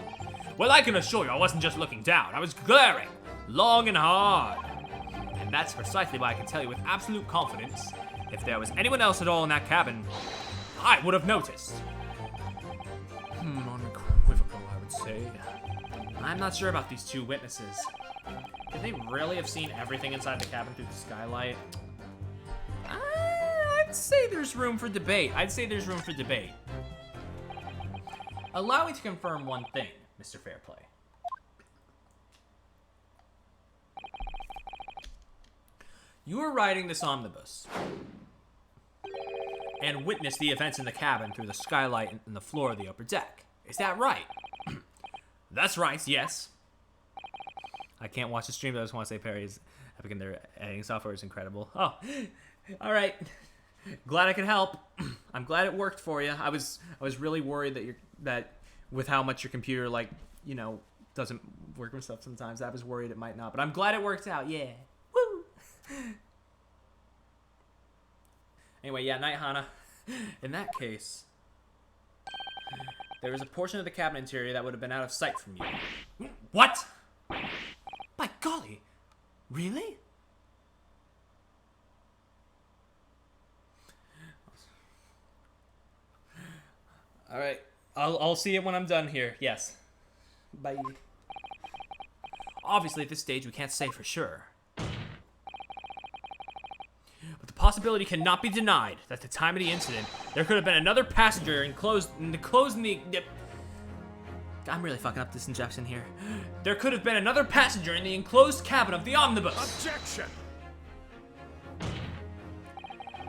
Well, I can assure you I wasn't just looking down. I was glaring, long and hard. And that's precisely why I can tell you with absolute confidence, if there was anyone else at all in that cabin, I would have noticed. Unequivocal, I would say. I'm not sure about these two witnesses. Could they really have seen everything inside the cabin through the skylight? I'd say there's room for debate. Allow me to confirm one thing, Mr. Fairplay. You were riding this omnibus and witnessed the events in the cabin through the skylight and the floor of the upper deck. Is that right? That's right, yes. I can't watch the stream, but I just want to say Pari's epic and their editing software is incredible. Oh, all right. Glad I could help. I'm glad it worked for you. I was really worried that with how much your computer doesn't work with stuff sometimes. I was worried it might not, but I'm glad it worked out. Yeah. Woo. Anyway, yeah, Night Hana. In that case, there was a portion of the cabin interior that would have been out of sight from you. What? By golly, really? All right, I'll see it when I'm done here. Yes. Bye. Obviously, at this stage, we can't say for sure. But the possibility cannot be denied that at the time of the incident, there could have been another passenger enclosed in the... I'm really fucking up this injection here. There could have been another passenger in the enclosed cabin of the omnibus. Objection!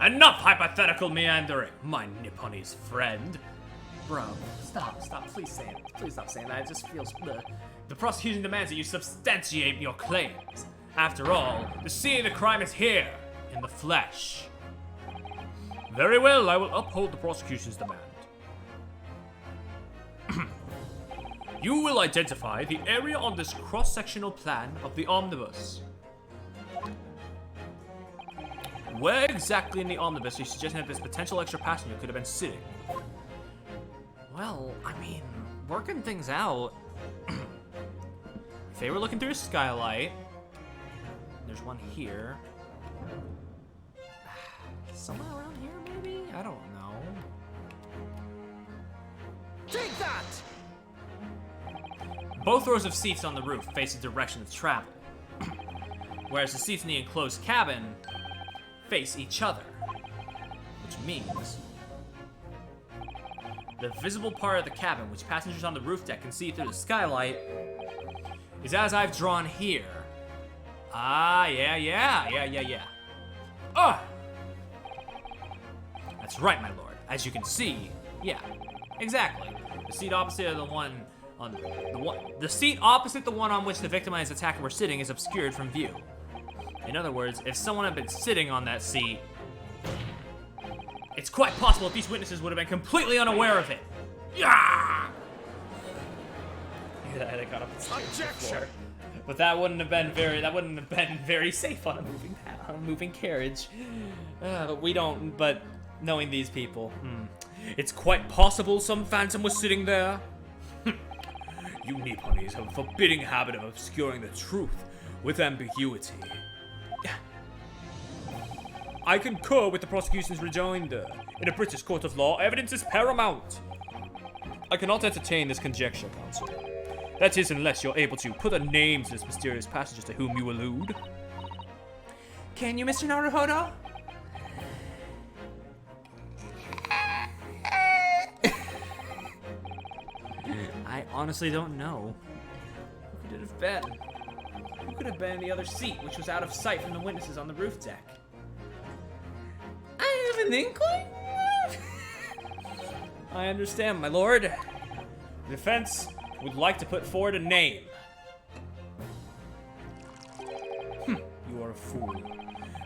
Enough hypothetical meandering, my Nipponese friend. Bro, stop, please say it. Please stop saying that, it just feels... The prosecution demands that you substantiate your claims. After all, the scene of the crime is here, in the flesh. Very well, I will uphold the prosecution's demand. You will identify the area on this cross-sectional plan of the omnibus. Where exactly in the omnibus are you suggesting that this potential extra passenger could have been sitting? Well, I mean, working things out. If they were looking through a skylight, there's one here. Somewhere around here, maybe? I don't know. Take that! Both rows of seats on the roof face the direction of travel, whereas the seats in the enclosed cabin face each other, which means the visible part of the cabin, which passengers on the roof deck can see through the skylight, is as I've drawn here. Ah, yeah. Ah! That's right, my lord. As you can see, yeah, exactly. The seat opposite of the one on the seat opposite the one on which the victim and his attacker were sitting is obscured from view. In other words, if someone had been sitting on that seat, it's quite possible that these witnesses would have been completely unaware of it. Yeah! Yeah, they got up and stayed on the floor. But that wouldn't have been very safe on a moving carriage. But knowing these people, It's quite possible some phantom was sitting there. You Nipponis have a forbidding habit of obscuring the truth with ambiguity. I concur with the prosecution's rejoinder. In a British court of law, evidence is paramount. I cannot entertain this conjecture, counsel. That is, unless you're able to put a name to this mysterious passengers to whom you allude. can you, Mr. Naruhodo? I honestly don't know. Who could it have been? Who could have been in the other seat, which was out of sight from the witnesses on the roof deck? I have an inkling. I understand, my lord. The defense would like to put forward a name. You are a fool.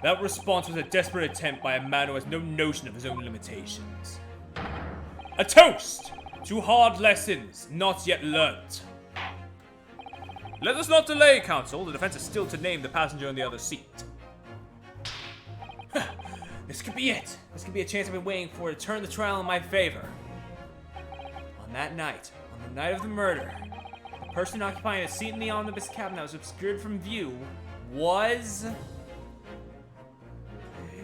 That response was a desperate attempt by a man who has no notion of his own limitations. A toast to hard lessons not yet learnt. Let us not delay, counsel. The defense is still to name the passenger in the other seat. This could be it. This could be a chance I've been waiting for to turn the trial in my favor. On that night, on the night of the murder, the person occupying a seat in the omnibus cabin that was obscured from view was...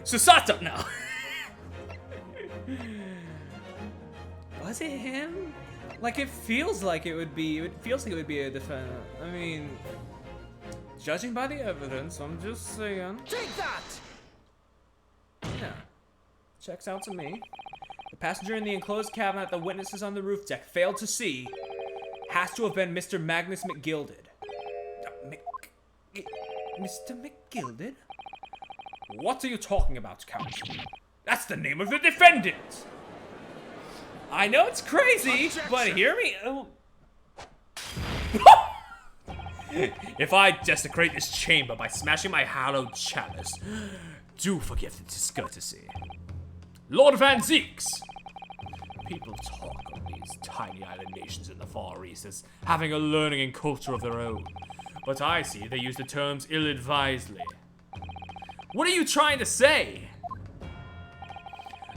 Susato! No! Was it him? Like, it feels like it would be... It feels like it would be a defendant. I mean... Judging by the evidence, I'm just saying... Take that! Yeah. Checks out to me. The passenger in the enclosed cabin that the witnesses on the roof deck failed to see has to have been Mr. Magnus McGilded. Mr. McGilded? What are you talking about, counsel? That's the name of the defendant! I know it's crazy, Objection. but hear me. If I desecrate this chamber by smashing my hallowed chalice, do forgive the discourtesy. Lord Van Zeeks! People talk of these tiny island nations in the Far East as having a learning and culture of their own, but I see they use the terms ill-advisedly. What are you trying to say?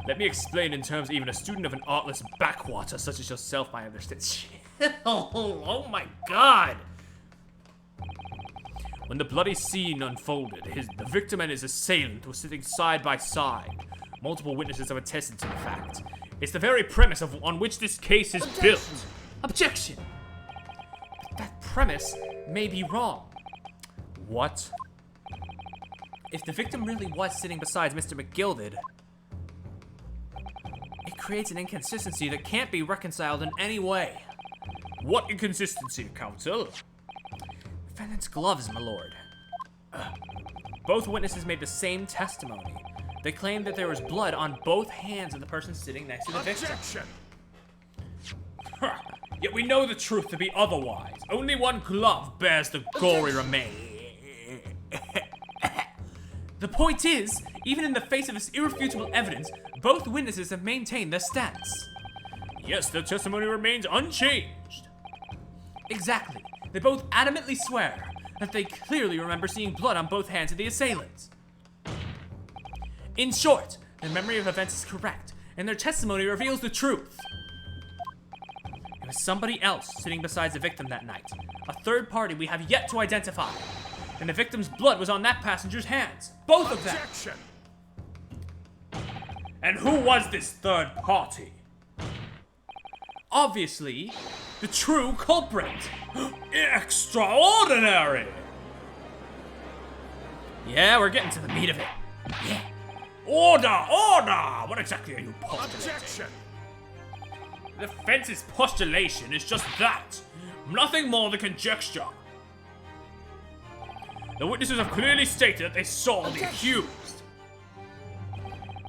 Let me explain in terms even a student of an artless backwater such as yourself might understand. Oh my god! When the bloody scene unfolded, the victim and his assailant were sitting side by side. Multiple witnesses have attested to the fact. It's the very premise on which this case is built. Objection! But that premise may be wrong. What? If the victim really was sitting beside Mr. McGilded, it creates an inconsistency that can't be reconciled in any way. What inconsistency, counsel? Defendant's gloves, my lord. Both witnesses made the same testimony. They claimed that there was blood on both hands of the person sitting next to the victim. Objection! Yet we know the truth to be otherwise. Only one glove bears the gory remains. The point is, even in the face of this irrefutable evidence, both witnesses have maintained their stance. Yes, their testimony remains unchanged. Exactly. They both adamantly swear that they clearly remember seeing blood on both hands of the assailants. In short, their memory of events is correct, and their testimony reveals the truth. It was somebody else sitting beside the victim that night, a third party we have yet to identify, and the victim's blood was on that passenger's hands, both of them. Objection! And who was this third party? obviously the true culprit. Extraordinary! Yeah, we're getting to the meat of it. Yeah. Order! Order! What exactly are you postulating? Objection! The defense's postulation is just that. Nothing more than conjecture. The witnesses have clearly stated that they saw the accused.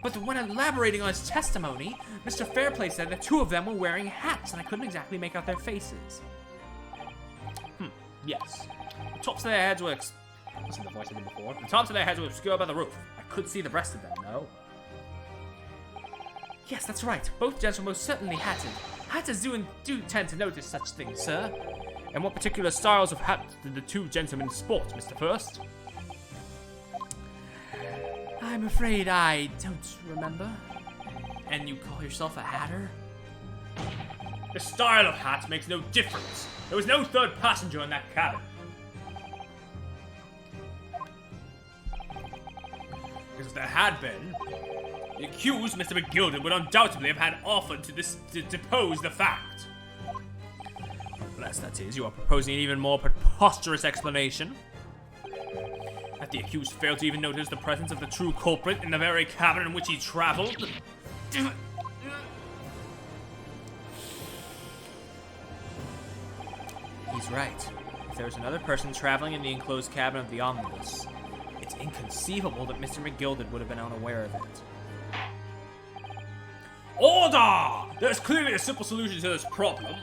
But when elaborating on his testimony, Mr. Fairplay said the two of them were wearing hats, and I couldn't exactly make out their faces. Yes. The tops of their heads were... Listen to the voice I did before. The tops of their heads were obscured by the roof. I could see the rest of them, though. Yes, that's right. Both gents were most certainly hatted. Hatters do tend to notice such things, sir. And what particular styles of hats did the two gentlemen sport, Mr. First? I'm afraid I don't remember. And you call yourself a hatter? The style of hat makes no difference. There was no third passenger in that cabin. Because if there had been, the accused, Mr. McGilden, would undoubtedly have had offered to depose the fact. Unless, that is, you are proposing an even more preposterous explanation. That the accused failed to even notice the presence of the true culprit in the very cabin in which he traveled. He's right. If there was another person traveling in the enclosed cabin of the omnibus, it's inconceivable that Mr. McGilden would have been unaware of it. Order! There's clearly a simple solution to this problem.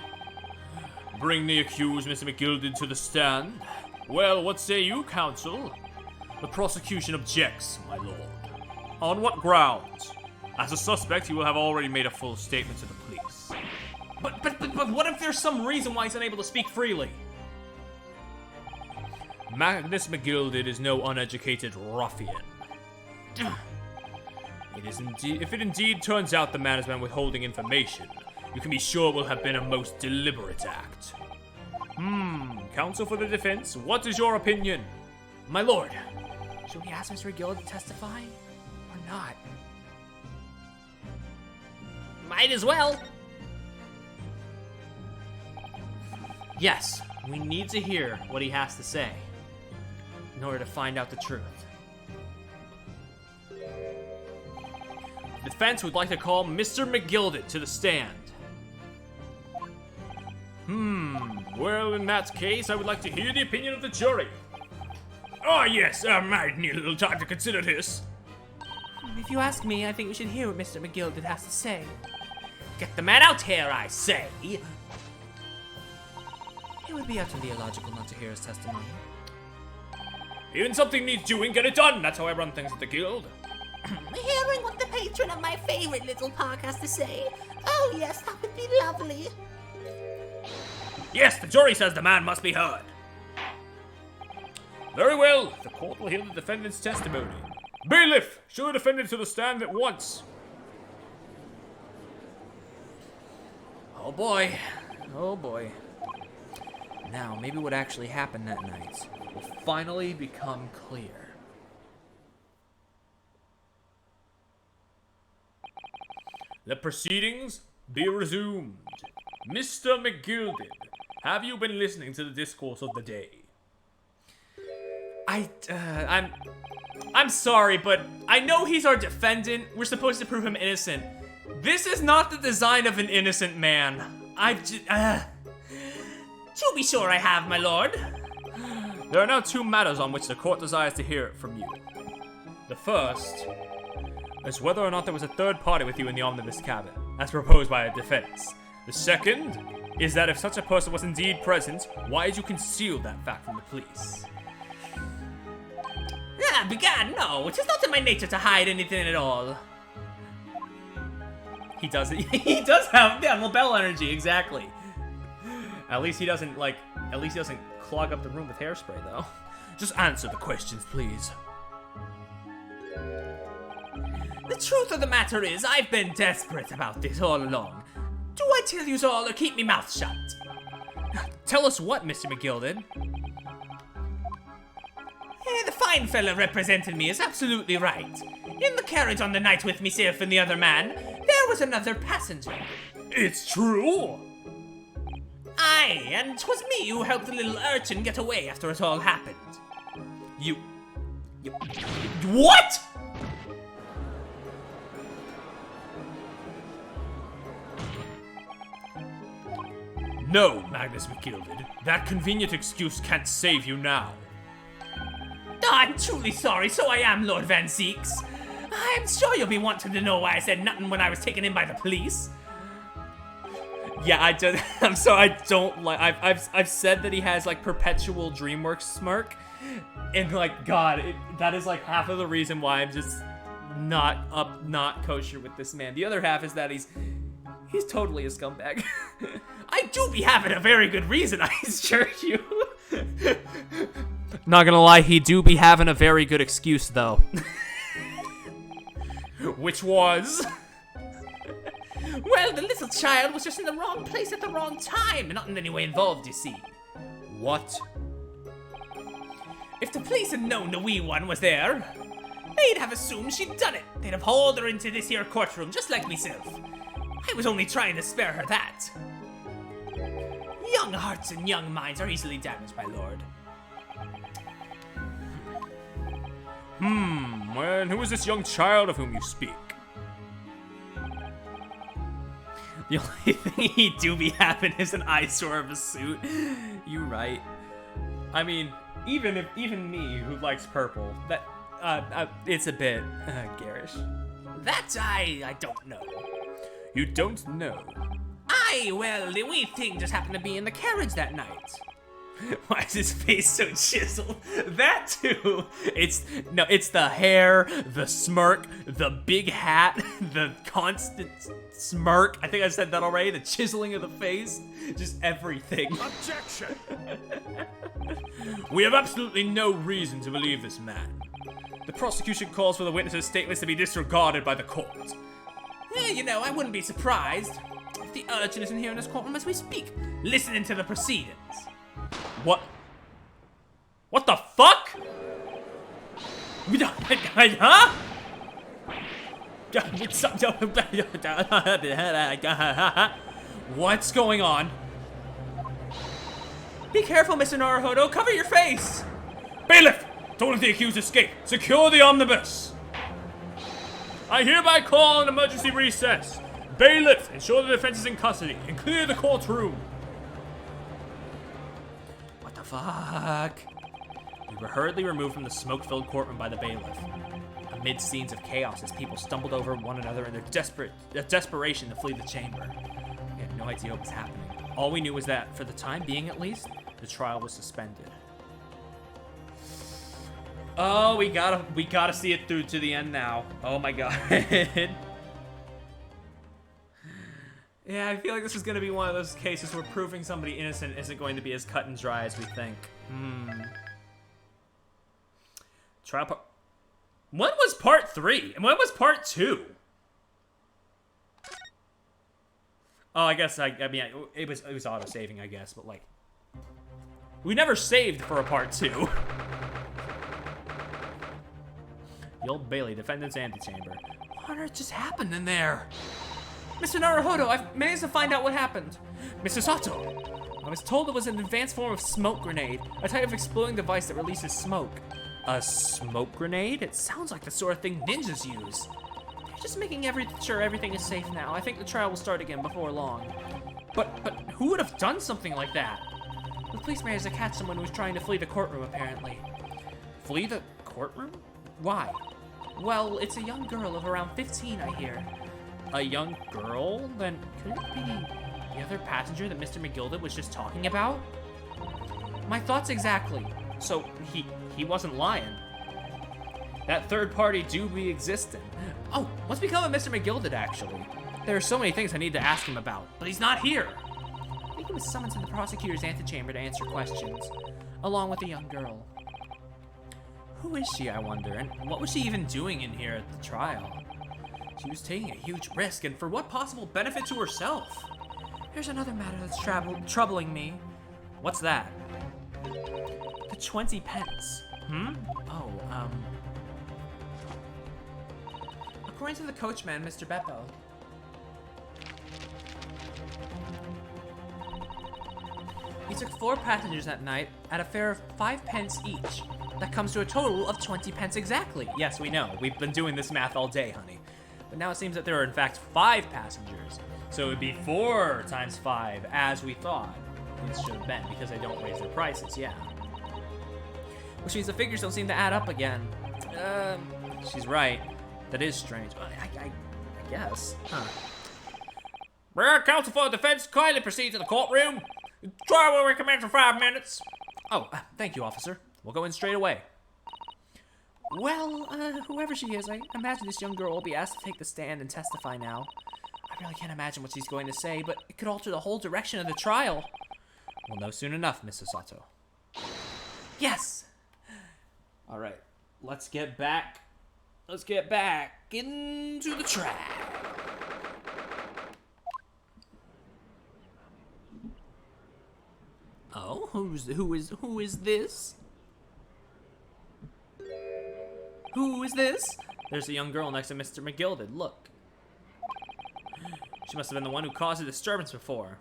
Bring the accused, Mr. McGilden, to the stand. Well, what say you, counsel? The prosecution objects, my lord. On what grounds? As a suspect, he will have already made a full statement to the police. But what if there's some reason why he's unable to speak freely? Magnus McGilden is no uneducated ruffian. If it indeed turns out the man has been withholding information, you can be sure it will have been a most deliberate act. Counsel for the defense, what is your opinion? My lord, should we ask Mr. McGilden to testify? Or not? Might as well. Yes, we need to hear what he has to say in order to find out the truth. The defense would like to call Mr. McGilden to the stand. Well, in that case, I would like to hear the opinion of the jury. Oh, yes, I might need a little time to consider this. If you ask me, I think we should hear what Mr. McGilden has to say. Get the man out here, I say. It would be utterly illogical not to hear his testimony. Even something needs doing, get it done. That's how I run things at the guild. Hearing what the patron of my favorite little park has to say. Oh yes, that would be lovely. Yes, the jury says the man must be heard. Very well, the court will hear the defendant's testimony. Bailiff, show the defendant to the stand at once. Oh boy. Oh boy. Now, maybe what actually happened that night will finally become clear. The proceedings be resumed. Mr. McGilden, have you been listening to the discourse of the day? I'm sorry, but I know he's our defendant. We're supposed to prove him innocent. This is not the design of an innocent man. To be sure I have, my lord. There are now two matters on which the court desires to hear it from you. The first is whether or not there was a third party with you in the omnibus cabin, as proposed by the defense. The second is that if such a person was indeed present, why did you conceal that fact from the police? Ah, begad, no. It is not in my nature to hide anything at all. He does it. He does have LaBelle energy, exactly. At least he doesn't clog up the room with hairspray, though. Just answer the questions, please. The truth of the matter is, I've been desperate about this all along. Do I tell you all or keep me mouth shut? Tell us what, Mr. McGilden? The fine fella representing me is absolutely right. In the carriage on the night with myself and the other man, there was another passenger. It's true. Aye, and 'twas me who helped the little urchin get away after it all happened. You... What?! No, Magnus McGilded. That convenient excuse can't save you now. I'm truly sorry, so I am, Lord Van Zeeks. I'm sure you'll be wanting to know why I said nothing when I was taken in by the police. Yeah, I'm sorry, I don't like. I've said that he has like perpetual DreamWorks smirk, and like God, that is like half of the reason why I'm just not kosher with this man. The other half is that he's totally a scumbag. I do be having a very good reason, I assure you. Not gonna lie, he do be having a very good excuse though. Which was... Well, the little child was just in the wrong place at the wrong time. Not in any way involved, you see. What? If the police had known the wee one was there, they'd have assumed she'd done it. They'd have hauled her into this here courtroom, just like myself. I was only trying to spare her that. Young hearts and young minds are easily damaged, my lord. Well, who is this young child of whom you speak? The only thing he do be having is an eyesore of a suit. You right. I mean, even me who likes purple, that it's a bit garish. That I don't know. You don't know? Aye, well, the wee thing just happened to be in the carriage that night. Why is his face so chiseled? That too. It's the hair, the smirk, the big hat, the constant smirk. I think I said that already. The chiseling of the face, just everything. Objection! We have absolutely no reason to believe this man. The prosecution calls for the witness's statements to be disregarded by the court. Yeah, you know, I wouldn't be surprised if the urchin isn't here in this courtroom as we speak, listening to the proceedings. What? What the fuck? Huh? What's going on? Be careful, Mr. Naruhodo. Cover your face. Bailiff! Don't let the accused escape. Secure the omnibus. I hereby call an emergency recess. Bailiff, ensure the defense is in custody and clear the courtroom. What the fuck? We were hurriedly removed from the smoke-filled courtroom by the bailiff. Amid scenes of chaos as people stumbled over one another in their desperation to flee the chamber. We had no idea what was happening. All we knew was that, for the time being at least, the trial was suspended. Oh, we gotta see it through to the end now. Oh my god. Yeah, I feel like this is gonna be one of those cases where proving somebody innocent isn't going to be as cut and dry as we think. Trial part... When was part 3? And when was part 2? Oh, I guess, I mean, it was auto-saving, I guess, but like... We never saved for a part 2. The Old Bailey, defendant's antechamber. What on earth just happened in there? Mr. Naruhodo, I've managed to find out what happened. Mr. Sato, I was told it was an advanced form of smoke grenade, a type of exploding device that releases smoke. A smoke grenade? It sounds like the sort of thing ninjas use. They're just making sure everything is safe now. I think the trial will start again before long. But who would have done something like that? The police managed to catch someone who was trying to flee the courtroom, apparently. Flee the courtroom? Why? Well, it's a young girl of around 15, I hear. A young girl? Then could it be the other passenger that Mr. McGilded was just talking about? My thoughts exactly. So he wasn't lying. That third party do be existing. Oh, what's become of Mr. McGilded, actually? There are so many things I need to ask him about, but he's not here. I think he was summoned to the prosecutor's antechamber to answer questions, along with a young girl. Who is she, I wonder, and what was she even doing in here at the trial? She was taking a huge risk, and for what possible benefit to herself? There's another matter that's troubling me. What's that? The 20 pence. Oh, according to the coachman, Mr. Beppo. took 4 passengers that night at a fare of 5 pence each. That comes to a total of 20 pence exactly. Yes, we know. We've been doing this math all day, honey. But now it seems that there are in fact 5 passengers. So it would be 4 times 5, as we thought it should have been, because they don't raise their prices, yeah. Which means the figures don't seem to add up again. She's right. That is strange. I guess. Huh. Counsel for the defense, kindly proceed to the courtroom. Trial will recommence for 5 minutes. Oh, thank you, officer. We'll go in straight away. Well, whoever she is, I imagine this young girl will be asked to take the stand and testify now. I really can't imagine what she's going to say, but it could alter the whole direction of the trial. We'll know soon enough, Mrs. Sato. Yes! Alright, let's get back into the trial. Oh, who is this? Who is this? There's a young girl next to Mr. McGilded. Look. She must have been the one who caused the disturbance before.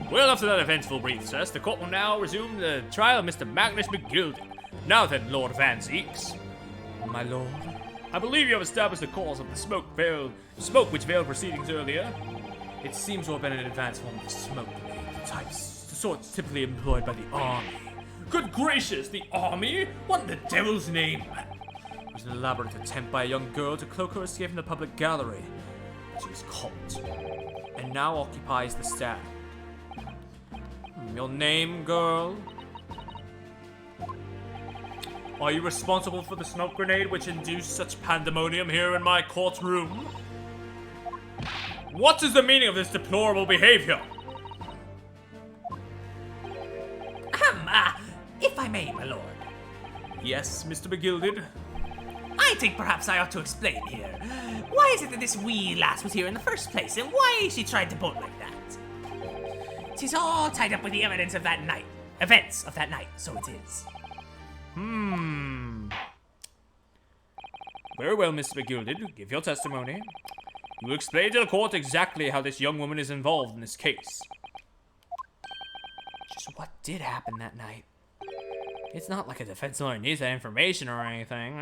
Well, after that eventful recess, the court will now resume the trial of Mr. Magnus McGilded. Now then, Lord Van Zeeks. My lord. I believe you have established the cause of the smoke which veiled proceedings earlier. It seems to have been an advanced form of smoke grenade, the sorts typically employed by the army. Good gracious, the army? What in the devil's name? It was an elaborate attempt by a young girl to cloak her escape from the public gallery. She was caught, and now occupies the stand. Your name, girl? Are you responsible for the smoke grenade which induced such pandemonium here in my courtroom? What is the meaning of this deplorable behavior? If I may, my lord. Yes, Mr. McGilded? I think perhaps I ought to explain here. Why is it that this wee lass was here in the first place, and why she tried to bolt like that? Tis all tied up with the events of that night, so it is. Very well, Mr. McGilded. Give your testimony. You will explain to the court exactly how this young woman is involved in this case. Just what did happen that night? It's not like a defense lawyer needs that information or anything.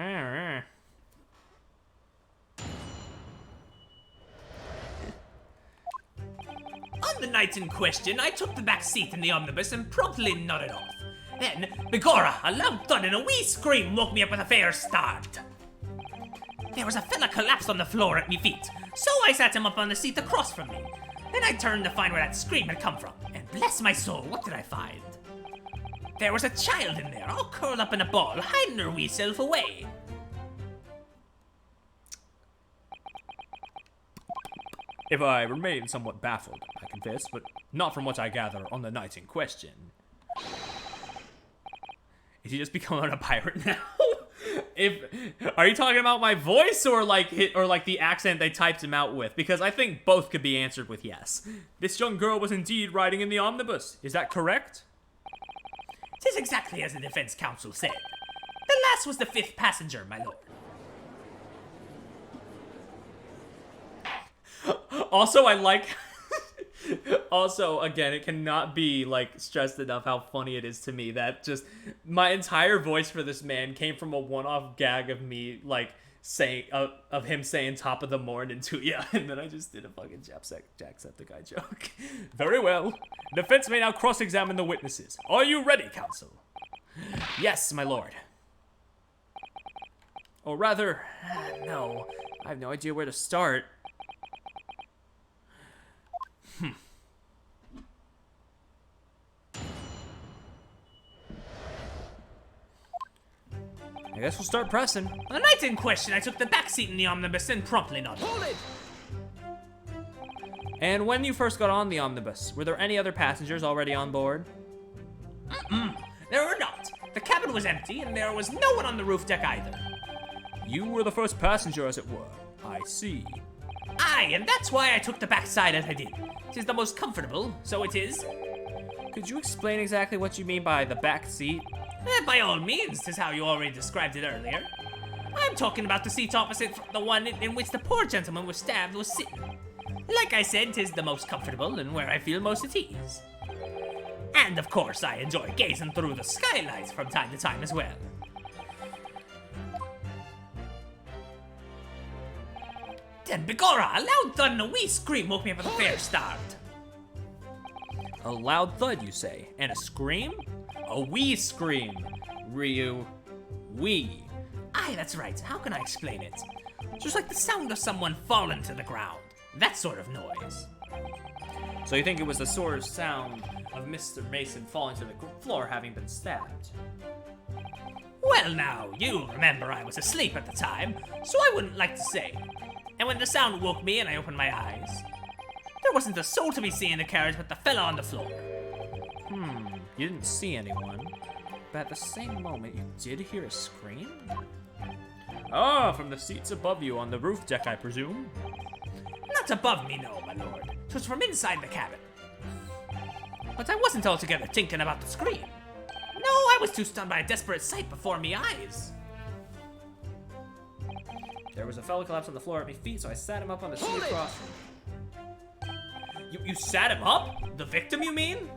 On the night in question, I took the back seat in the omnibus and promptly nodded off. Then, begorra, a loud thud and a wee scream woke me up with a fair start. There was a fella collapsed on the floor at me feet, so I sat him up on the seat across from me. Then I turned to find where that scream had come from, and bless my soul, what did I find? There was a child in there, all curled up in a ball, hiding her wee self away. If I remain somewhat baffled, I confess, but not from what I gather on the night in question. Is he just becoming a pirate now? Are you talking about my voice or like the accent they typed him out with? Because I think both could be answered with yes. This young girl was indeed riding in the omnibus. Is that correct? 'Tis exactly as the defense counsel said. The lass was the 5th passenger, my lord. Also, I like... Also, again, it cannot be, like, stressed enough how funny it is to me that just my entire voice for this man came from a one-off gag of me, like, saying, of him saying top of the morning to ya, and then I just did a fucking Jacksepticeye joke. Very well. Defense may now cross-examine the witnesses. Are you ready, counsel? Yes, my lord. Or rather, no. I have no idea where to start. I guess we'll start pressing. On the night in question, I took the back seat in the omnibus and promptly nodded. Hold it! And when you first got on the omnibus, were there any other passengers already on board? There were not. The cabin was empty, and there was no one on the roof deck either. You were the first passenger, as it were. I see. Aye, and that's why I took the back side as I did. 'Tis the most comfortable, so it is. Could you explain exactly what you mean by the back seat? By all means, 'tis how you already described it earlier. I'm talking about the seat opposite the one in which the poor gentleman was stabbed was sitting. Like I said, 'tis the most comfortable and where I feel most at ease. And of course, I enjoy gazing through the skylights from time to time as well. Then begorra, a loud thud and a wee scream woke me up at the fair start. A loud thud, you say? And a scream? A wee scream. Ryu. Wee. Aye, that's right. How can I explain it? Just like the sound of someone falling to the ground. That sort of noise. So you think it was the sort of sound of Mr. Mason falling to the floor having been stabbed? Well now, you remember I was asleep at the time, so I wouldn't like to say. And when the sound woke me and I opened my eyes, there wasn't a soul to be seen in the carriage but the fella on the floor. You didn't see anyone, but at the same moment you did hear a scream? Ah, from the seats above you on the roof deck, I presume? Not above me, no, my lord. 'Twas from inside the cabin. But I wasn't altogether thinking about the scream. No, I was too stunned by a desperate sight before me eyes. There was a fellow collapsed on the floor at my feet, so I sat him up on the seat across from me. You sat him up? The victim, you mean?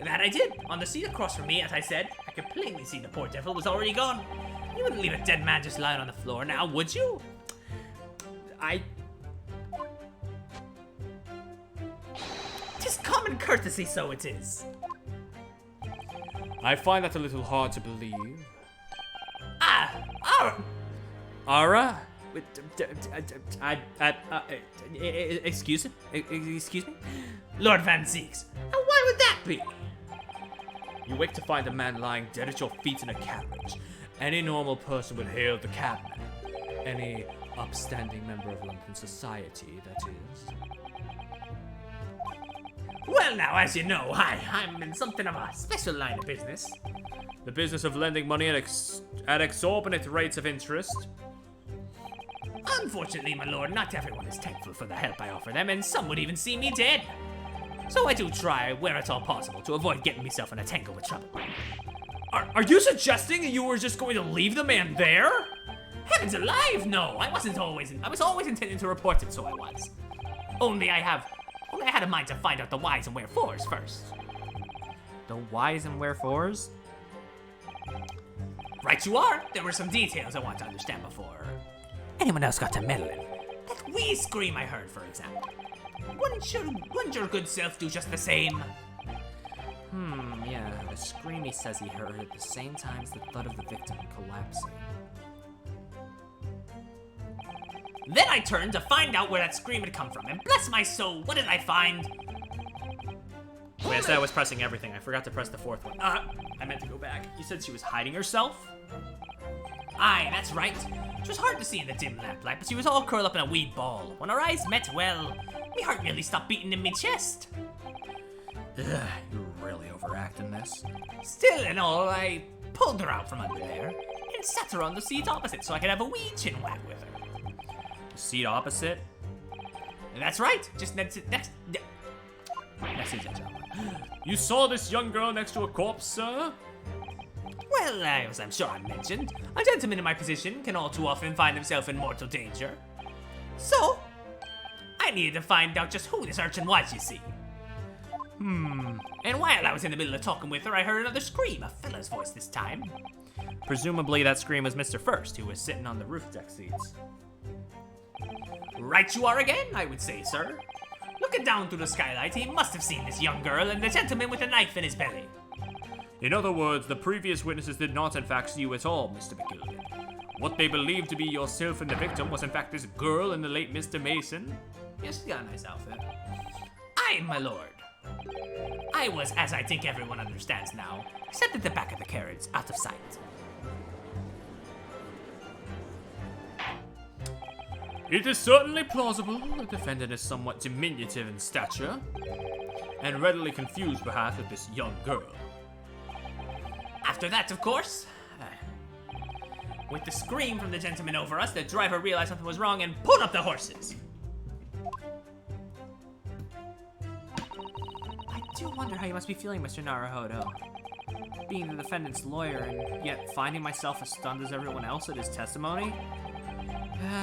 That I did. On the seat across from me, as I said, I could plainly see the poor devil was already gone. You wouldn't leave a dead man just lying on the floor now, would you? Tis common courtesy, so it is. I find that a little hard to believe. Ara! Excuse me? Lord Van Zeeks. And why would that be? You wake to find a man lying dead at your feet in a carriage. Any normal person would hail the cabman. Any upstanding member of London society, that is. Well now, as you know, I'm in something of a special line of business. The business of lending money at exorbitant rates of interest. Unfortunately, my lord, not everyone is thankful for the help I offer them, and some would even see me dead. So I do try, where it's all possible, to avoid getting myself in a tangle with trouble. Are you suggesting you were just going to leave the man there? Heavens alive, no! I was always intending to report him, so I was. Only I had a mind to find out the whys and wherefores first. The whys and wherefores? Right you are! There were some details I want to understand before anyone else got to meddling. That wee scream I heard, for example. Wouldn't your good self do just the same? Yeah, the scream he says he heard at the same time as the thud of the victim collapsing. Then I turned to find out where that scream had come from, and bless my soul, what did I find? Wait, I said I was pressing everything. I forgot to press the fourth one. I meant to go back. You said she was hiding herself? Aye, that's right. She was hard to see in the dim lamplight, but she was all curled up in a wee ball. When our eyes met, well, me heart nearly stopped beating in me chest. Ugh, you're really overacting this. Still and all, I pulled her out from under there and sat her on the seat opposite so I could have a wee chin wag with her. The seat opposite? That's right. Just next. You saw this young girl next to a corpse, sir? Well, as I'm sure I mentioned, a gentleman in my position can all too often find himself in mortal danger. So, I needed to find out just who this urchin was, you see. And while I was in the middle of talking with her, I heard another scream, a fella's voice this time. Presumably that scream was Mr. First, who was sitting on the roof deck seats. Right you are again, I would say, sir. Looking down through the skylight, he must have seen this young girl and the gentleman with a knife in his belly. In other words, the previous witnesses did not in fact see you at all, Mr. McGilligan. What they believed to be yourself and the victim was in fact this girl and the late Mr. Mason. Yes, she's got a nice outfit. Aye, my lord. I was, as I think everyone understands now, sat at the back of the carriage, out of sight. It is certainly plausible the defendant is somewhat diminutive in stature, and readily confused perhaps with this young girl. After that, of course, with the scream from the gentleman over us, the driver realized something was wrong and pulled up the horses. I do wonder how you must be feeling, Mr. Naruhodo. Being the defendant's lawyer and yet finding myself as stunned as everyone else at his testimony?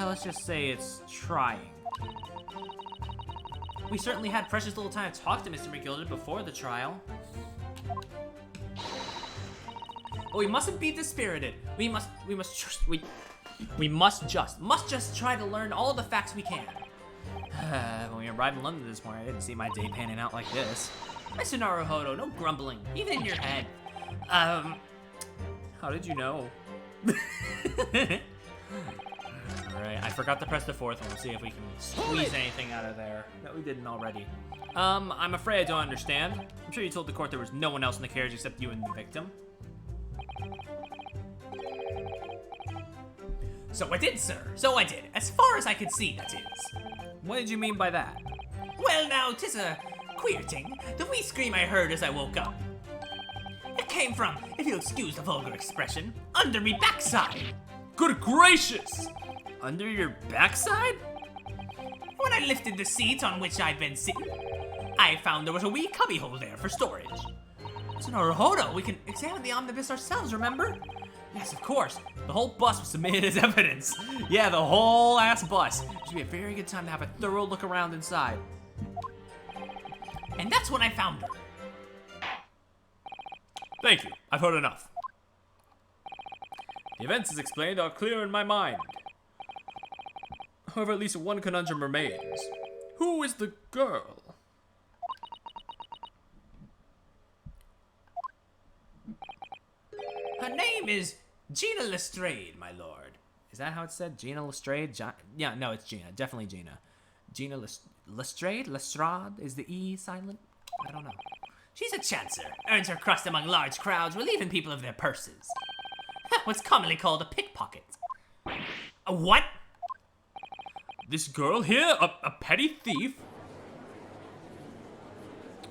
Let's just say it's trying. we certainly had precious little time to talk to Mr. McGilded before the trial. But we mustn't be dispirited. We must just try to learn all the facts we can. When we arrived in London this morning, I didn't see my day panning out like this. Mr. Naruhodo, no grumbling, even in your head. How did you know? Alright, I forgot to press the fourth one. We'll see if we can squeeze anything out of there that we didn't already. I'm afraid I don't understand. I'm sure you told the court there was no one else in the carriage except you and the victim. So I did, sir. So I did. As far as I could see, that is. What did you mean by that? Well, now, 'tis a queer thing. The wee scream I heard as I woke up. It came from, if you'll excuse the vulgar expression, under me backside. Good gracious! Under your backside? When I lifted the seat on which I'd been sitting, I found there was a wee cubbyhole there for storage. So Naruhodo, we can examine the omnibus ourselves, remember? Yes, of course. The whole bus was submitted as evidence. Yeah, the whole ass bus. Should be a very good time to have a thorough look around inside. And that's when I found her. Thank you. I've heard enough. The events as explained are clear in my mind. However, at least one conundrum remains. Who is the girl? Her name is Gina Lestrade, my lord. Is that how it's said? Gina Lestrade? Yeah, no, it's Gina. Definitely Gina. Gina Lestrade? Lestrade? Is the E silent? I don't know. She's a chancer, earns her crust among large crowds, relieving people of their purses. What's commonly called a pickpocket. A what? This girl here? A petty thief?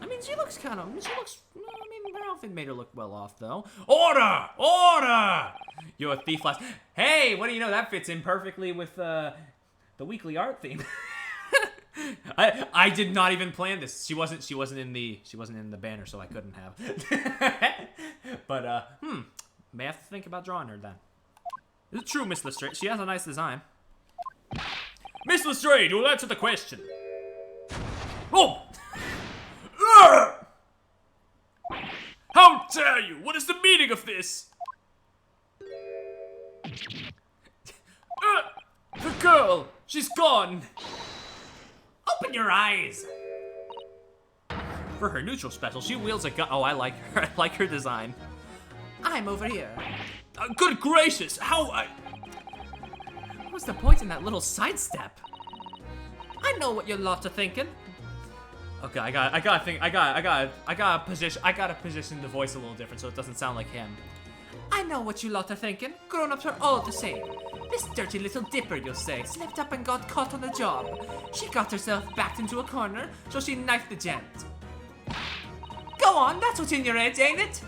I mean, she looks kind of, her outfit made her look well off, though. Order! Order! You're a thief last. Hey, what do you know? That fits in perfectly with the weekly art theme. I did not even plan this. She wasn't in the banner, so I couldn't have. But may have to think about drawing her then. It's true, Miss Lestrade. She has a nice design. Miss Lestrade, you'll answer the question. Oh! How dare you! What is the meaning of this? The girl! She's gone! Open your eyes! For her neutral special, she wields a gun. Oh, I like her. I like her design. I'm over here. Good gracious! How What's the point in that little sidestep? I know what your lot are thinking. Okay, I gotta position the voice a little different so it doesn't sound like him. I know what you lot are thinking. Grown-ups are all the same. This dirty little dipper, you'll say, slipped up and got caught on the job. She got herself backed into a corner, so she knifed the gent. Go on, that's what's in your head, ain't it?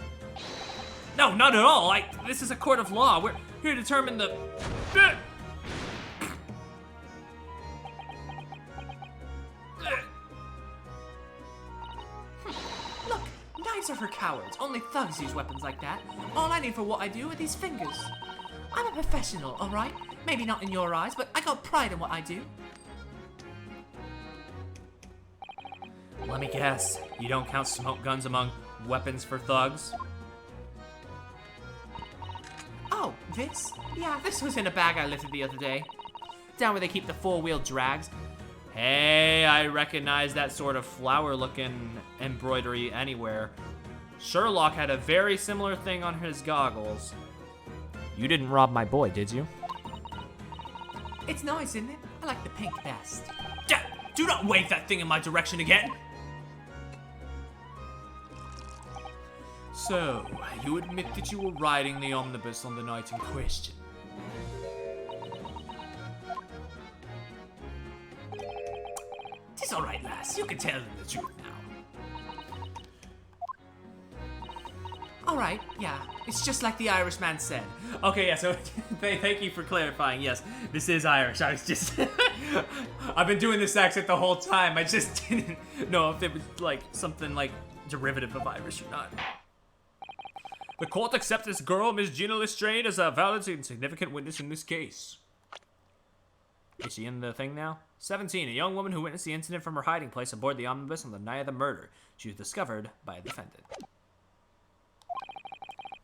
No, not at all. This is a court of law. We're here to determine the... Look, knives are for cowards. Only thugs use weapons like that. All I need for what I do are these fingers. I'm a professional, alright? Maybe not in your eyes, but I got pride in what I do. Let me guess. You don't count smoke guns among weapons for thugs? Oh, this? Yeah, this was in a bag I lifted the other day. Down where they keep the four-wheel drags. Hey, I recognize that sort of flower-looking embroidery anywhere. Sherlock had a very similar thing on his goggles. You didn't rob my boy, did you? It's nice, isn't it? I like the pink best. Do not wave that thing in my direction again! So, you admit that you were riding the omnibus on the night in question? It's alright, lass. You can tell them the truth now. Alright, yeah. It's just like the Irishman said. Okay, yeah, so thank you for clarifying. Yes, this is Irish. I was just... I've been doing this accent the whole time. I just didn't know if it was like something like derivative of Irish or not. The court accepts this girl, Miss Gina Lestrade, as a valid and significant witness in this case. Is she in the thing now? 17. A young woman who witnessed the incident from her hiding place aboard the omnibus on the night of the murder. She was discovered by a defendant.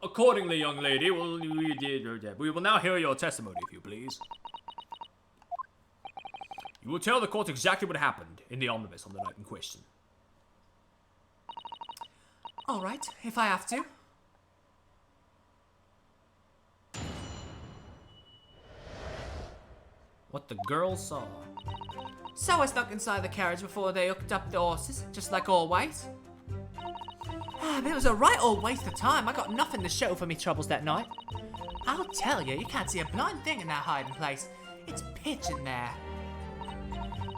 Accordingly, young lady, we will now hear your testimony, if you please. You will tell the court exactly what happened in the omnibus on the night in question. All right, if I have to. What the girl saw. So I snuck inside the carriage before they hooked up the horses, just like always. But it was a right old waste of time. I got nothing to show for me troubles that night. I'll tell you, you can't see a blind thing in that hiding place. It's pitch in there.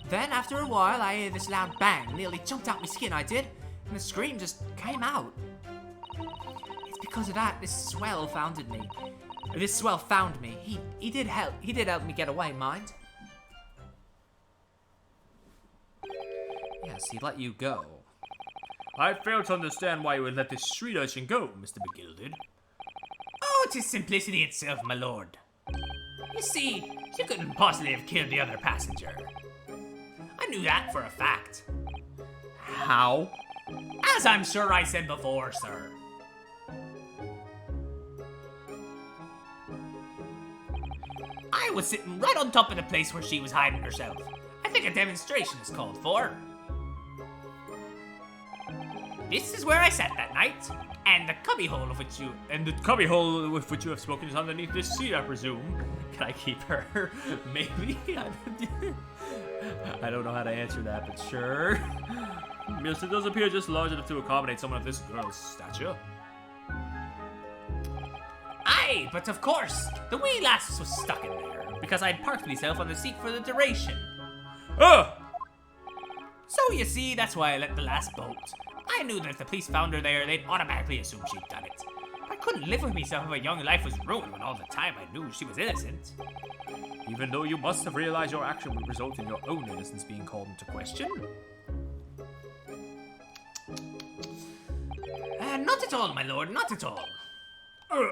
Then, after a while, I hear this loud bang. Nearly jumped out my skin, I did. And the scream just came out. It's because of that this swell found me. He did help me get away, mind. Yes, he let you go. I fail to understand why you would let this street urchin go, Mr. McGilded. Oh, 'tis simplicity itself, my lord. You see, she couldn't possibly have killed the other passenger. I knew that for a fact. How? As I'm sure I said before, sir. I was sitting right on top of the place where she was hiding herself. I think a demonstration is called for. This is where I sat that night, and the cubbyhole of which you... And the cubbyhole with which you have spoken is underneath this seat, I presume. Can I keep her? Maybe? I don't know how to answer that, but sure. Yes, it does appear just large enough to accommodate someone of this girl's stature. Aye, but of course, the wee lass was stuck in there, because I'd parked myself on the seat for the duration. Oh! So you see, that's why I let the lass bolt. I knew that if the police found her there, they'd automatically assume she'd done it. I couldn't live with myself if a young life was ruined when all the time I knew she was innocent. Even though you must have realized your action would result in your own innocence being called into question. Not at all, my lord, not at all. I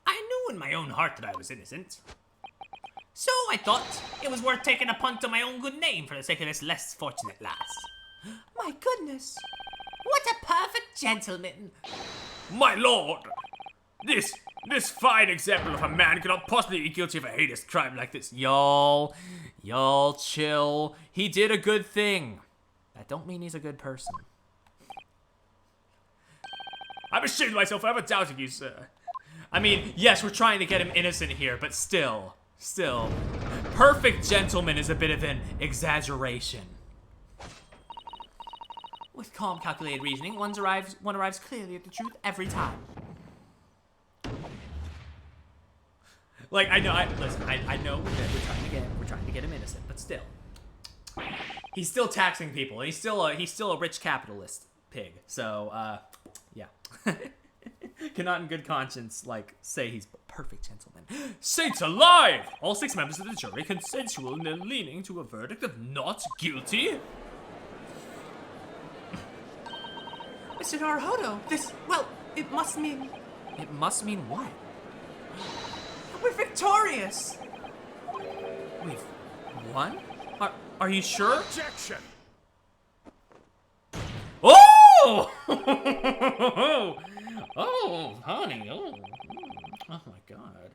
knew in my own heart that I was innocent. So I thought it was worth taking a punt on my own good name for the sake of this less fortunate lass. My goodness. What a perfect gentleman. My lord! This fine example of a man cannot possibly be guilty of a heinous crime like this. Y'all chill. He did a good thing. That don't mean he's a good person. I'm ashamed of myself for ever doubting you, sir. I mean, yes, we're trying to get him innocent here, but still. Perfect gentleman is a bit of an exaggeration. With calm, calculated reasoning, one arrives clearly at the truth every time. Like, I know that we're trying to get him innocent, but still. He's still taxing people, and he's still a rich capitalist pig. So, yeah. Cannot in good conscience, like, say he's a perfect gentleman. Saints alive! All 6 members of the jury consensual in their leaning to a verdict of not guilty? Mr. Naruhodo, it must mean... It must mean what? We're victorious! We've won? Are you sure? Objection! Oh! Oh, honey, oh my God.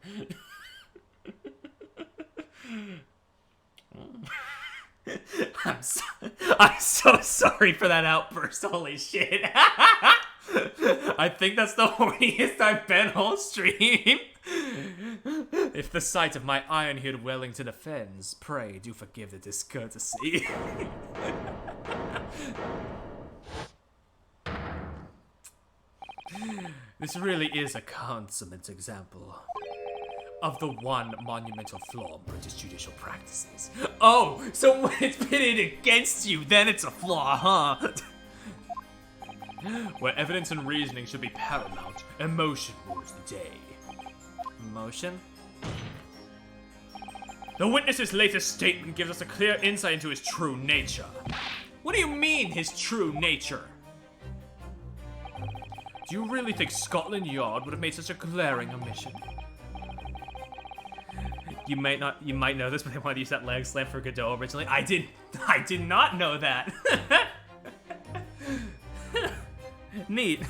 I'm so sorry for that outburst, holy shit. I think that's the horniest I've been all stream. If the sight of my iron-hued Wellington offends, pray do forgive the discourtesy. This really is a consummate example of the one monumental flaw in British judicial practices. Oh, so when it's pitted against you, then it's a flaw, huh? Where evidence and reasoning should be paramount, emotion rules the day. Emotion? The witness's latest statement gives us a clear insight into his true nature. What do you mean, his true nature? Do you really think Scotland Yard would have made such a glaring omission? You might know this, but they wanted to use that leg slam for Godot originally. I did not know that. Neat.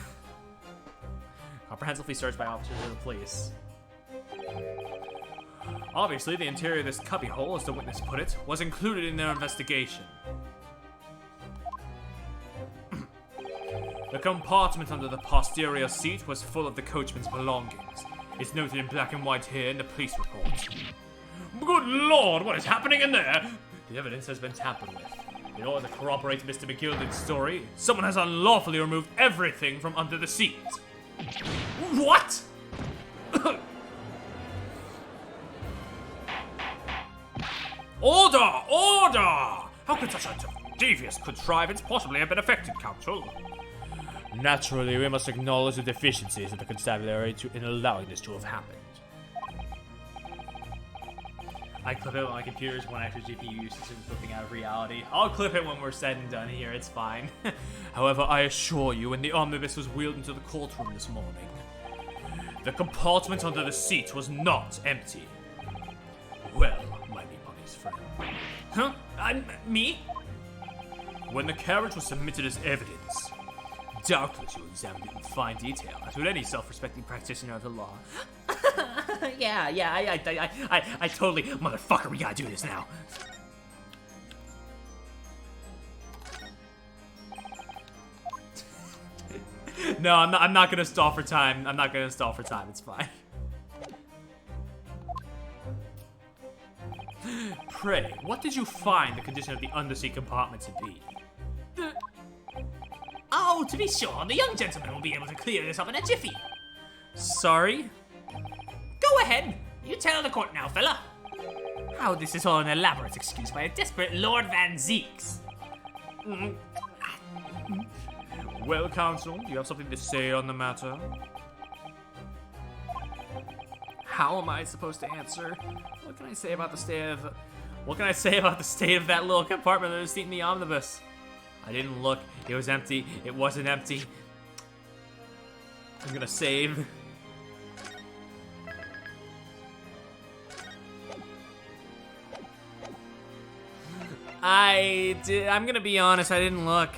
Comprehensively searched by officers of the police. Obviously, the interior of this cubbyhole, as the witness put it, was included in their investigation. The compartment under the posterior seat was full of the coachman's belongings. It's noted in black and white here in the police report. Good lord, what is happening in there? The evidence has been tampered with. In order to corroborate Mr. McGilden's story, someone has unlawfully removed everything from under the seat. What? Order! Order! How could such a devious contrivance possibly have been effected, Counsel? Naturally, we must acknowledge the deficiencies of the constabulary in allowing this to have happened. I clip it when my computer's one extra GPU usage and flipping out of reality. I'll clip it when we're said and done here, it's fine. However, I assure you, when the omnibus was wheeled into the courtroom this morning, the compartment under the seat was not empty. Well, my Bunny's friend. Huh? Me? When the carriage was submitted as evidence, doubtless you examined it in fine detail, as would any self-respecting practitioner of the law. yeah, I totally... Motherfucker, we gotta do this now. No, I'm not gonna stall for time. I'm not gonna stall for time, it's fine. Pray, what did you find the condition of the undersea compartment to be? Oh, to be sure, the young gentleman will be able to clear this up in a jiffy. Sorry? Go ahead. You tell the court now, fella. How this is all an elaborate excuse by a desperate Lord Van Zeeks. Well, counsel, do you have something to say on the matter? How am I supposed to answer? What can I say about the state of... What can I say about the state of that little compartment of the seat in the omnibus? I didn't look. It was empty. It wasn't empty. I'm gonna save. I'm gonna be honest, I didn't look.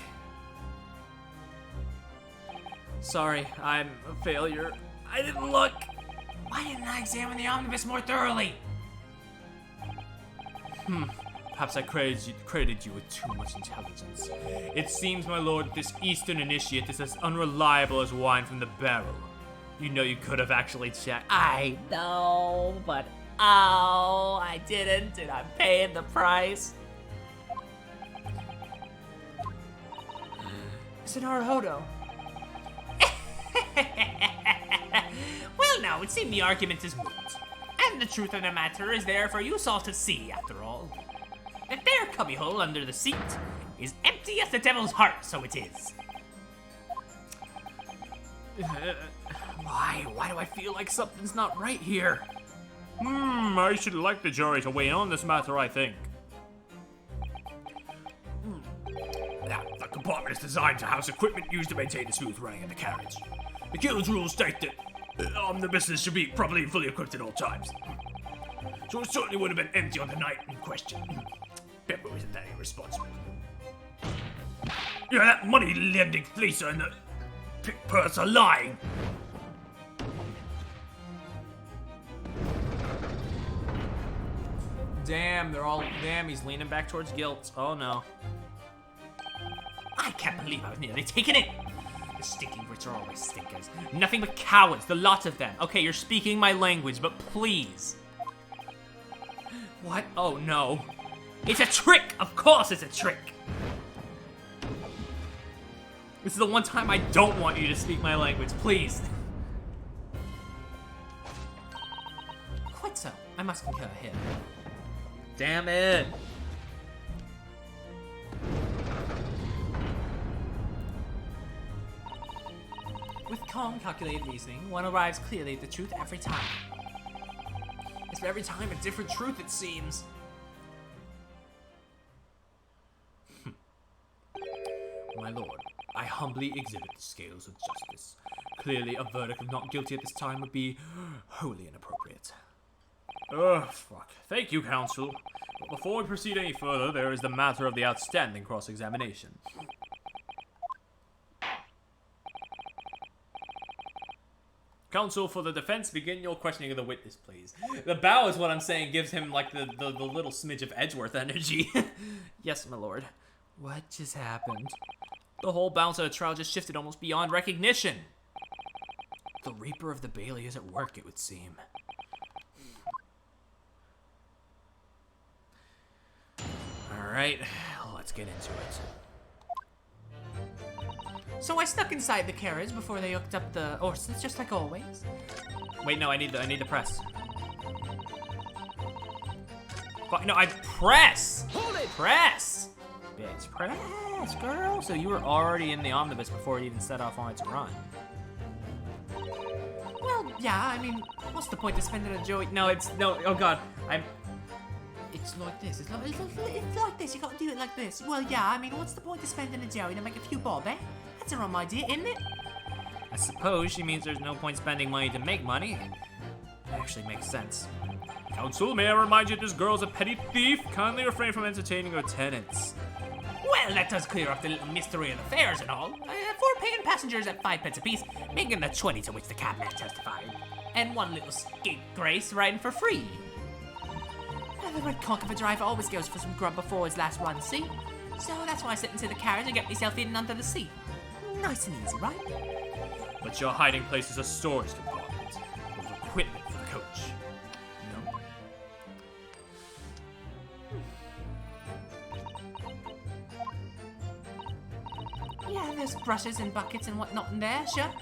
Sorry, I'm a failure. I didn't look. Why didn't I examine the omnibus more thoroughly? Perhaps I credited you with too much intelligence. It seems, my lord, that this Eastern initiate is as unreliable as wine from the barrel. You know you could have actually checked. I know, but oh, I didn't, and I'm paying the price. It's an Naruto. Well, now, it seems the argument is moot. And the truth of the matter is there for you all to see, after all. That there cubbyhole under the seat is empty as the devil's heart, so it is. Why do I feel like something's not right here? I should like the jury to weigh in on this matter, I think. The compartment is designed to house equipment used to maintain the smooth running of the carriage. The guild's rules state that omnibuses should be properly fully equipped at all times. So it certainly would have been empty on the night in question. Beppo isn't that irresponsible. Yeah, that money-lending fleecer and the pick purse are lying. Damn, he's leaning back towards guilt. Oh no. I can't believe I was nearly taken in. The stinking rich are always stinkers. Nothing but cowards, the lot of them. Okay, you're speaking my language, but please. What? Oh no. It's a trick! Of course it's a trick! This is the one time I don't want you to speak my language, please. Quite so. I must concur here. Damn it. With calm, calculated reasoning, one arrives clearly at the truth every time. It's every time a different truth, it seems. My lord, I humbly exhibit the scales of justice. Clearly, a verdict of not guilty at this time would be wholly inappropriate. Fuck. Thank you, Counsel. But before we proceed any further, there is the matter of the outstanding cross-examination. Counsel, for the defense, begin your questioning of the witness, please. The bow is what I'm saying gives him, like, the little smidge of Edgeworth energy. Yes, my lord. What just happened? The whole balance of the trial just shifted almost beyond recognition. The Reaper of the Bailey is at work, it would seem. Alright, let's get into it. So I snuck inside the carriage before they hooked up the horses, just like always. Wait, no, I need the press. Fuck, no, I press! Hold it! Press! Bitch, press, girl! So you were already in the omnibus before it even set off on its run. Well, yeah, I mean, what's the point of spending a joey? No, oh god, It's like this. It's like this. You gotta do it like this. Well, yeah, I mean, what's the point of spending a joey to make a few bob, eh? That's a wrong idea, isn't it? I suppose she means there's no point spending money to make money. That actually makes sense. Counsel, may I remind you that this girl's a petty thief? Kindly refrain from entertaining her tenants. Well, that does clear up the little mystery of the fares and all. 4 paying passengers at 5 pence apiece, making the 20 to which the cabman testified. And 1 little scapegrace riding for free. Well, the red conk of a driver always goes for some grub before his last run, see? So that's why I sit into the carriage and get myself in under the seat. Nice and easy, right? But your hiding place is a storage compartment full of equipment for the coach. No? Yeah, there's brushes and buckets and whatnot in there, sure.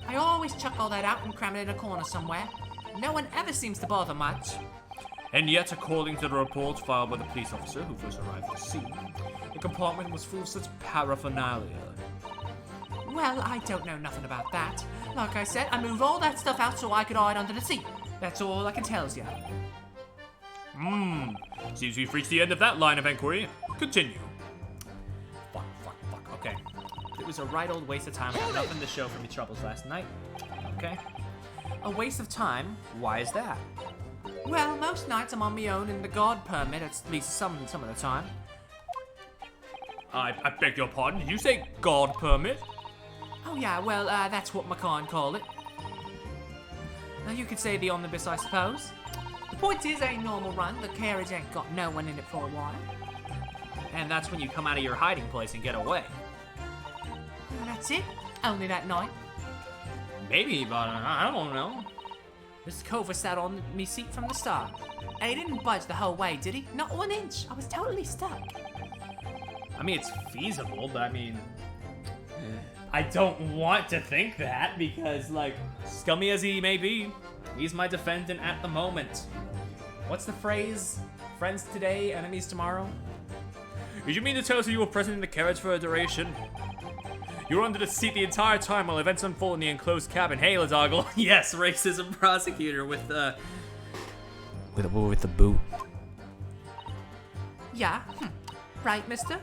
I always chuck all that out and cram it in a corner somewhere. No one ever seems to bother much. And yet, according to the report filed by the police officer who first arrived at the scene, the compartment was full of such paraphernalia. Well, I don't know nothing about that. Like I said, I moved all that stuff out so I could hide under the seat. That's all I can tell you. Seems we've reached the end of that line of inquiry. Continue. Fuck, okay. It was a right old waste of time. I got nothing to show for me troubles last night. Okay. A waste of time? Why is that? Well, most nights I'm on my own in the guard permit, at least some of the time. I beg your pardon, did you say guard permit? Oh yeah, well, that's what McCann called it. Now you could say the omnibus, I suppose. The point is, a normal run, the carriage ain't got no one in it for a while. And that's when you come out of your hiding place and get away. And that's it. Only that night. Maybe, but I don't know. Mr. Cover sat on me seat from the start. And he didn't budge the whole way, did he? Not 1 inch. I was totally stuck. I mean, it's feasible, but I mean... I don't want to think that, because, like, scummy as he may be, he's my defendant at the moment. What's the phrase? Friends today, enemies tomorrow? Did you mean to tell us that you were present in the carriage for a duration? You were under the seat the entire time while events unfold in the enclosed cabin. Hey, Ladoggle. Yes, racism prosecutor with the boot. Yeah? Right, mister?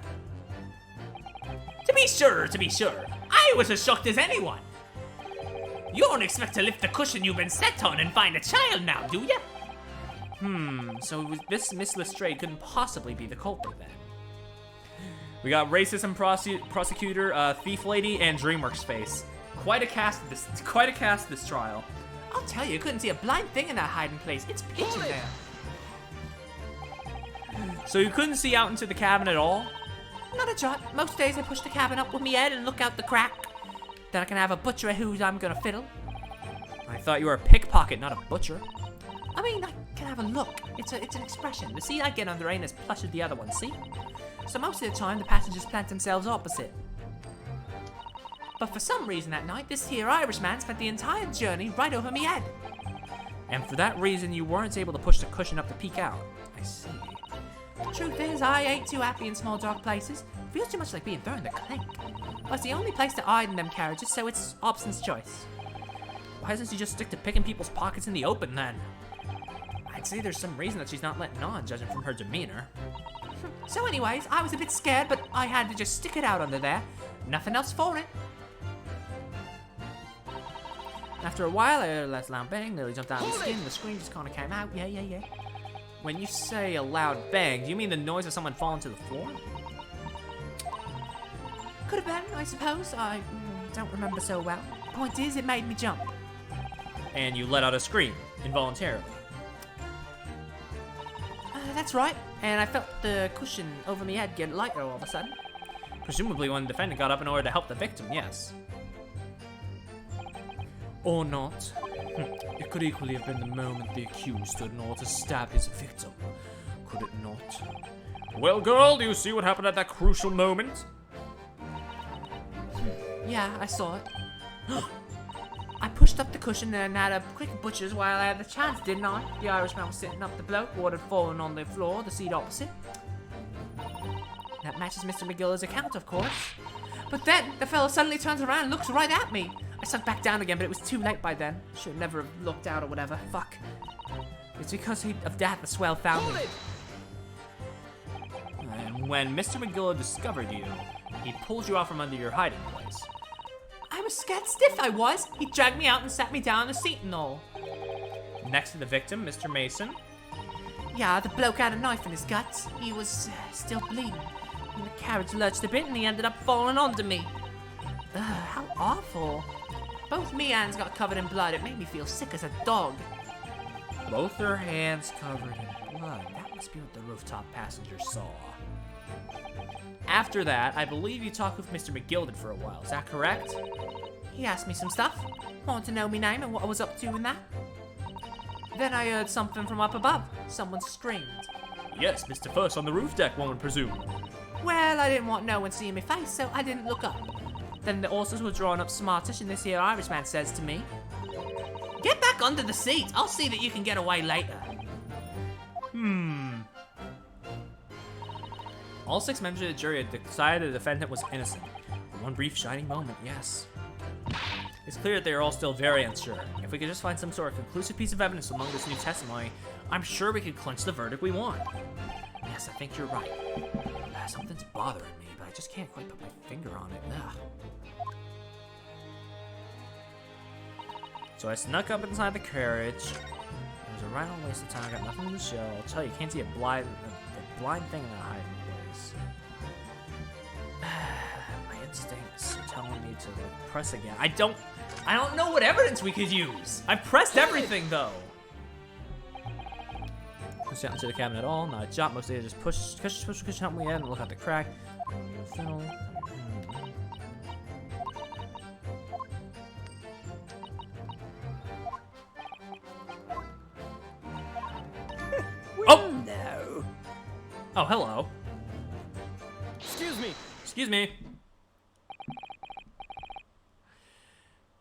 To be sure. I was as shocked as anyone. You don't expect to lift the cushion you've been set on and find a child now, do you? So this Miss Lestrade couldn't possibly be the culprit then. We got racism prosecutor, thief lady, and DreamWorks face. Quite a cast this trial. I'll tell you, couldn't see a blind thing in that hiding place. It's pitch in there. So you couldn't see out into the cabin at all? Not a jot. Most days I push the cabin up with me head and look out the crack. Then I can have a butcher who's I'm gonna fiddle. I thought you were a pickpocket, not a butcher. I mean, I can have a look. It's an expression. The seat I get under ain't as plush as the other one, see? So most of the time, the passengers plant themselves opposite. But for some reason that night, this here Irishman spent the entire journey right over me head. And for that reason, you weren't able to push the cushion up to peek out. I see. The truth is, I ain't too happy in small dark places. Feels too much like being thrown in the clink. Well, it's the only place to hide in them carriages, so it's Hobson's choice. Why doesn't she just stick to picking people's pockets in the open then? I'd say there's some reason that she's not letting on, judging from her demeanor. So anyways, I was a bit scared, but I had to just stick it out under there. Nothing else for it. After a while, I heard a last loud bang, nearly jumped out of the skin, the screen just kind of came out. Yeah. When you say a loud bang, do you mean the noise of someone falling to the floor? Could have been, I suppose. I don't remember so well. Point is, it made me jump. And you let out a scream, involuntarily. That's right. And I felt the cushion over my head get lighter all of a sudden. Presumably when the defendant got up in order to help the victim, yes. Or not. It could equally have been the moment the accused stood in order to stab his victim. Could it not? Well, girl, do you see what happened at that crucial moment? Yeah, I saw it. I pushed up the cushion and had a quick butcher's while I had the chance, didn't I? The Irishman was sitting up the bloke, water had fallen on the floor, the seat opposite. That matches Mr. McGiller's account, of course. But then, the fellow suddenly turns around and looks right at me. I sunk back down again, but it was too late by then. Should never have looked out or whatever. Fuck. It's because of that the swell found me. And when Mr. McGiller discovered you, he pulled you out from under your hiding place. I was scared stiff, I was. He dragged me out and sat me down in a seat and all. Next to the victim, Mr. Mason. Yeah, the bloke had a knife in his guts. He was still bleeding. And the carriage lurched a bit and he ended up falling onto me. Ugh, how awful. Both me hands got covered in blood. It made me feel sick as a dog. Both their hands covered in blood. That must be what the rooftop passenger saw. After that, I believe you talked with Mr. McGilded for a while. Is that correct? He asked me some stuff. Wanted to know me name and what I was up to and that. Then I heard something from up above. Someone screamed. Yes, Mr. First on the roof deck, one would presume. Well, I didn't want no one seeing my face, so I didn't look up. Then the horses were drawing up smartish, and this here Irishman says to me, "Get back under the seat. I'll see that you can get away later." All 6 members of the jury had decided the defendant was innocent. In one brief shining moment, yes. It's clear that they are all still very unsure. If we could just find some sort of conclusive piece of evidence among this new testimony, I'm sure we could clinch the verdict we want. Yes, I think you're right. Something's bothering me, but I just can't quite put my finger on it. Ugh. So I snuck up inside the carriage. It was a right on waste of time. I got nothing to show. I'll tell you, can't see a blind thing in that hiding place. My instincts are telling me to press again. I don't know what evidence we could use. I've pressed everything though. Push out into the cabin at all. Not a jump. Mostly I just push, help me in and look out the crack. Fiddle. Oh! No. Oh, hello. Excuse me.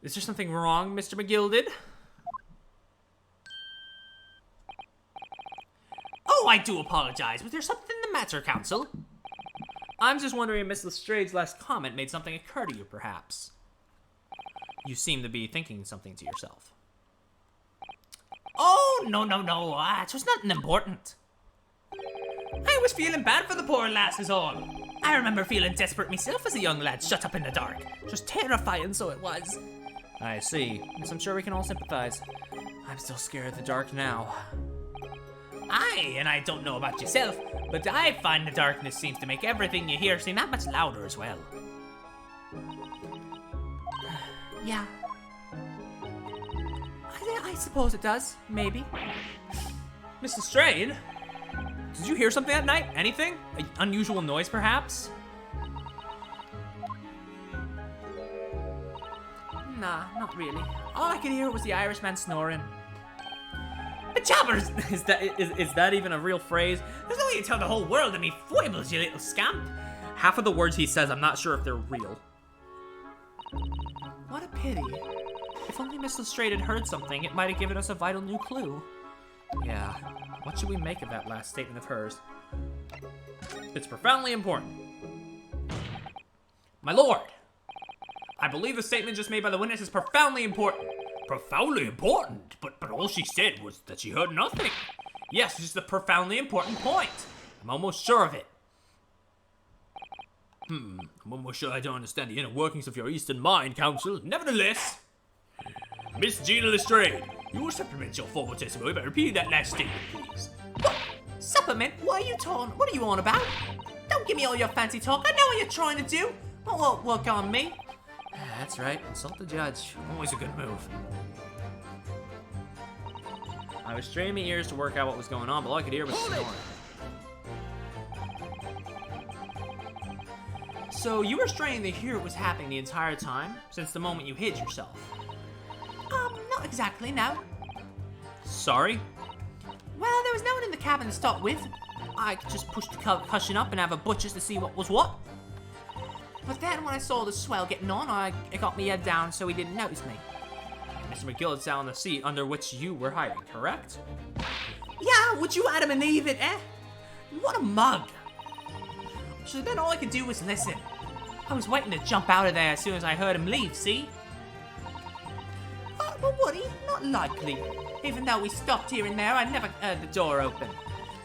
Is there something wrong, Mr. McGilded? Oh, I do apologize, but there's something the matter, Counsel. I'm just wondering if Miss Lestrade's last comment made something occur to you, perhaps. You seem to be thinking something to yourself. Oh, no. It was nothing important. I was feeling bad for the poor lass is all. I remember feeling desperate myself as a young lad shut up in the dark. Just terrifying, so it was. I see. Yes, I'm sure we can all sympathize. I'm still scared of the dark now. Aye, and I don't know about yourself, but I find the darkness seems to make everything you hear seem that much louder as well. Yeah. I suppose it does. Maybe. Miss Lestrade? Did you hear something that night? Anything? An unusual noise, perhaps? Nah, not really. All I could hear was the Irishman snoring. The jobbers! Is that even a real phrase? There's no way you tell the whole world of me foibles, you little scamp. Half of the words he says, I'm not sure if they're real. What a pity. If only Miss Lestrade had heard something, it might have given us a vital new clue. Yeah, what should we make of that last statement of hers? It's profoundly important. My lord, I believe the statement just made by the witness is profoundly important. Profoundly important? But all she said was that she heard nothing. Yes, this is a profoundly important point. I'm almost sure of it. I'm almost sure I don't understand the inner workings of your Eastern mind, Counsel. Nevertheless, Miss Gina Lestrade, you will supplement your formal testimony by repeating that last statement, please. What? Supplement? What are you on about? Don't give me all your fancy talk. I know what you're trying to do. Well, won't work on me. That's right, insult the judge. Always a good move. I was straining my ears to work out what was going on, but all I could hear was snoring. So you were straining to hear what was happening the entire time, since the moment you hid yourself? Not exactly, no. Sorry? Well, there was no one in the cabin to start with. I just pushed the cushion up and have a butcher's to see what was what. But then when I saw the swell getting on, it got my head down so he didn't notice me. Mr. McGill sat on the seat under which you were hiding, correct? Yeah, would you Adam and Eve it, eh? What a mug. So then all I could do was listen. I was waiting to jump out of there as soon as I heard him leave, see? But Woody, not likely. Even though we stopped here and there, I never heard the door open.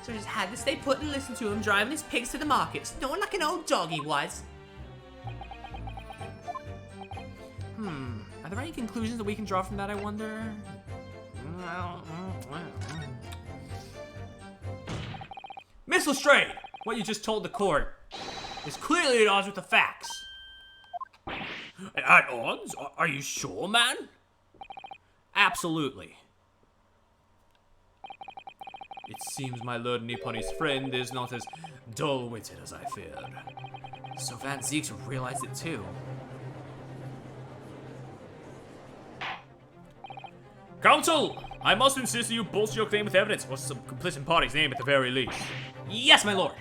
So I just had to stay put and listen to him driving his pigs to the market, snoring like an old dog he was. Are there any conclusions that we can draw from that, I wonder? Miss Lestrade, what you just told the court is clearly at odds with the facts. At odds? Are you sure, man? Absolutely. It seems my Lord Nipponi's friend is not as dull-witted as I feared. So Van Zeeks realized it too. Counsel, I must insist that you bolster your claim with evidence, or some complicit party's name at the very least. Yes, my lord.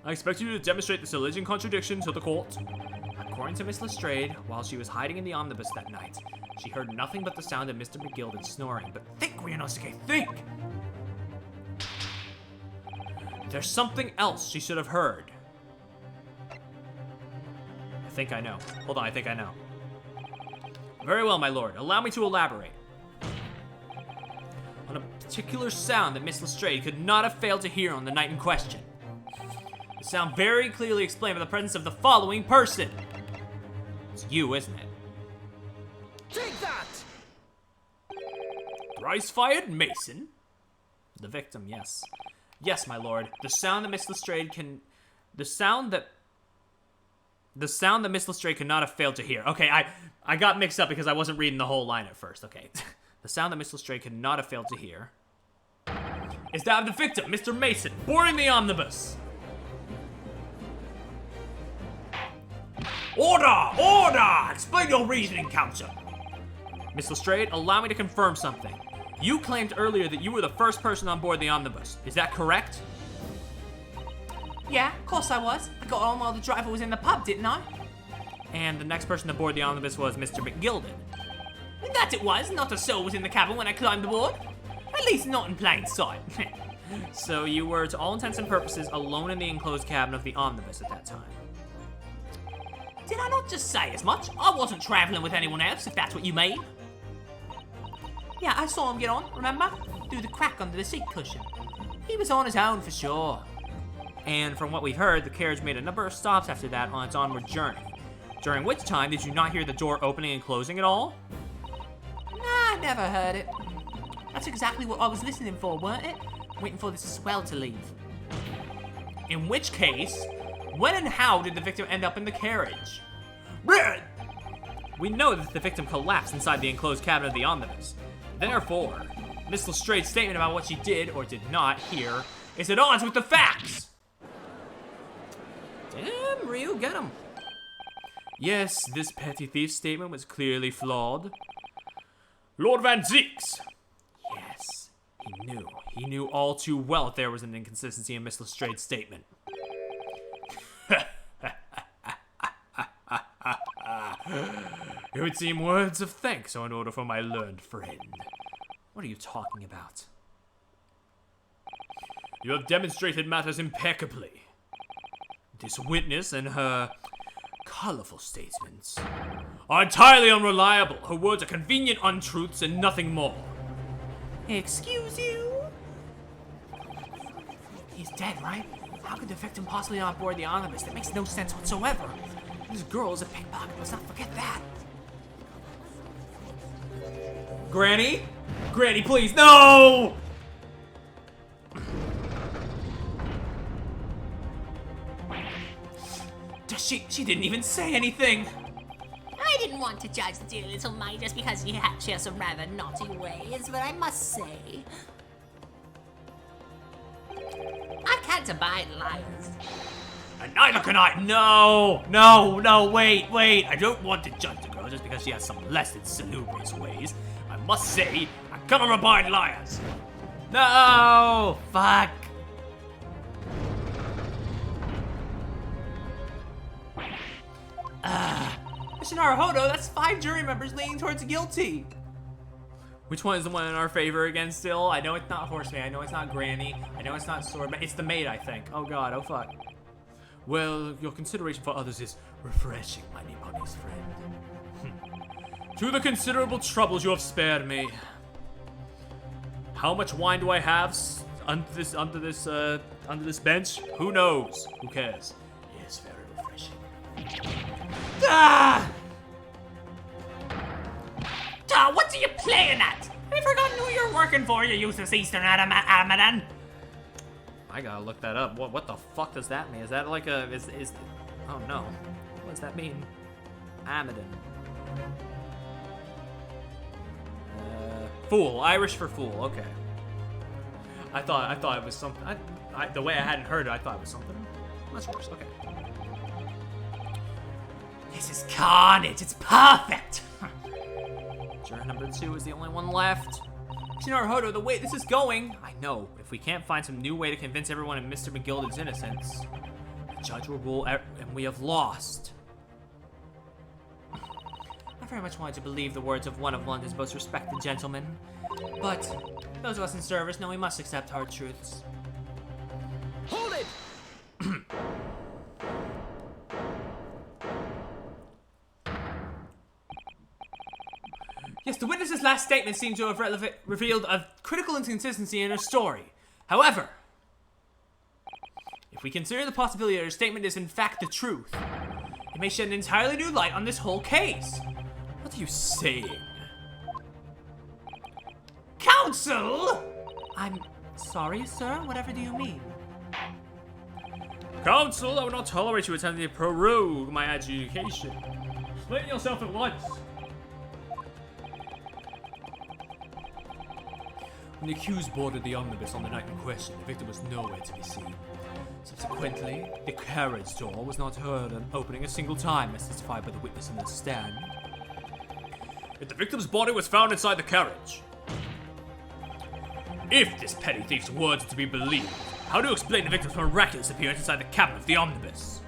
I expect you to demonstrate this alleged contradiction to the court. According to Miss Lestrade, while she was hiding in the omnibus that night, she heard nothing but the sound of Mr. McGilden snoring. But think, Ryunosuke, think! There's something else she should have heard. I think I know. Hold on, I think I know. Very well, my lord. Allow me to elaborate. On a particular sound that Miss Lestrade could not have failed to hear on the night in question. The sound very clearly explained by the presence of the following person. It's you, isn't it? Take that! Thrice fired Mason? The victim, yes. Yes, my lord. The sound that Miss Lestrade could not have failed to hear. Okay, I got mixed up because I wasn't reading the whole line at first. Okay. The sound that Miss Lestrade could not have failed to hear Is that of the victim, Mr. Mason, boarding the omnibus. Order! Order! Explain your reasoning, counsel. Miss Lestrade, allow me to confirm something. You claimed earlier that you were the first person on board the omnibus. Is that correct? Yeah, of course I was. I got home while the driver was in the pub, didn't I? And the next person to board the omnibus was Mr. McGilden. That it was. Not a soul was in the cabin when I climbed aboard. At least not in plain sight. So you were, to all intents and purposes, alone in the enclosed cabin of the omnibus at that time. Did I not just say as much? I wasn't traveling with anyone else, if that's what you mean. Yeah, I saw him get on, remember? Through the crack under the seat cushion. He was on his own for sure. And from what we've heard, the carriage made a number of stops after that on its onward journey. During which time, did you not hear the door opening and closing at all? Nah, I never heard it. That's exactly what I was listening for, weren't it? Waiting for the swell to leave. In which case, when and how did the victim end up in the carriage? We know that the victim collapsed inside the enclosed cabin of the omnibus. Therefore, Miss Lestrade's statement about what she did or did not hear is at odds with the facts! Damn, Ryu, get him. Yes, this petty thief statement was clearly flawed. Lord Van Zeeks! Yes, he knew all too well that there was an inconsistency in Miss Lestrade's statement. It would seem words of thanks are in order for my learned friend. What are you talking about? You have demonstrated matters impeccably. This witness and her colorful statements are entirely unreliable. Her words are convenient untruths and nothing more. Excuse you? He's dead, right? How could the victim possibly on board the omnibus? That makes no sense whatsoever. This girl is a pickpocket. Let's not forget that. Granny? Granny, please, no! She didn't even say anything. I didn't want to judge the dear little mite just because she has some rather naughty ways, but I must say, I can't abide liars. And neither can I. No, wait. I don't want to judge the girl just because she has some less than salubrious ways. I must say, I cannot abide liars. No! Fuck. Mr. Naruhodo, that's 5 jury members leaning towards guilty. Which one is the one in our favor again still? I know it's not Horseman, I know it's not Granny, I know it's not Swordman, it's the maid, I think. Oh god, oh fuck. Well, your consideration for others is refreshing, my Nipponi's friend. To the considerable troubles you have spared me. How much wine do I have under this bench? Who knows? Who cares? Yes, very refreshing. Ah! What are you playing at? Have you forgotten who you're working for, you useless Eastern Armadan? I gotta look that up. What the fuck does that mean? Is that like a is oh no. What does that mean? Amadan. Fool. Irish for fool. Okay. I thought it was something. The way I hadn't heard it, I thought it was something much worse. Okay. This is carnage. It's perfect. Juror number 2 is the only one left. Naruhodo, the way this is going, I know. If we can't find some new way to convince everyone of Mr. McGilden's innocence, the judge will rule and we have lost. I very much wanted to believe the words of one of London's most respected gentlemen, but those of us in service know we must accept hard truths. Hold it! Yes, the witness's last statement seemed to have revealed a critical inconsistency in her story. However, if we consider the possibility that her statement is in fact the truth, it may shed an entirely new light on this whole case. What are you saying? Counsel! I'm sorry, sir. Whatever do you mean? Counsel, I will not tolerate you attempting to prorogue my adjudication. Explain yourself at once. When the accused boarded the omnibus on the night in question, the victim was nowhere to be seen. Subsequently, the carriage door was not heard opening a single time, as testified by the witness in the stand. Yet the victim's body was found inside the carriage. If this petty thief's words are to be believed, how do you explain the victim's miraculous appearance inside the cabin of the omnibus?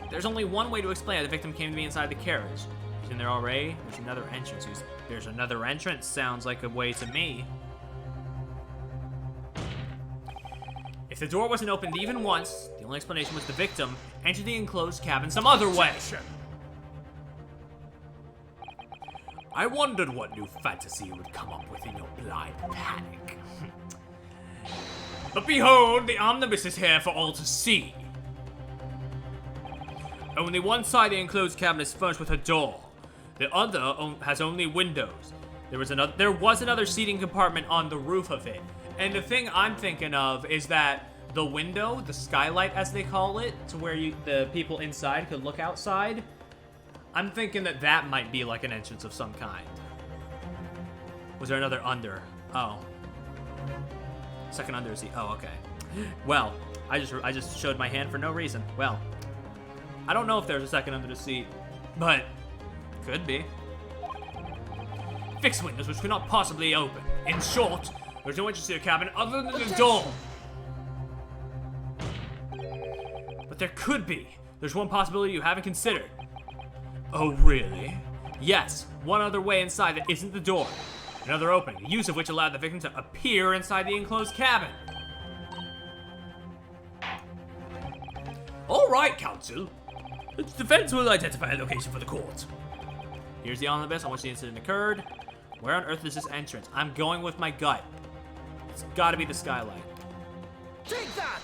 There's only one way to explain how the victim came to be inside the carriage. He's in there already. There's another entrance. There's another entrance. Sounds like a way to me. If the door wasn't opened even once, the only explanation was the victim entered the enclosed cabin some other way. I wondered what new fantasy you would come up with in your blind panic. But behold, the omnibus is here for all to see. Only one side of the enclosed cabin is furnished with a door. The other has only windows. There was another seating compartment on the roof of it. And the thing I'm thinking of is that the window, the skylight as they call it, to where the people inside could look outside, I'm thinking that might be like an entrance of some kind. Was there another under? Oh. Second under is the, oh, okay. Well, I just showed my hand for no reason. Well, I don't know if there's a second under the seat, but could be. Fixed windows which could not possibly open. In short, there's no entrance to the cabin other than the door. But there could be. There's one possibility you haven't considered. Oh, really? Yes, one other way inside that isn't the door. Another opening, the use of which allowed the victim to appear inside the enclosed cabin. All right, counsel. The defense will identify a location for the court. Here's the omnibus on which the incident occurred. Where on earth is this entrance? I'm going with my gut. It's gotta be the skylight. Take that!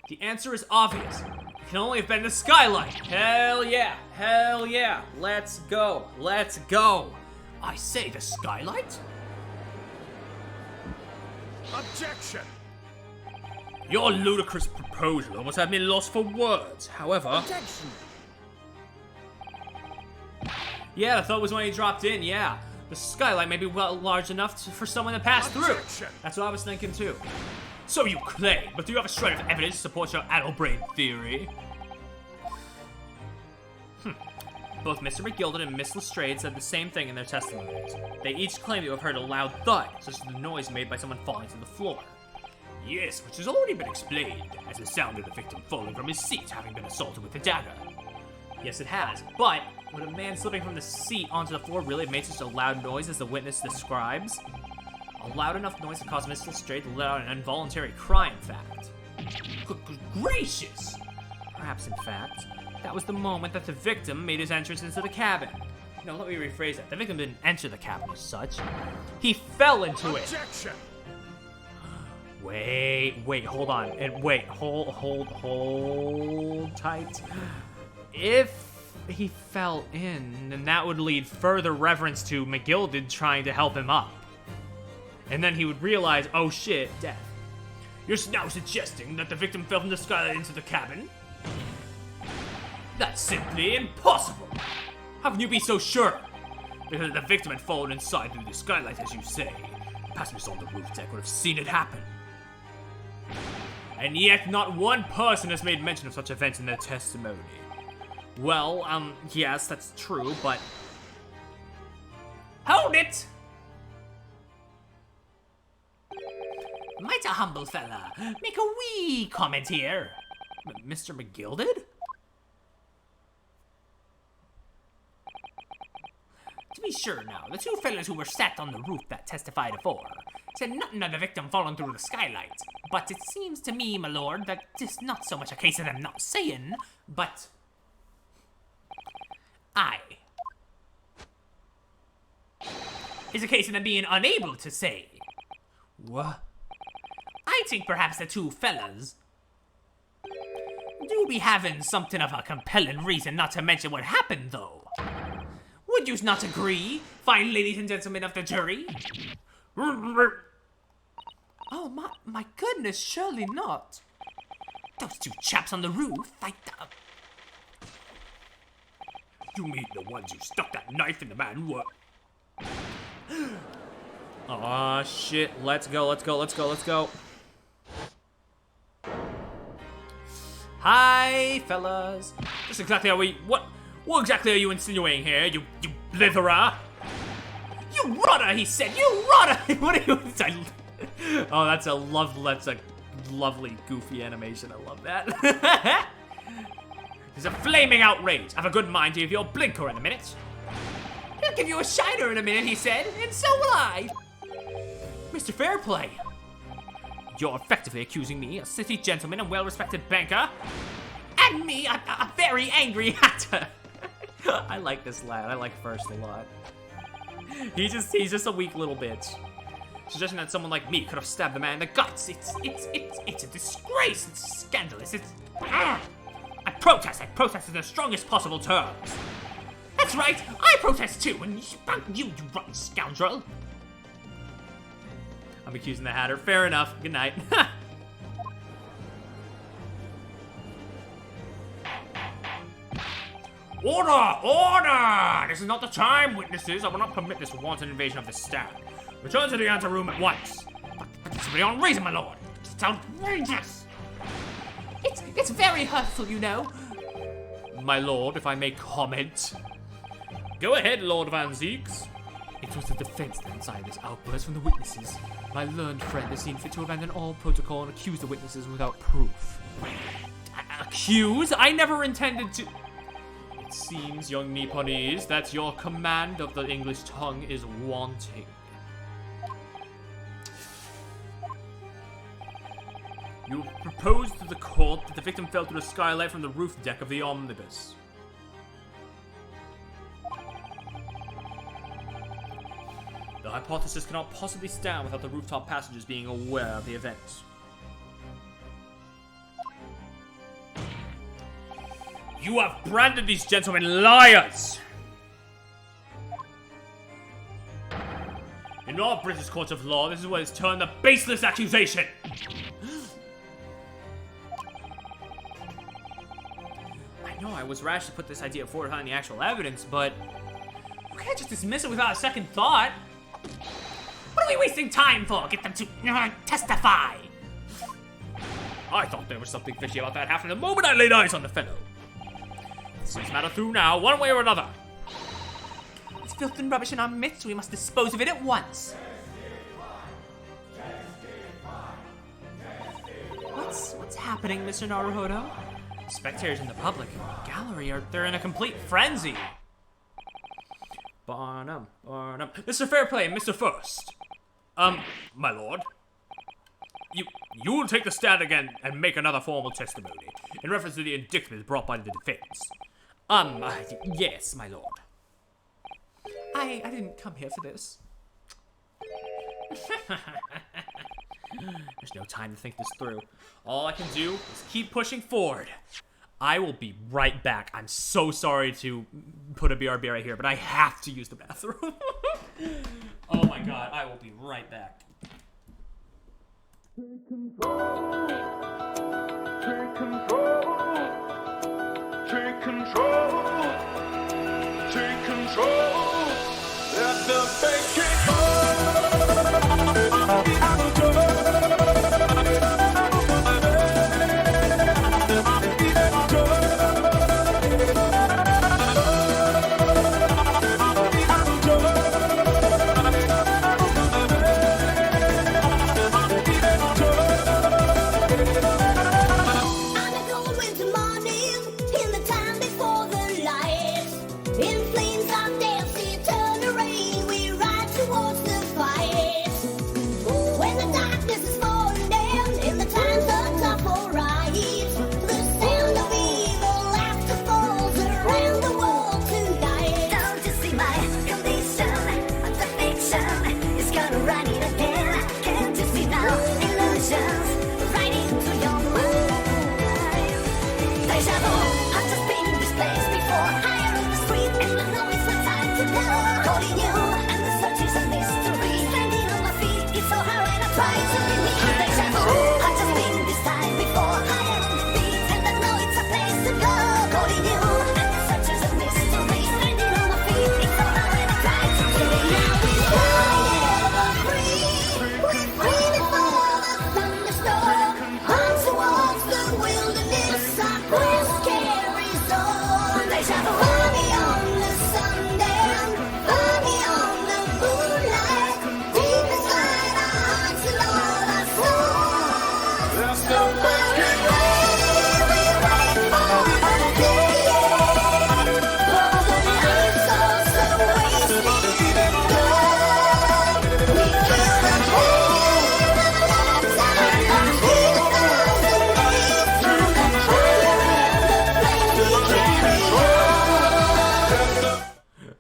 The answer is obvious. It can only have been the skylight. Hell yeah. Hell yeah. Let's go. Let's go. I say, the skylight? Objection! Your ludicrous proposal almost had me lost for words. However, Objection! Yeah, I thought it was when he dropped in, yeah. The skylight may be well large enough for someone to pass through. Objection! That's what I was thinking too. so you claim, but do you have a shred of evidence to support your addle brain theory? Both Mr. McGilded and Miss Lestrade said the same thing in their testimonies. They each claim to have heard a loud thud, such as the noise made by someone falling to the floor. Yes, which has already been explained, as the sound of the victim falling from his seat having been assaulted with a dagger. Yes, it has, but would a man slipping from the seat onto the floor really have made such a loud noise as the witness describes? A loud enough noise to cause Miss Lestrade to let out an involuntary cry, in fact. Good gracious! Perhaps, in fact, that was the moment that the victim made his entrance into the cabin. No, let me rephrase that. The victim didn't enter the cabin as such. He fell into it. Objection! Wait, hold on. And wait, hold tight. If he fell in, then that would lead further reference to McGilded trying to help him up. And then he would realize, oh shit, death. You're now suggesting that the victim fell from the skylight into the cabin? That's simply impossible! How can you be so sure? Because if the victim had fallen inside through the skylight, as you say, passengers on the roof deck would have seen it happen. And yet not one person has made mention of such events in their testimony. Well, yes, that's true, but... Hold it! Might a humble fella make a wee comment here? Mr. McGilded? To be sure now, the two fellas who were sat on the roof that testified afore said nothing of the victim falling through the skylight. But it seems to me, my lord, that it's not so much a case of them not saying, but... It's a case of them being unable to say. What? I think perhaps the two fellas do be having something of a compelling reason not to mention what happened, though. Would you not agree, fine ladies and gentlemen of the jury? Oh, my goodness, surely not. Those two chaps on the roof, You mean the ones who stuck that knife in the man were... Aw, shit. Let's go. Hi, fellas. Just exactly how we... What exactly are you insinuating here, you blitherer? You rudder, he said, you rudder! What are you... Oh, that's a lovely, goofy animation. I love that. It's a flaming outrage. Have a good mind to give your blinker in a minute. He'll give you a shiner in a minute, he said, and so will I. Mr. Fairplay, You're effectively accusing me, a city gentleman and well-respected banker. And me, a very angry hatter. I like this lad. I like First a lot. He's just a weak little bitch. Suggesting that someone like me could have stabbed the man in the guts. It's a disgrace. It's scandalous. I protest in the strongest possible terms. That's right. I protest too. And you rotten scoundrel. I'm accusing the Hatter. Fair enough. Good night. Order! This is not the time, witnesses. I will not permit this wanton invasion of the stand. Return to the anteroom at once. But this is beyond reason, my lord. It's outrageous. It's very hurtful, you know. My lord, if I may comment. Go ahead, Lord Van Zeeks. It was the defense that incited this outburst from the witnesses. My learned friend has seen fit to abandon all protocol and accuse the witnesses without proof. Accuse? I never intended to... It seems, young Nipponese, that your command of the English tongue is wanting. You proposed to the court that the victim fell through the skylight from the roof deck of the omnibus. The hypothesis cannot possibly stand without the rooftop passengers being aware of the event. You have branded these gentlemen liars! In our British court of law, this is what is termed a baseless accusation! I know I was rash to put this idea forward behind the actual evidence, but you can't just dismiss it without a second thought. What are we wasting time for? Get them to testify. I thought there was something fishy about that happening the moment I laid eyes on the fellow. See this matter through now, one way or another. It's filth and rubbish in our midst. We must dispose of it at once. What's happening, Mr. Naruhodo? Spectators in the public gallery they're in a complete frenzy. Barnum. Mr. Fairplay and Mr. First. My lord. You will take the stand again and make another formal testimony in reference to the indictment brought by the defense. Yes, my lord. I didn't come here for this. There's no time to think this through. All I can do is keep pushing forward. I will be right back. I'm so sorry to put a BRB right here, but I have to use the bathroom. Oh my god, I will be right back. Take control. Take control. Take control. Take control. Let the fake kick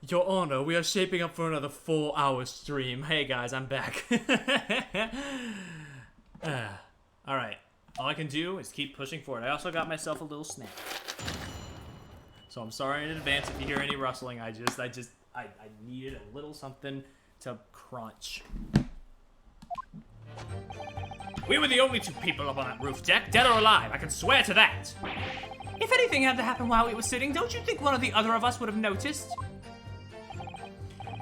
Your Honor, we are shaping up for another 4-hour stream. Hey guys, I'm back. Alright, all I can do is keep pushing forward. I also got myself a little snack. So I'm sorry in advance if you hear any rustling. I needed a little something to crunch. We were the only two people up on that roof deck, dead or alive. I can swear to that. If anything had to happen while we were sitting, don't you think one or the other of us would have noticed?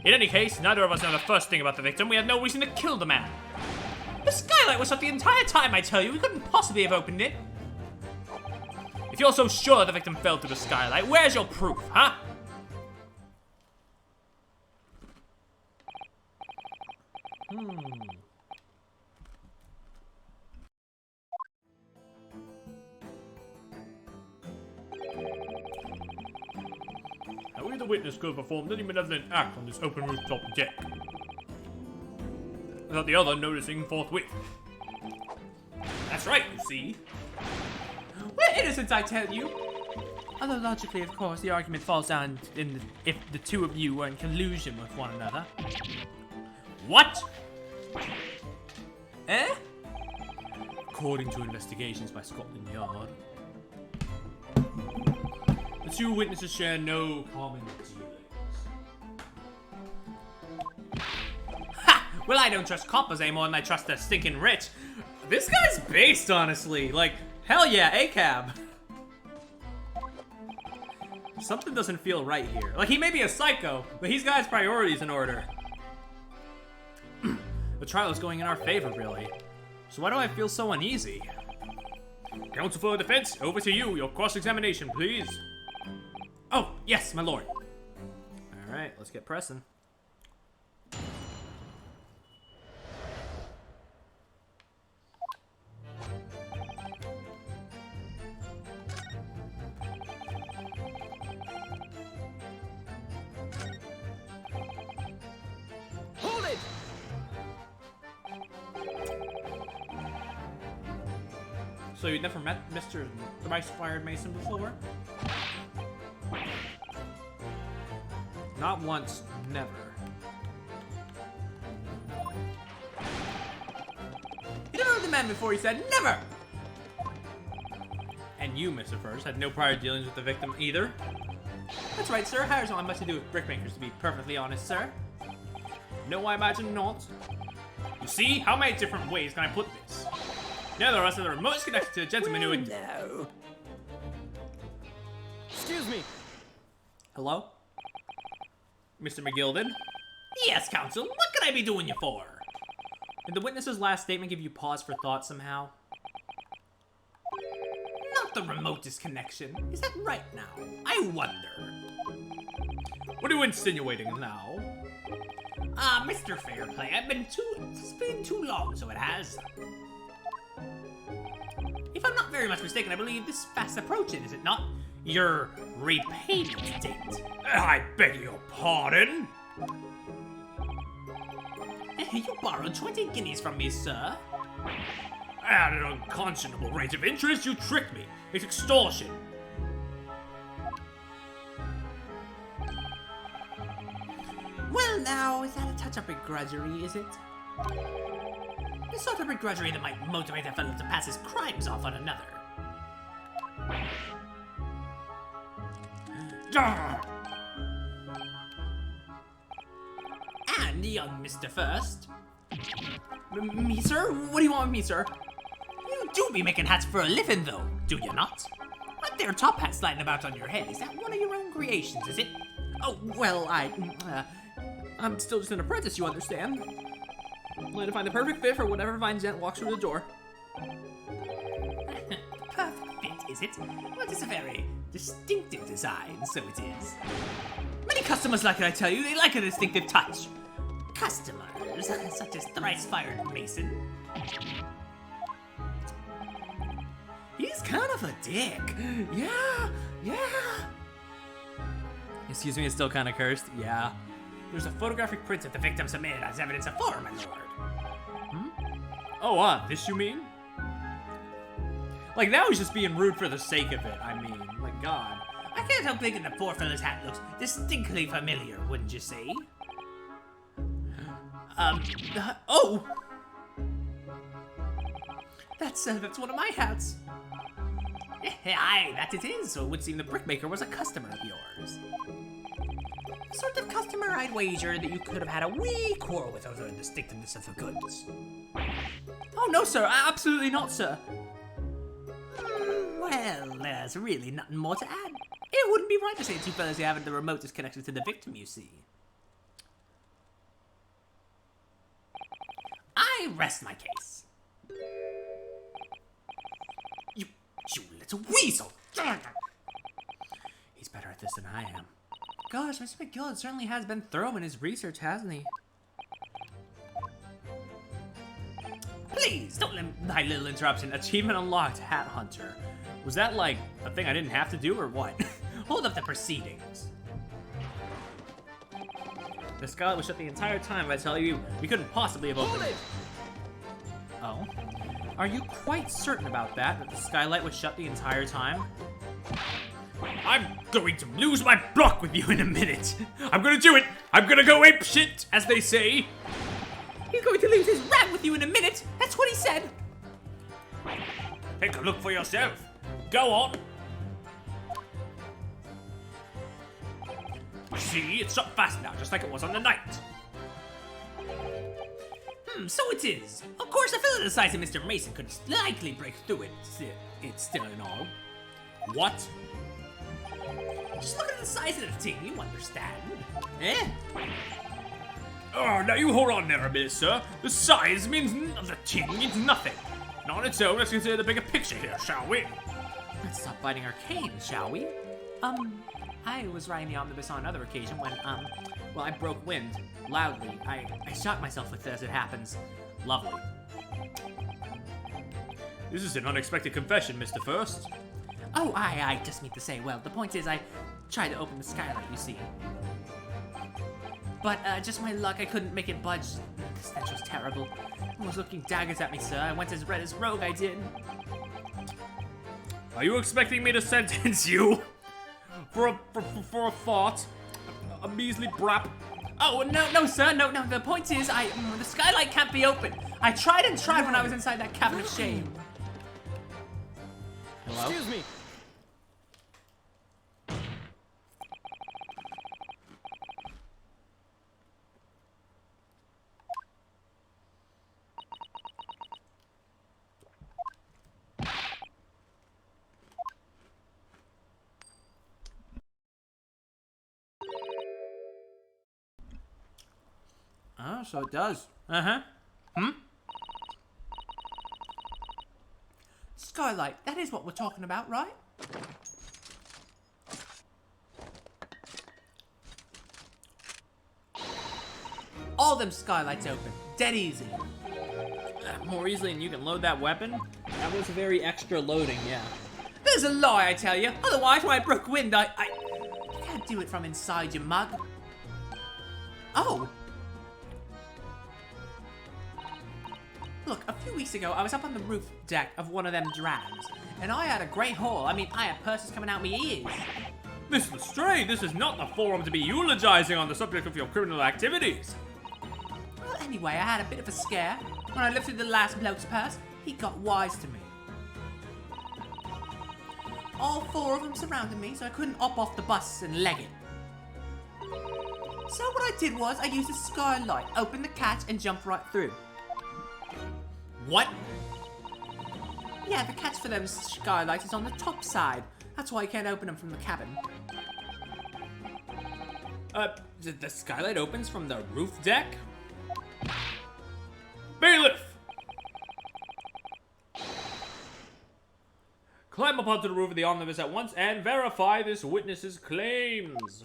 In any case, neither of us know the first thing about the victim. We had no reason to kill the man. The skylight was shut the entire time, I tell you. We couldn't possibly have opened it. If you're so sure the victim fell through the skylight, where's your proof, huh? Now either witness could have performed any malevolent act on this open rooftop deck, without the other noticing forthwith. That's right, you see. We're innocent, I tell you. Although logically, of course, the argument falls down if the two of you were in collusion with one another. What? Eh? According to investigations by Scotland Yard, two witnesses share no common dealings. Ha! Well, I don't trust coppers any more than I trust the stinking rich. This guy's based, honestly. Like, hell yeah, ACAB. Something doesn't feel right here. Like, he may be a psycho, but he's got his priorities in order. The trial is going in our favor, really. So why do I feel so uneasy? Counsel for the defense, over to you. Your cross-examination, please. Oh, yes, my lord. All right, let's get pressing. Hold it! So you'd never met Mr. Thrice-Fired Mason before? Not once, never. You never heard the man before, he said, never! And you, Mr. First, had no prior dealings with the victim either? That's right, sir. Hires not much to do with brickmakers, to be perfectly honest, sir. No, I imagine not. You see, how many different ways can I put this? Neither of us are the most connected to the gentleman who would... No. Excuse me. Hello? Mr. McGilden? Yes, counsel. What could I be doing you for? Did the witness's last statement give you pause for thought somehow? Not the remotest connection. Is that right now? I wonder. What are you insinuating now? Mr. Fairplay, it's been too long, so it has. If I'm not very much mistaken, I believe this fast approaching, is it not? Your repayment date. I beg your pardon? You borrowed 20 guineas from me, sir. At an unconscionable rate of interest, you tricked me. It's extortion. Well, now, is that a touch of begrudgery, is it? The sort of begrudgery that might motivate a fellow to pass his crimes off on another. And young Mr. First. Me, sir? What do you want with me, sir? You do be making hats for a living, though, do you not? Aren't there top hats sliding about on your head? Is that one of your own creations, is it? Oh, well, I'm still just an apprentice, you understand? I'm going to find the perfect fit for whatever fine gent walks through the door. Perfect fit, is it? Well, it's a very distinctive design, so it is. Many customers like it, I tell you. They like a distinctive touch. Customers, such as Thrice-Fired Mason. He's kind of a dick. Yeah. Excuse me, it's still kind of cursed. Yeah. There's a photographic print that the victim submitted as evidence of form, my lord. Oh, this you mean? Like, now he's just being rude for the sake of it, I mean. Like, God. I can't help thinking the poor fellow's hat looks distinctly familiar, wouldn't you say? Oh! That's one of my hats. Aye, that it is, so it would seem the brickmaker was a customer of yours. The sort of customer I'd wager that you could have had a wee quarrel with over the distinctiveness of the goods. Oh, no, sir. Absolutely not, sir. Well, there's really nothing more to add. It wouldn't be right to say two fellows who haven't the remotest connection to the victim, you see. I rest my case. You little weasel! He's better at this than I am. Gosh, Mr. McGillen certainly has been thorough in his research, hasn't he? Please, don't let My little interruption. Achievement unlocked, Hat Hunter. Was that, like, a thing I didn't have to do, or what? hold up the proceedings. The skylight was shut the entire time, I tell you. We couldn't possibly have opened it. Oh? Are you quite certain about that? That the skylight was shut the entire time? I'm going to lose my block with you in a minute. I'm gonna do it. I'm gonna go ape shit, as they say. He's going to lose his rat with you in a minute. That's what he said. Take a look for yourself. Go on. See, it's shut fast now, just like it was on the night. So it is. Of course, a fellow the size of Mr. Mason could likely break through it. It's still in all. What? Just look at the size of the thing, you understand. Eh? Oh, now you hold on there a minute, sir. The size means the ting means nothing. And on its own, let's consider the bigger picture here, shall we? Let's stop biting our canes, shall we? I was riding the omnibus on another occasion when, well, I broke wind loudly. I shot myself with it as it happens. Lovely. This is an unexpected confession, Mr. First. Oh, I just mean to say, well, the point is I tried to open the skylight, you see. But, just my luck, I couldn't make it budge. The stench was terrible. It was looking daggers at me, sir. I went as red as rogue, I did. Are you expecting me to sentence you? For a fart? A measly brap? Oh, no, sir, no. The point is, the skylight can't be open. I tried and tried when I was inside that cabin of shame. Hello? Excuse me. Oh, so it does. Skylight, that is what we're talking about, right? All them skylights open. Dead easy. More easily than you can load that weapon? That was very extra loading, yeah. There's a lie, I tell you. Otherwise, when I broke wind, You can't do it from inside, you mug. Oh! Look, a few weeks ago, I was up on the roof deck of one of them drags, and I had a great haul. I mean, I had purses coming out me ears. Miss Lestrade, this is not the forum to be eulogizing on the subject of your criminal activities. Well, anyway, I had a bit of a scare. When I lifted the last bloke's purse, he got wise to me. All four of them surrounded me, so I couldn't hop off the bus and leg it. So what I did was, I used a skylight, opened the catch, and jumped right through. What? Yeah, the catch for them skylights is on the top side. That's why you can't open them from the cabin. The skylight opens from the roof deck? Bailiff! Climb up onto the roof of the omnibus at once and verify this witness's claims.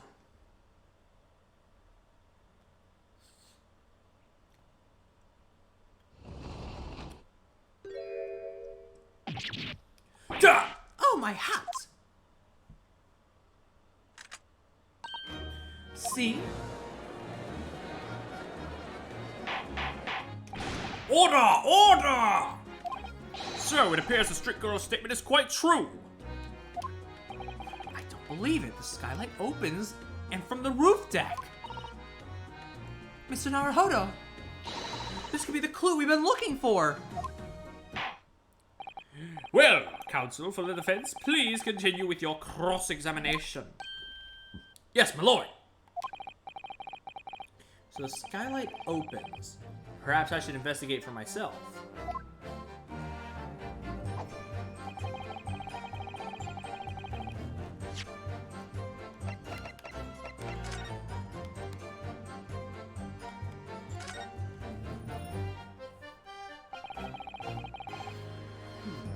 Duh! Oh, my hat! See? Order! Order! So, it appears the strict girl's statement is quite true. I don't believe it. The skylight opens, and from the roof deck. Mr. Naruhodo, this could be the clue we've been looking for. Well, counsel for the defense, please continue with your cross-examination. Yes, my lord. So the skylight opens. Perhaps I should investigate for myself.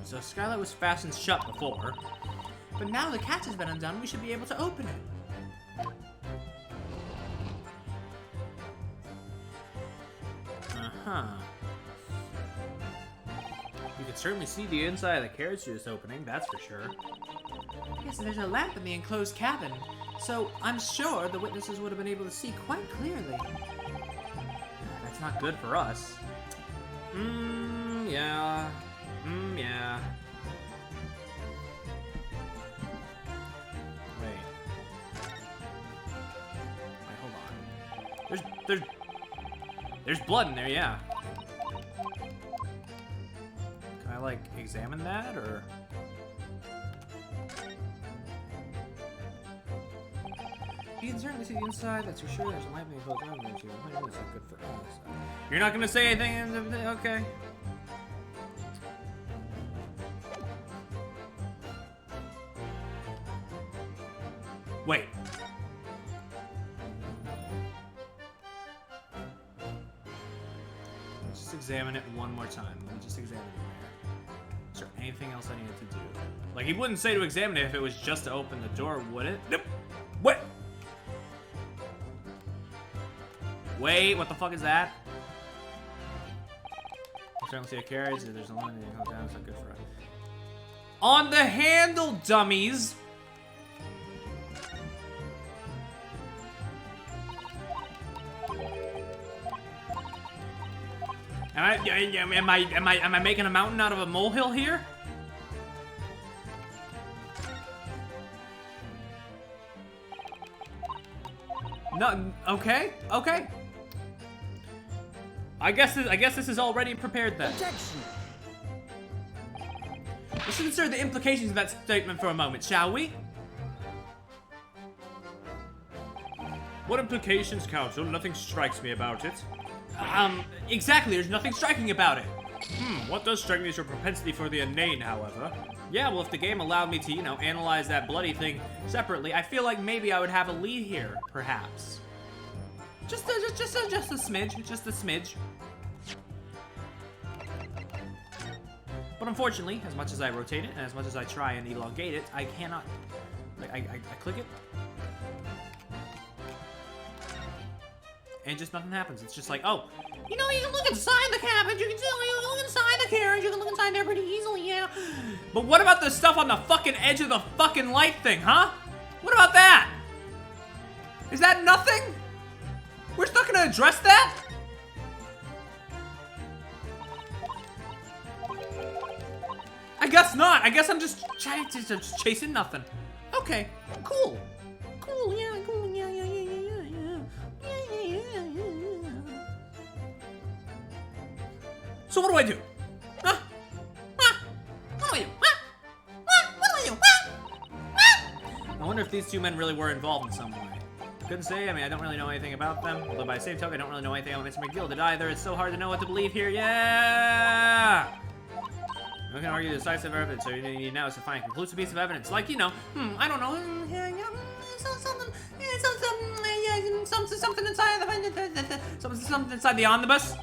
So the skylight was fastened shut before, but now the catch has been undone, we should be able to open it. Uh-huh. You can certainly see the inside of the carriage juice opening, that's for sure. Yes, and there's a lamp in the enclosed cabin, so I'm sure the witnesses would have been able to see quite clearly. That's not good for us. Yeah. Yeah. Wait, hold on. There's blood in there, yeah. Can I, like, examine that, or? You can certainly see the inside, that's for sure. There's a light being built around there, too. That's not good for us. You're not gonna say anything? Okay. Wait. Let's just examine it one more time. Let me just examine it there. Is there anything else I needed to do? Like, he wouldn't say to examine it if it was just to open the door, would it? Nope. What? Wait, what the fuck is that? I certainly see a carriage. There's a line that you come down. It's not good for us. On the handle, dummies! Am I making a mountain out of a molehill here? No. Okay. Okay. I guess this is already prepared then. Objection! Let's consider the implications of that statement for a moment, shall we? What implications, Counsel? Nothing strikes me about it. Exactly. There's nothing striking about it. What does strike me is your propensity for the inane, however. Yeah, well, if the game allowed me to, analyze that bloody thing separately, I feel like maybe I would have a lead here, perhaps. Just a smidge, just a smidge. But unfortunately, as much as I rotate it, and as much as I try and elongate it, I cannot. Like, I click it, and just nothing happens. It's just like, oh. You know, you can look inside the cabin. You can look inside the carriage. You can look inside there pretty easily, yeah. But what about the stuff on the fucking edge of the fucking light thing, huh? What about that? Is that nothing? We're not gonna address that? I guess not. I guess I'm just chasing nothing. Okay, cool. Cool, yeah, cool, yeah. So what do I do? Huh? What do I do? What do I do? I wonder if these two men really were involved in some way. Couldn't say. I mean, I don't really know anything about them. Although by the same token, I don't really know anything about Mr. McGilded either. It's so hard to know what to believe here. Yeah! No can argue decisive evidence, so you need now is to find a conclusive piece of evidence. Like, I don't know. Something inside the omnibus.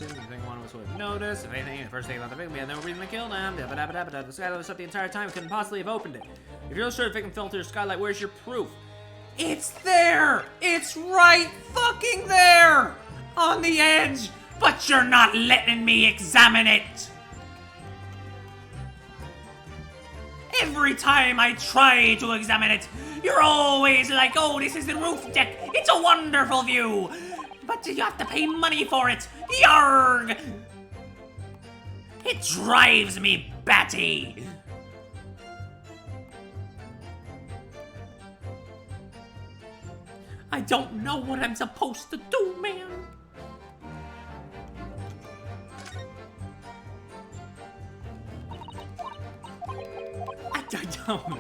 Anything one of us would have noticed. If anything, the first thing about the victim, we had no reason to kill them. The skylight was up the entire time. We couldn't possibly have opened it. If you're sure the victim fell through the skylight, where's your proof? It's there! It's right fucking there! On the edge! But you're not letting me examine it! Every time I try to examine it, you're always like, oh, this is the roof deck. It's a wonderful view. But you have to pay money for it. Yarg! It drives me batty. I don't know what I'm supposed to do, man.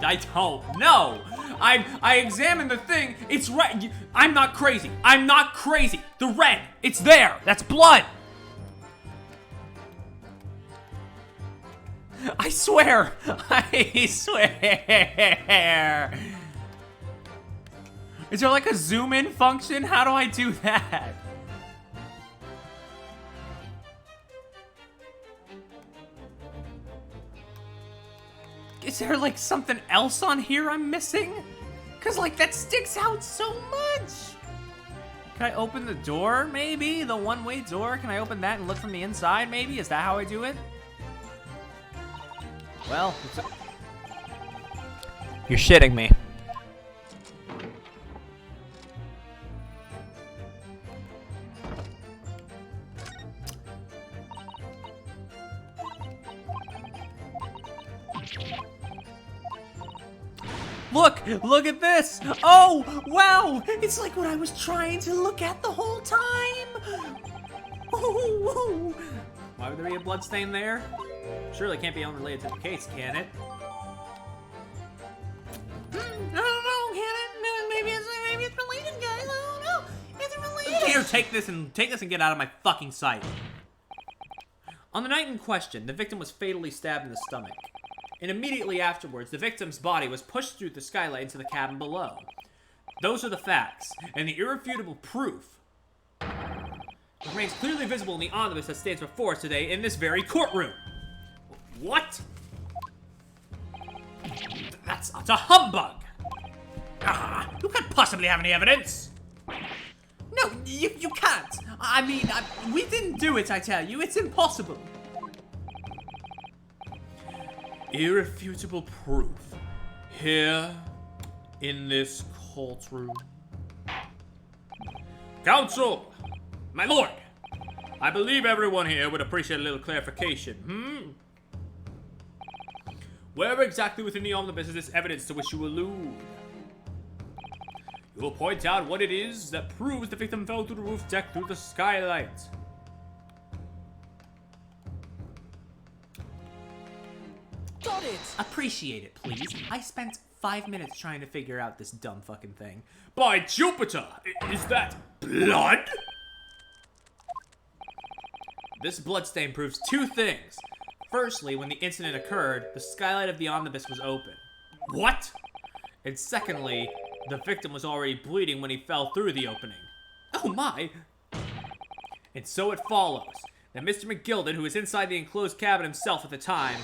I don't know. I examined the thing. It's right. I'm not crazy. I'm not crazy. The red. It's there. That's blood. I swear. I swear. Is there like a zoom in function? How do I do that? Is there like something else on here I'm missing? Cause like that sticks out so much. Can I open the door maybe? The one-way door? Can I open that and look from the inside maybe? Is that how I do it? Well, you're shitting me. Look at this! Oh, wow! It's like what I was trying to look at the whole time! Ooh. Why would there be a bloodstain there? Surely it can't be unrelated to the case, can it? I don't know, Kevin. Maybe it's related, guys. I don't know. Is it related? Here, take this and get out of my fucking sight. On the night in question, the victim was fatally stabbed in the stomach. And immediately afterwards, the victim's body was pushed through the skylight into the cabin below. Those are the facts, and the irrefutable proof remains clearly visible in the omnibus that stands before us today in this very courtroom. What? That's a humbug! You can't possibly have any evidence. No, you can't. I mean, we didn't do it, I tell you. It's impossible. Irrefutable proof. Here, in this courtroom. Counsel! My lord! I believe everyone here would appreciate a little clarification, Where exactly within the omnibus is this evidence to which you allude? You will point out what it is that proves the victim fell through the roof deck through the skylight. Got it. Appreciate it, please. I spent 5 minutes trying to figure out this dumb fucking thing. By Jupiter! Is that blood? This bloodstain proves two things. Firstly, when the incident occurred, the skylight of the omnibus was open. What? And secondly, the victim was already bleeding when he fell through the opening. Oh my! And so it follows that Mr. McGilden, who was inside the enclosed cabin himself at the time,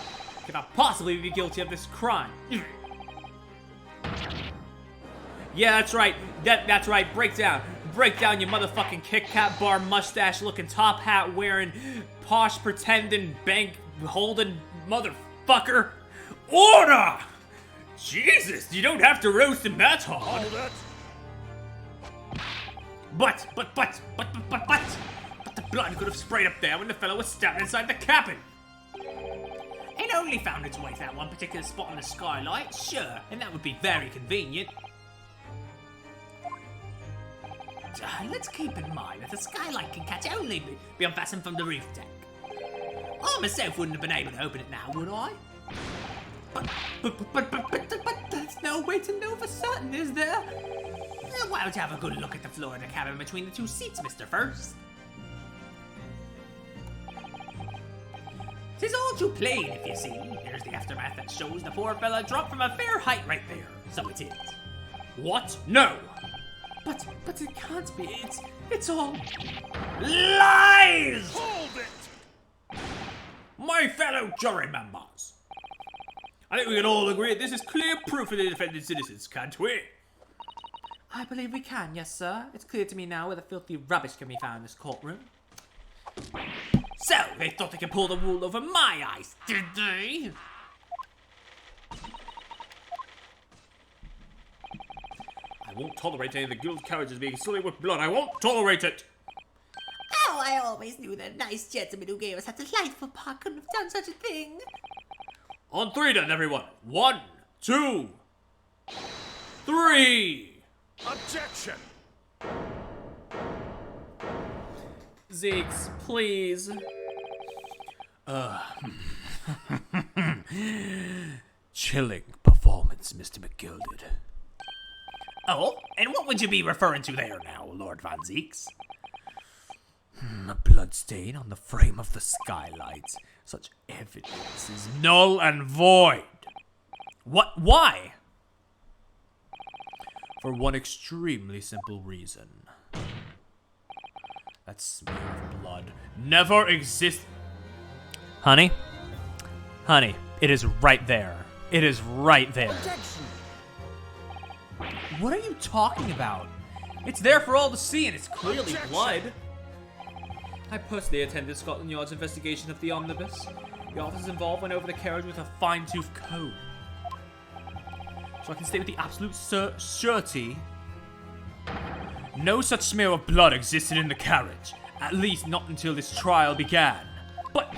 cannot possibly be guilty of this crime. Yeah, that's right. That's right. Break down, you motherfucking Kit Kat bar mustache looking, top hat wearing, posh pretending, bank holding motherfucker. Order! Jesus, you don't have to roast him that hard. But the blood could have sprayed up there when the fellow was stabbed inside the cabin. It only found its way to that one particular spot on the skylight, sure, and that would be very convenient. Let's keep in mind that the skylight can catch only be unfastened from the roof deck. I myself wouldn't have been able to open it now, would I? But there's no way to know for certain, is there? Why don't you have a good look at the floor of the cabin between the two seats, Mr. First? 'Tis all too plain, if you see. There's the aftermath that shows the poor fella dropped from a fair height right there. So it is. What? No! But it can't be. It's all Lies! Hold it! My fellow jury members, I think we can all agree that this is clear proof of the defendant's innocence, can't we? I believe we can, yes, sir. It's clear to me now where the filthy rubbish can be found in this courtroom. So, they thought they could pull the wool over my eyes, did they? I won't tolerate any of the guild carriages being sullied with blood. I won't tolerate it! Oh, I always knew that nice gentleman who gave us that delightful park couldn't have done such a thing. On three then, everyone. 1, 2, 3! Objection! Zeeks, please. Chilling performance, Mr. McGilded. Oh, and what would you be referring to there now, Lord Van Zeeks? A bloodstain on the frame of the skylight. Such evidence is null and void. What? Why? For one extremely simple reason. That smear of blood never exists. Honey? Honey, it is right there. It is right there. Objection! What are you talking about? It's there for all to see, and it's clearly Objection. blood. I personally attended Scotland Yard's investigation of the omnibus. The officers involved went over the carriage with a fine-tooth comb. So I can state with the absolute surety, No such smear of blood existed in the carriage. At least not until this trial began. But,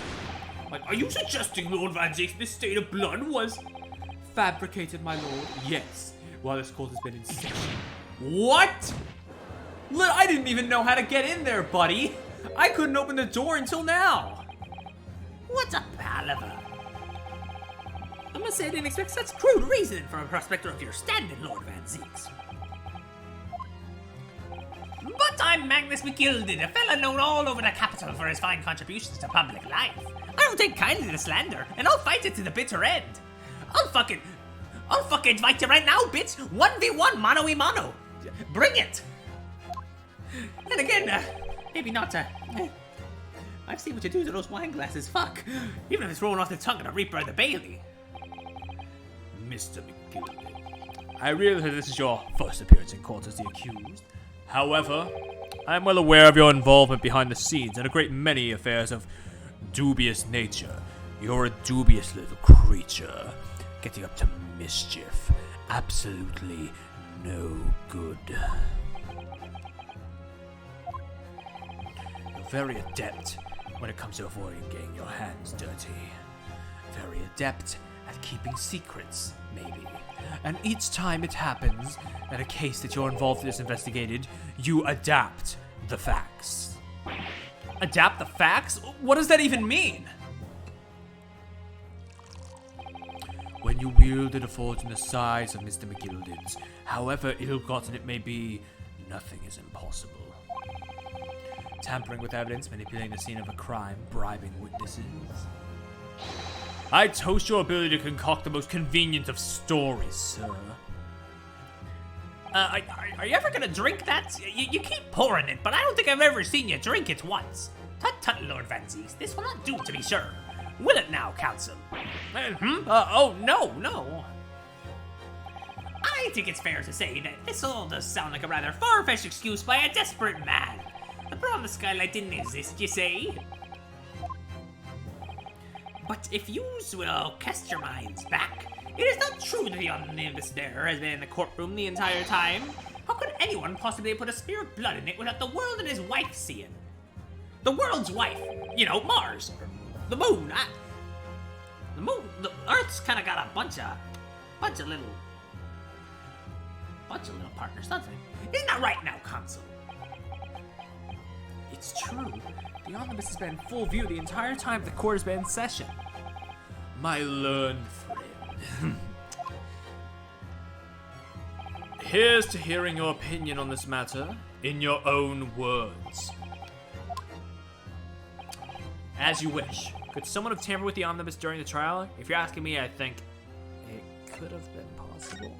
are you suggesting, Lord Van Zeeks, this stain of blood was fabricated, my lord. Yes, while this court has been in session. what? I didn't even know how to get in there, buddy. I couldn't open the door until now. What a palaver. I must say I didn't expect such crude reasoning from a prospector of your standing, Lord Van Zeeks. But I'm Magnus McGilded, a fella known all over the capital for his fine contributions to public life. I don't take kindly to slander, and I'll fight it to the bitter end. I'll fucking fight you right now, bitch! 1v1, mano-y-mano! Bring it! And again, maybe not, I've seen what you do to those wine glasses, fuck! Even if it's rolling off the tongue of the Reaper of the Bailey. Mr. McGilded, I realize that this is your first appearance in court as the accused. However, I am well aware of your involvement behind the scenes in a great many affairs of dubious nature. You're a dubious little creature, getting up to mischief. Absolutely no good. You're very adept when it comes to avoiding getting your hands dirty. Very adept at keeping secrets, maybe. And each time it happens that a case that you're involved in is investigated, you adapt the facts. Adapt the facts? What does that even mean? When you wielded a fortune the size of Mr. McGilded's, however ill-gotten it may be, nothing is impossible. Tampering with evidence, manipulating the scene of a crime, bribing witnesses. I toast your ability to concoct the most convenient of stories, sir. Are you ever gonna drink that? You keep pouring it, but I don't think I've ever seen you drink it once. Tut, Lord Van Zeeks, this will not do, to be sure. Will it now, Counsel? Oh, no. I think it's fair to say that this all does sound like a rather far-fetched excuse by a desperate man. The Bronze Skylight didn't exist, you say? But if yous will cast your minds back, it is not true that the omnibus there has been in the courtroom the entire time. How could anyone possibly put a spear of blood in it without the world and his wife seeing? The world's wife, you know, Mars, the moon. The Earth's kind of got a bunch of little partners, doesn't it? Isn't that right now, Consul? It's true. The omnibus has been in full view the entire time the court has been in session. My learned friend. Here's to hearing your opinion on this matter in your own words. As you wish. Could someone have tampered with the omnibus during the trial? If you're asking me, I think it could have been possible.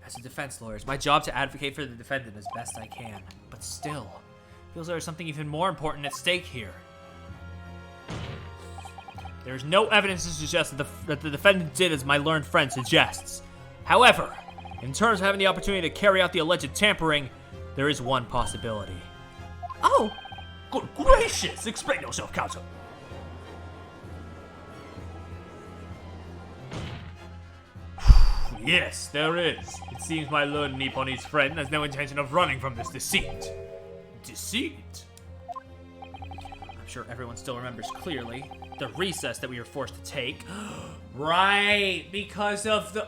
As a defense lawyer, it's my job to advocate for the defendant as best I can. But still, feels there's something even more important at stake here. There's no evidence to suggest that the defendant did as my learned friend suggests. However, in terms of having the opportunity to carry out the alleged tampering, there is one possibility. Oh, good gracious! Explain yourself, Counsel. Yes, there is. It seems my learned Nipponese friend has no intention of running from this deceit. Deceit? I'm sure everyone still remembers clearly the recess that we were forced to take. Right, because of the...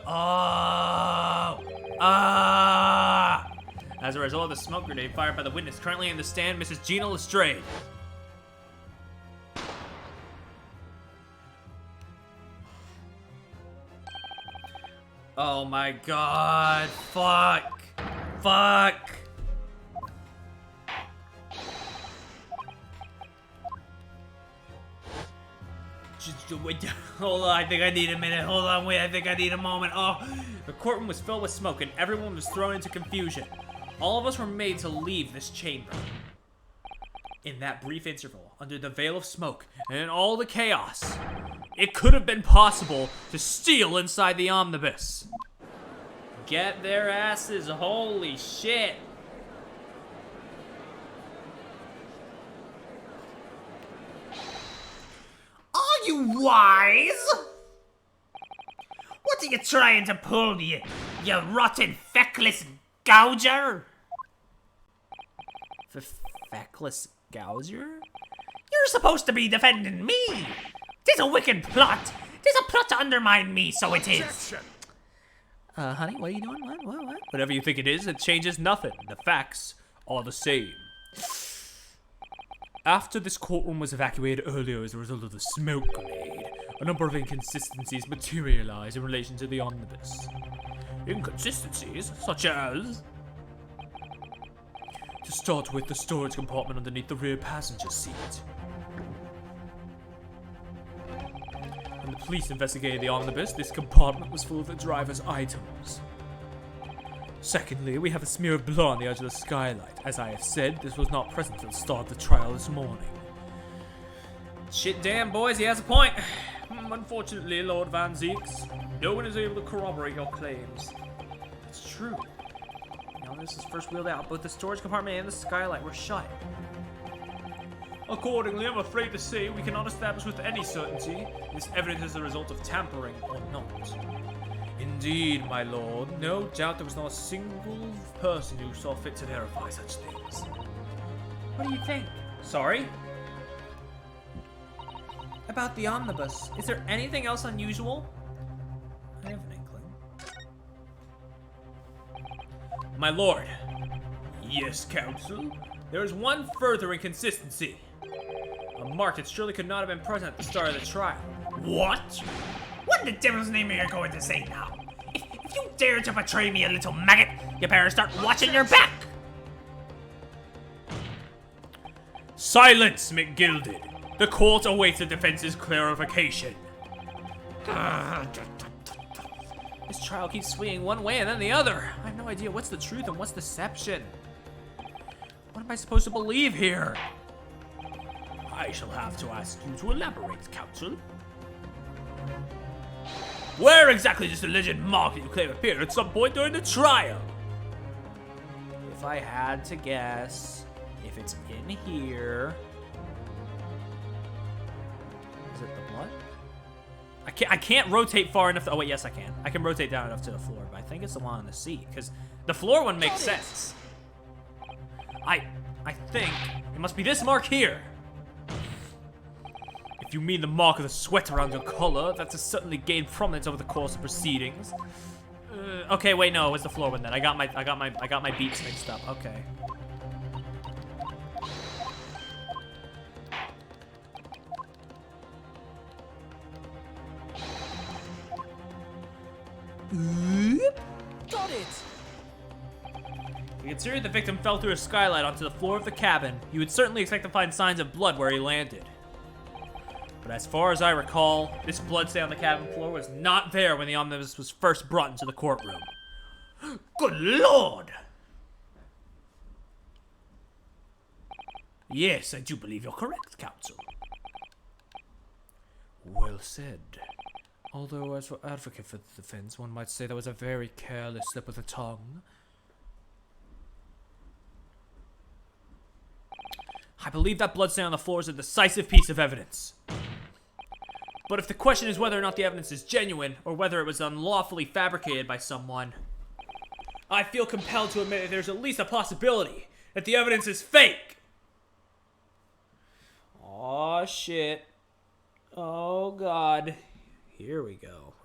As a result of the smoke grenade fired by the witness currently in the stand, Mrs. Gina Lestrade. Oh my god, fuck. Just wait, hold on, I think I need a minute. Hold on, wait, I think I need a moment. Oh, the courtroom was filled with smoke and everyone was thrown into confusion. All of us were made to leave this chamber. In that brief interval, under the veil of smoke and in all the chaos, it could have been possible to steal inside the omnibus. Get their asses, holy shit. Are you wise? What are you trying to pull, you rotten, feckless gouger? Feckless gouger? You're supposed to be defending me. Tis a wicked plot. Tis a plot to undermine me, so it is. Honey, what are you doing? What? Whatever you think it is, it changes nothing. The facts are the same. After this courtroom was evacuated earlier as a result of the smoke grenade, a number of inconsistencies materialized in relation to the omnibus. Inconsistencies? Such as? To start with, the storage compartment underneath the rear passenger seat. When the police investigated the omnibus, this compartment was full of the driver's items. Secondly, we have a smear of blood on the edge of the skylight. As I have said, this was not present at the start of the trial this morning. Shit damn, boys, he has a point. Unfortunately, Lord Van Zeeks, no one is able to corroborate your claims. It's true. Now this is first wheeled out. Both the storage compartment and the skylight were shut. Accordingly, I'm afraid to say we cannot establish with any certainty this evidence is the result of tampering or not. Indeed, my lord. No doubt there was not a single person who saw fit to verify such things. What do you think? Sorry? About the omnibus. Is there anything else unusual? I have an inkling. My lord. Yes, counsel. There is one further inconsistency. A mark that surely could not have been present at the start of the trial. What? What in the devil's name are you going to say now? If you dare to betray me, a little maggot, you better start watching your back! Silence, McGilded. The court awaits the defense's clarification. This trial keeps swinging one way and then the other. I have no idea what's the truth and what's deception. What am I supposed to believe here? I shall have to ask you to elaborate, counsel. Where exactly does the alleged mark that you claim appear at some point during the trial? If I had to guess, if it's in here... Is it the blood? I can't rotate far enough to, oh wait, yes I can. I can rotate down enough to the floor, but I think it's the one on the seat, because the floor one makes sense. I think it must be this mark here. If you mean the mark of the sweat around your collar, that has certainly gained prominence over the course of proceedings. Okay, wait, no, it was the floor one then. I got my beats mixed up. Okay. Got it! Considering the victim fell through a skylight onto the floor of the cabin, you would certainly expect to find signs of blood where he landed. But as far as I recall, this blood stain on the cabin floor was not there when the omnibus was first brought into the courtroom. Good lord! Yes, I do believe you're correct, counsel. Well said. Although, as for advocate for the defense, one might say that was a very careless slip of the tongue. I believe that bloodstain on the floor is a decisive piece of evidence. But if the question is whether or not the evidence is genuine, or whether it was unlawfully fabricated by someone, I feel compelled to admit that there's at least a possibility that the evidence is fake. Oh shit. Oh god. Here we go.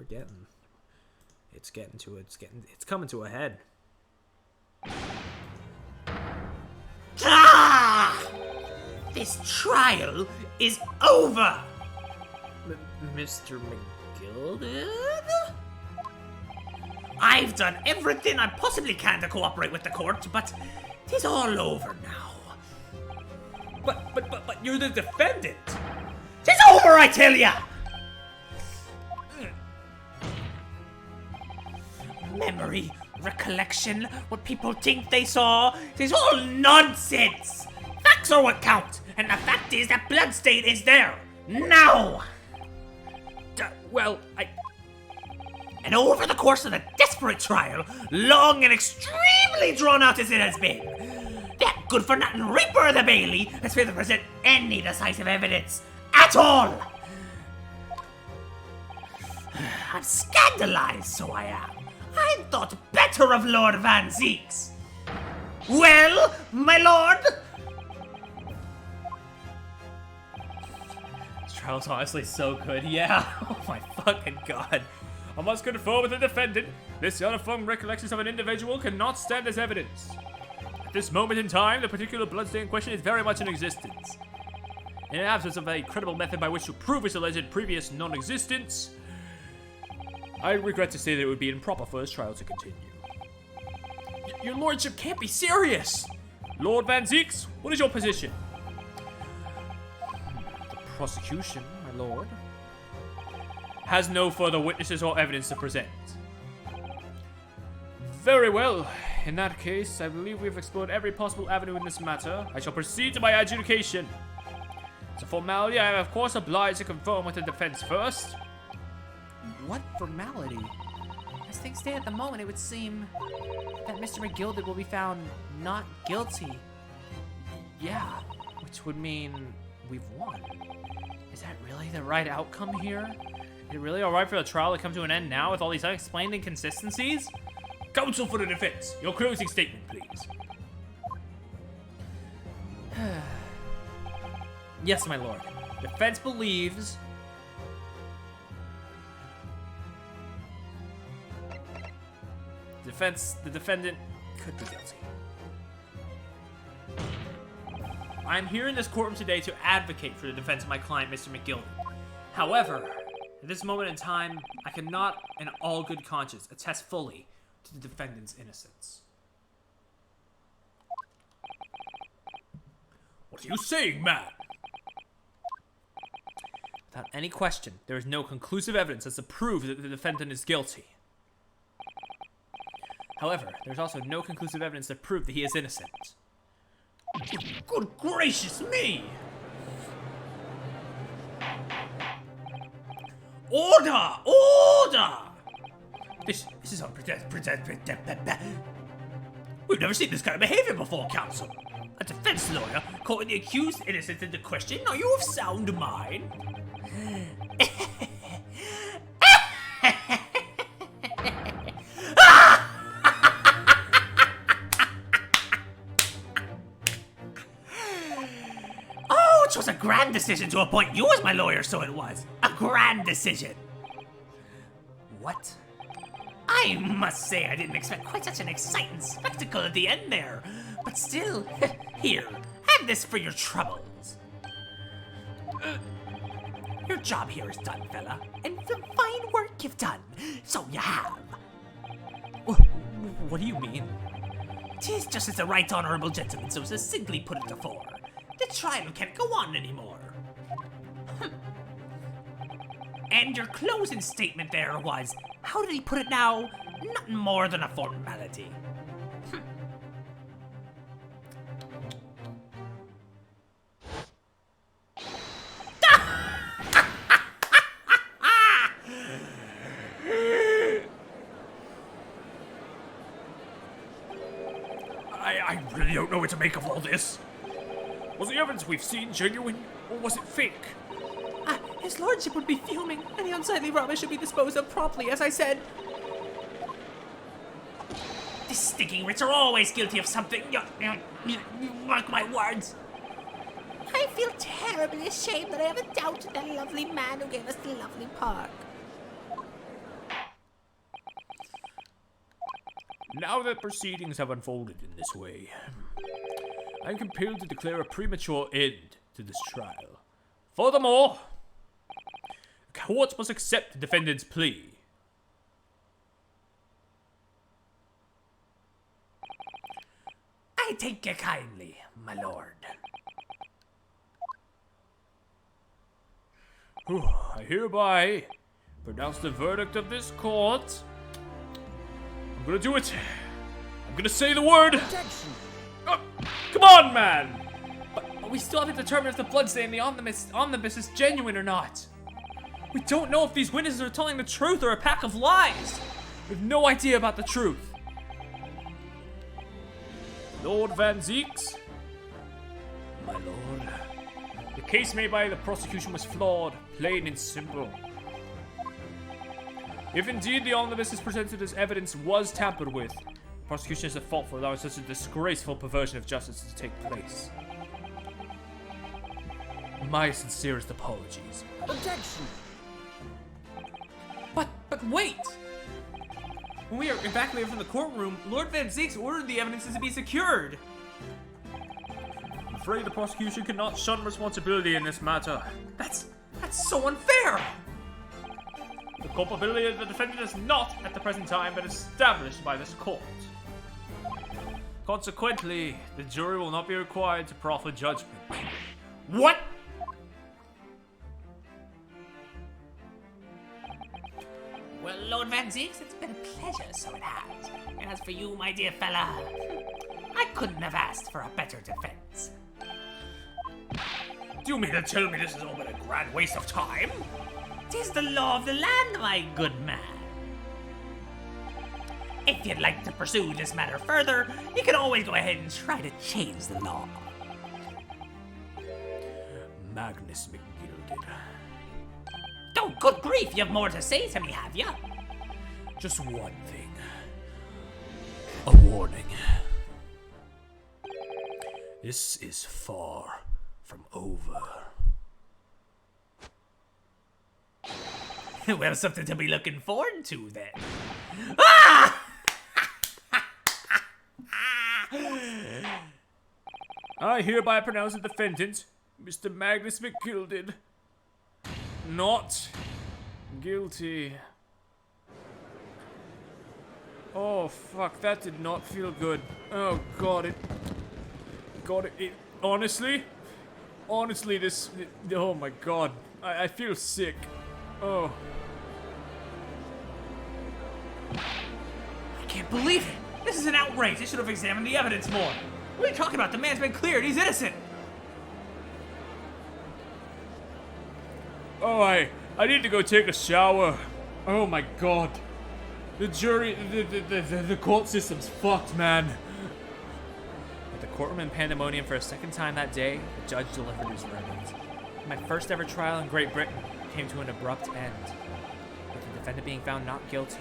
It's coming to a head. Ah! This trial is over! Mr. McGilded? I've done everything I possibly can to cooperate with the court, but it is all over now. But you're the defendant. It's over, I tell ya! Memory, recollection, what people think they saw, it is all nonsense! Facts are what count, and the fact is that bloodstain is there, now! And over the course of the desperate trial, long and extremely drawn out as it has been, that good-for-nothing Reaper of the Bailey has failed to present any decisive evidence at all! I'm scandalized, so I am. I thought better of Lord Van Zeeks. Well, my lord? This trial's honestly so good, yeah. Oh my fucking god. I must confer with the defendant. This uniform recollections of an individual cannot stand as evidence. At this moment in time, the particular bloodstain in question is very much in existence. But if the question is whether or not the evidence is genuine, or whether it was unlawfully fabricated by someone, I feel compelled to admit that there's at least a possibility that the evidence is fake. In the absence of a credible method by which to prove his alleged previous non-existence, I regret to say that it would be improper for this trial to continue. Your lordship can't be serious! Lord Van Zeeks, what is your position? The prosecution, my lord, has no further witnesses or evidence to present. Very well. In that case, I believe we have explored every possible avenue in this matter. I shall proceed to my adjudication. As a formality, I am of course obliged to confirm with the defense first. What formality? As things stand at the moment, it would seem that Mr. McGilded will be found not guilty. Yeah, which would mean we've won. Is that really the right outcome here? Is it really alright for the trial to come to an end now with all these unexplained inconsistencies? Counsel for the defense, your closing statement, please. Yes, my lord. Defense believes the defendant could be guilty. I am here in this courtroom today to advocate for the defense of my client, Mr. McGilded. However, at this moment in time, I cannot, in all good conscience, attest fully to the defendant's innocence. What are you saying, man? Without any question, there is no conclusive evidence as to prove that the defendant is guilty. However, there's also no conclusive evidence to prove that he is innocent. Good gracious me! Order! Order! This is unprecedented. We've never seen this kind of behavior before, counsel. A defense lawyer calling the accused innocent into question. Are you of sound mind? Oh, it was a grand decision to appoint you as my lawyer, so it was. A grand decision. What? I must say I didn't expect quite such an exciting spectacle at the end there. But still, here, have this for your troubles. Your job here is done, fella. And the fine work you've done. So you have. What do you mean? 'Tis just as the right honorable gentleman so succinctly put it before. The trial can't go on anymore. And your closing statement there was, how did he put it now? Nothing more than a formality. I really don't know what to make of all this. Was the evidence we've seen genuine, or was it fake? His lordship would be fuming. Any unsightly rubbish should be disposed of promptly, as I said. These stinking writs are always guilty of something. You mark my words. I feel terribly ashamed that I ever doubted that lovely man who gave us the lovely park. Now that proceedings have unfolded in this way, I am compelled to declare a premature end to this trial. Furthermore, the court must accept the defendant's plea. I take you kindly, my lord. I hereby pronounce the verdict of this court. I'm gonna do it. I'm gonna say the word. Oh, come on, man! But we still have to determine if the bloodstain in the omnibus is genuine or not. We don't know if these witnesses are telling the truth or a pack of lies. We have no idea about the truth. Lord Van Zeeks, my lord, the case made by the prosecution was flawed, plain and simple. If indeed the omnibus is presented as evidence was tampered with, the prosecution is at fault for allowing such a disgraceful perversion of justice to take place. My sincerest apologies. Objection! But wait! When we are evacuated from the courtroom, Lord Van Zeeks ordered the evidence to be secured. afraid the prosecution cannot shun responsibility in this matter. That's so unfair! The culpability of the defendant has not, at the present time, been established by this court. Consequently, the jury will not be required to proffer judgment. What? Well, Lord Van Zix, it's been a pleasure, so it has. And as for you, my dear fella, I couldn't have asked for a better defense. Do you mean to tell me this has all been a grand waste of time? 'Tis the law of the land, my good man. If you'd like to pursue this matter further, you can always go ahead and try to change the law. Magnus McGilded. Oh, good grief, you have more to say to me, have you? Just one thing. A warning. This is far from over. Well, something to be looking forward to, then. Ah! I hereby pronounce the defendant, Mr. Magnus McGilded, not guilty. Oh, fuck, that did not feel good. Oh, God, honestly, this, oh my God, I feel sick. Oh. I can't believe it. This is an outrage. They should have examined the evidence more. What are you talking about? The man's been cleared. He's innocent. Oh, I need to go take a shower. Oh my God. The jury, the court system's fucked, man. With the courtroom in pandemonium for a second time that day, the judge delivered his verdict. My first ever trial in Great Britain came to an abrupt end, with the defendant being found not guilty,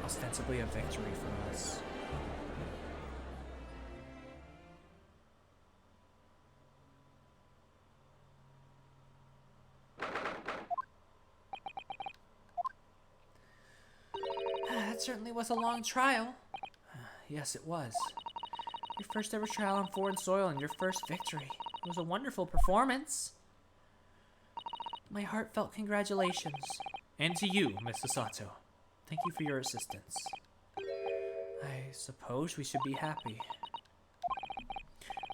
ostensibly a victory for us. That certainly was a long trial. Yes, it was. Your first ever trial on foreign soil and your first victory. It was a wonderful performance. My heartfelt congratulations. And to you, Mr. Sato. Thank you for your assistance. I suppose we should be happy.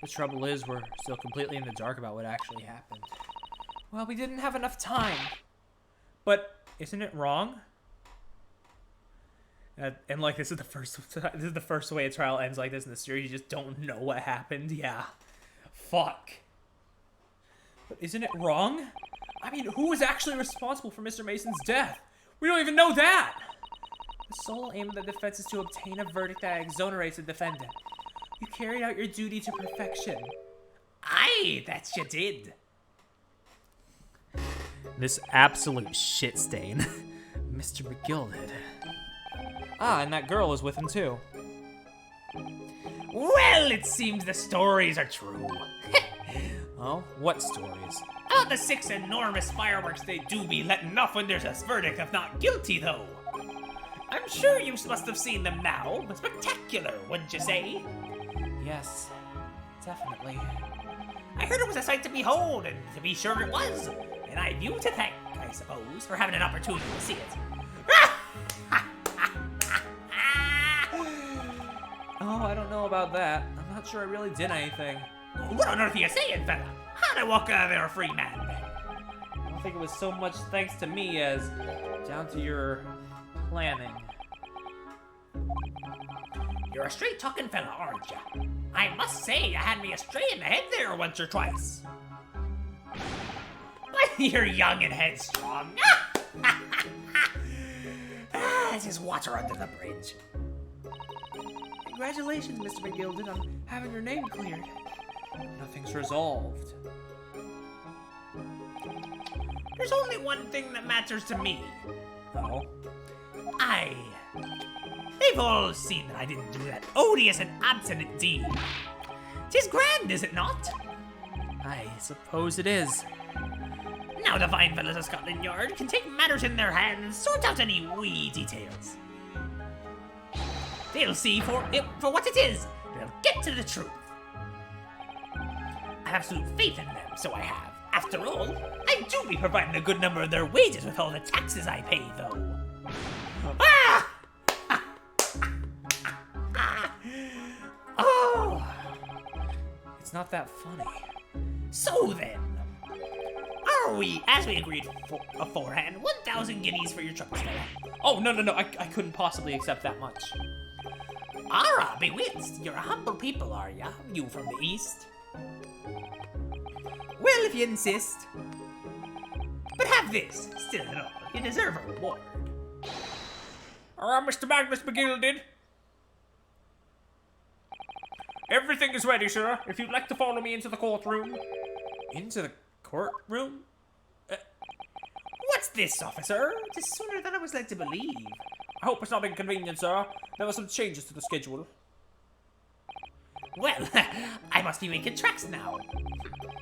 The trouble is, we're still completely in the dark about what actually happened. Well, we didn't have enough time. But isn't it wrong? And like this is the first way a trial ends like this in the series. You just don't know what happened. Yeah, fuck. But isn't it wrong? I mean, who was actually responsible for Mr. Mason's death? We don't even know that. The sole aim of the defense is to obtain a verdict that exonerates the defendant. You carried out your duty to perfection. Aye, that you did. This absolute shit stain. Mr. McGilded. Ah, and that girl is with him too. Well, it seems the stories are true. Oh, what stories? About the 6 enormous fireworks they do be letting off when there's a verdict of not guilty, though. I'm sure you must have seen them now. Spectacular, wouldn't you say? Yes, definitely. I heard it was a sight to behold, and to be sure it was. And I have you to thank, I suppose, for having an opportunity to see it. Oh, I don't know about that. I'm not sure I really did anything. What on earth are you saying, fella? How'd I walk out of there a free man, then? I don't think it was so much thanks to me as down to your planning. You're a straight-talking fella, aren't you? I must say, you had me astray in the head there once or twice. You're young and headstrong. This is water under the bridge. Congratulations, Mr. McGilded, on having your name cleared. Nothing's resolved. There's only one thing that matters to me. Oh? They've all seen that I didn't do that odious and obstinate deed. 'Tis grand, is it not? I suppose it is. Now the fine fellows of Scotland Yard can take matters in their hands and sort out any wee details. They'll see for what it is. They'll get to the truth. And absolute faith in them, so I have. After all, I do be providing a good number of their wages with all the taxes I pay, though. Ah! Oh! It's not that funny. So then, are we, as we agreed beforehand, 1,000 guineas for your trouble, fella? Oh, no, I couldn't possibly accept that much. Ara, bewitched, you're a humble people, are ya? You from the east? Well, if you insist. But have this, still in all, you deserve a reward. Mr. Magnus McGilded. Everything is ready, sir. If you'd like to follow me into the courtroom. Into the courtroom? What's this, officer? It is sooner than I was led to believe. I hope it's not inconvenient, sir. There were some changes to the schedule. Well, I must be making tracks now.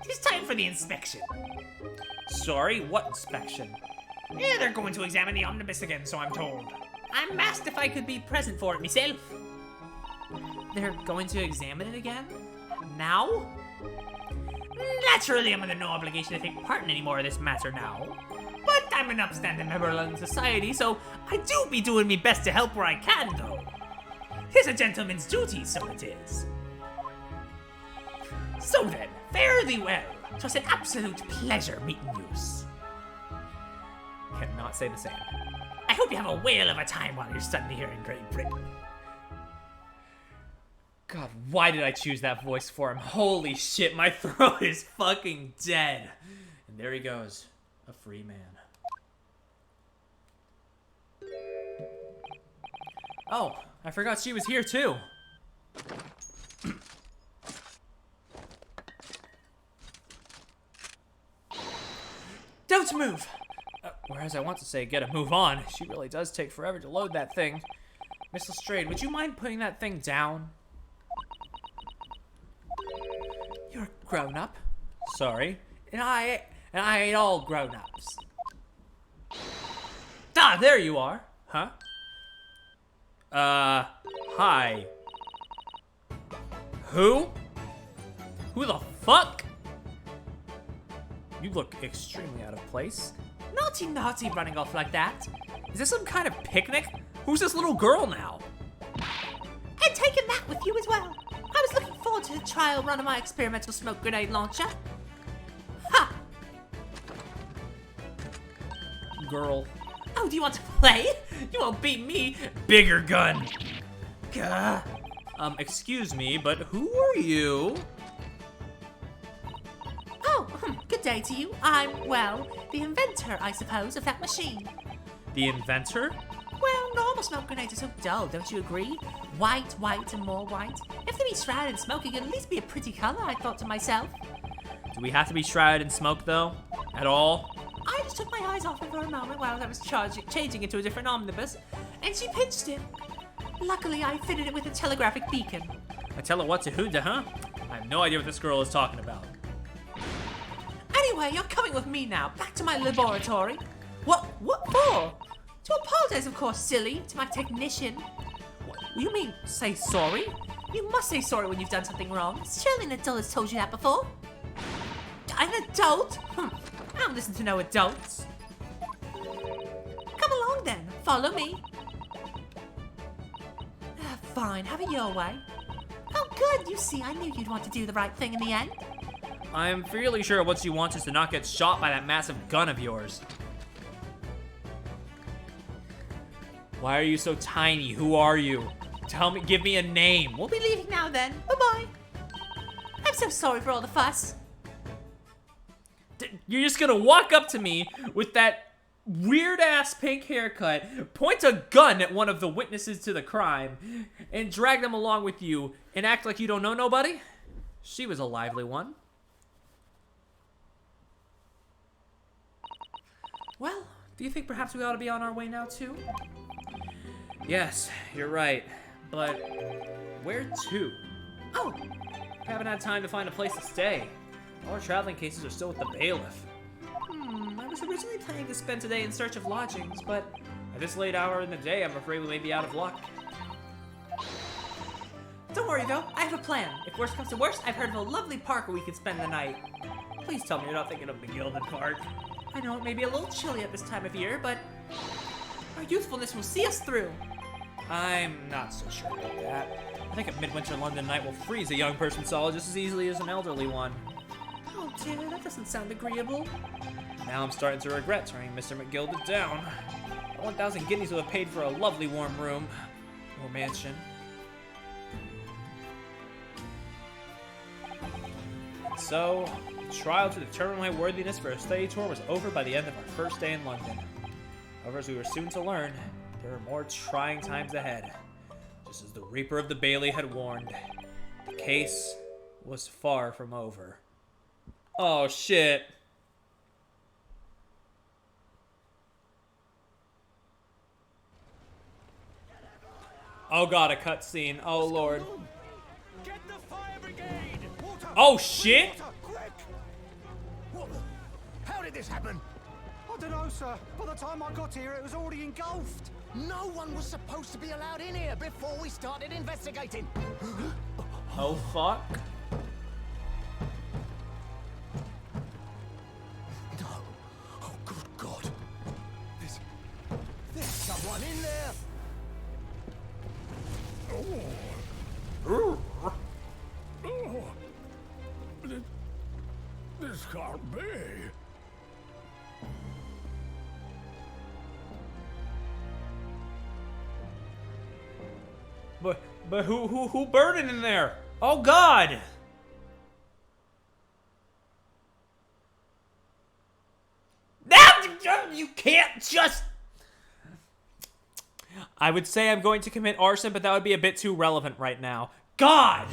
It's time for the inspection. Sorry, what inspection? Yeah, they're going to examine the omnibus again, so I'm told. I'm asked if I could be present for it myself. They're going to examine it again? Now? Naturally, I'm under no obligation to take part in any more of this matter now. But I'm an upstanding member of London society, so I do be doing my best to help where I can, though. 'Tis a gentleman's duty, so it is. So then, fare thee well. 'Twas an absolute pleasure meeting yous. Cannot say the same. I hope you have a whale of a time while you're studying here in Great Britain. God, why did I choose that voice for him? Holy shit, my throat is fucking dead. And there he goes, a free man. Oh, I forgot she was here too. Don't move! Whereas I want to say get a move on. She really does take forever to load that thing. Miss Lestrade, would you mind putting that thing down? You're a grown-up. Sorry. And I ain't all grown-ups. Ah, there you are. Huh? Hi. Who? Who the fuck? You look extremely out of place. Naughty, naughty, running off like that. Is this some kind of picnic? Who's this little girl now? And taking that with you as well. I was looking forward to the trial run of my experimental smoke grenade launcher. Ha! Girl. Oh, do you want to play? You won't beat me. Bigger gun. Gah. Excuse me, but who are you? Oh, good day to you. I'm, well, the inventor, I suppose, of that machine. The inventor? Well, normal smoke grenades are so dull, don't you agree? White, white, and more white. If they be shrouded in smoke, it could at least be a pretty color, I thought to myself. Do we have to be shrouded in smoke, though? At all? I just took my eyes off her for a moment while I was changing into a different omnibus, and she pinched it. Luckily, I fitted it with a telegraphic beacon. I tell her what to who to, huh? I have no idea what this girl is talking about. Anyway, you're coming with me now, back to my laboratory. What for? To apologize, of course, silly, to my technician. What, you mean say sorry? You must say sorry when you've done something wrong. Surely an adult has told you that before. An adult? I don't listen to no adults. Come along then, follow me. Fine, have it your way. Oh good, you see, I knew you'd want to do the right thing in the end. I'm fairly sure what you want is to not get shot by that massive gun of yours. Why are you so tiny? Who are you? Tell me, give me a name. We'll be leaving now then. Bye-bye. I'm so sorry for all the fuss. You're just gonna walk up to me with that weird-ass pink haircut, point a gun at one of the witnesses to the crime, and drag them along with you and act like you don't know nobody? She was a lively one. Well, do you think perhaps we ought to be on our way now, too? Yes, you're right. But where to? Oh, haven't had time to find a place to stay. All our traveling cases are still with the bailiff. I was originally planning to spend today in search of lodgings, but at this late hour in the day, I'm afraid we may be out of luck. Don't worry though, I have have a plan. If worst comes to worst, I've heard of a lovely park where we could spend the night. Please tell me you're not thinking of the Gilded Park. I know it may be a little chilly at this time of year, but our youthfulness will see us through. I'm not so sure about that. I think a midwinter London night will freeze a young person solid just as easily as an elderly one. Oh dear, that doesn't sound agreeable. Now I'm starting to regret turning Mr. McGilded down. 1,000 guineas would have paid for a lovely warm room. Or mansion. So, the trial to determine my worthiness for a study tour was over by the end of our first day in London. However, as we were soon to learn, there were more trying times ahead. Just as the Reaper of the Bailey had warned, the case was far from over. Oh, shit. Oh god, a cutscene. Oh lord. Get the fire brigade! Water! Oh shit! Water, quick! What the? How did this happen? I don't know, sir. By the time I got here, it was already engulfed. No one was supposed to be allowed in here before we started investigating. Oh fuck. No. Oh, good God. There's someone in there. This can't be. But who burned in there? Oh god! You can't just... I would say I'm going to commit arson, but that would be a bit too relevant right now. God!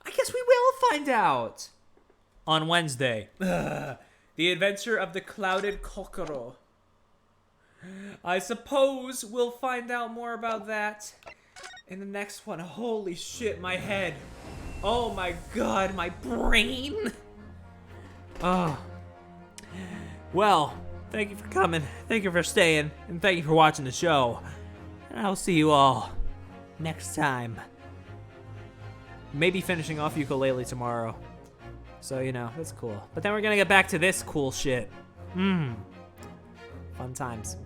I guess we will find out. On Wednesday. The Adventure of the Clouded Kokoro. I suppose we'll find out more about that in the next one. Holy shit, my head. Oh my god, my brain. Oh. Well, thank you for coming. Thank you for staying. And thank you for watching the show. And I'll see you all next time. Maybe finishing off ukulele tomorrow. So, you know, that's cool. But then we're gonna get back to this cool shit. Fun times.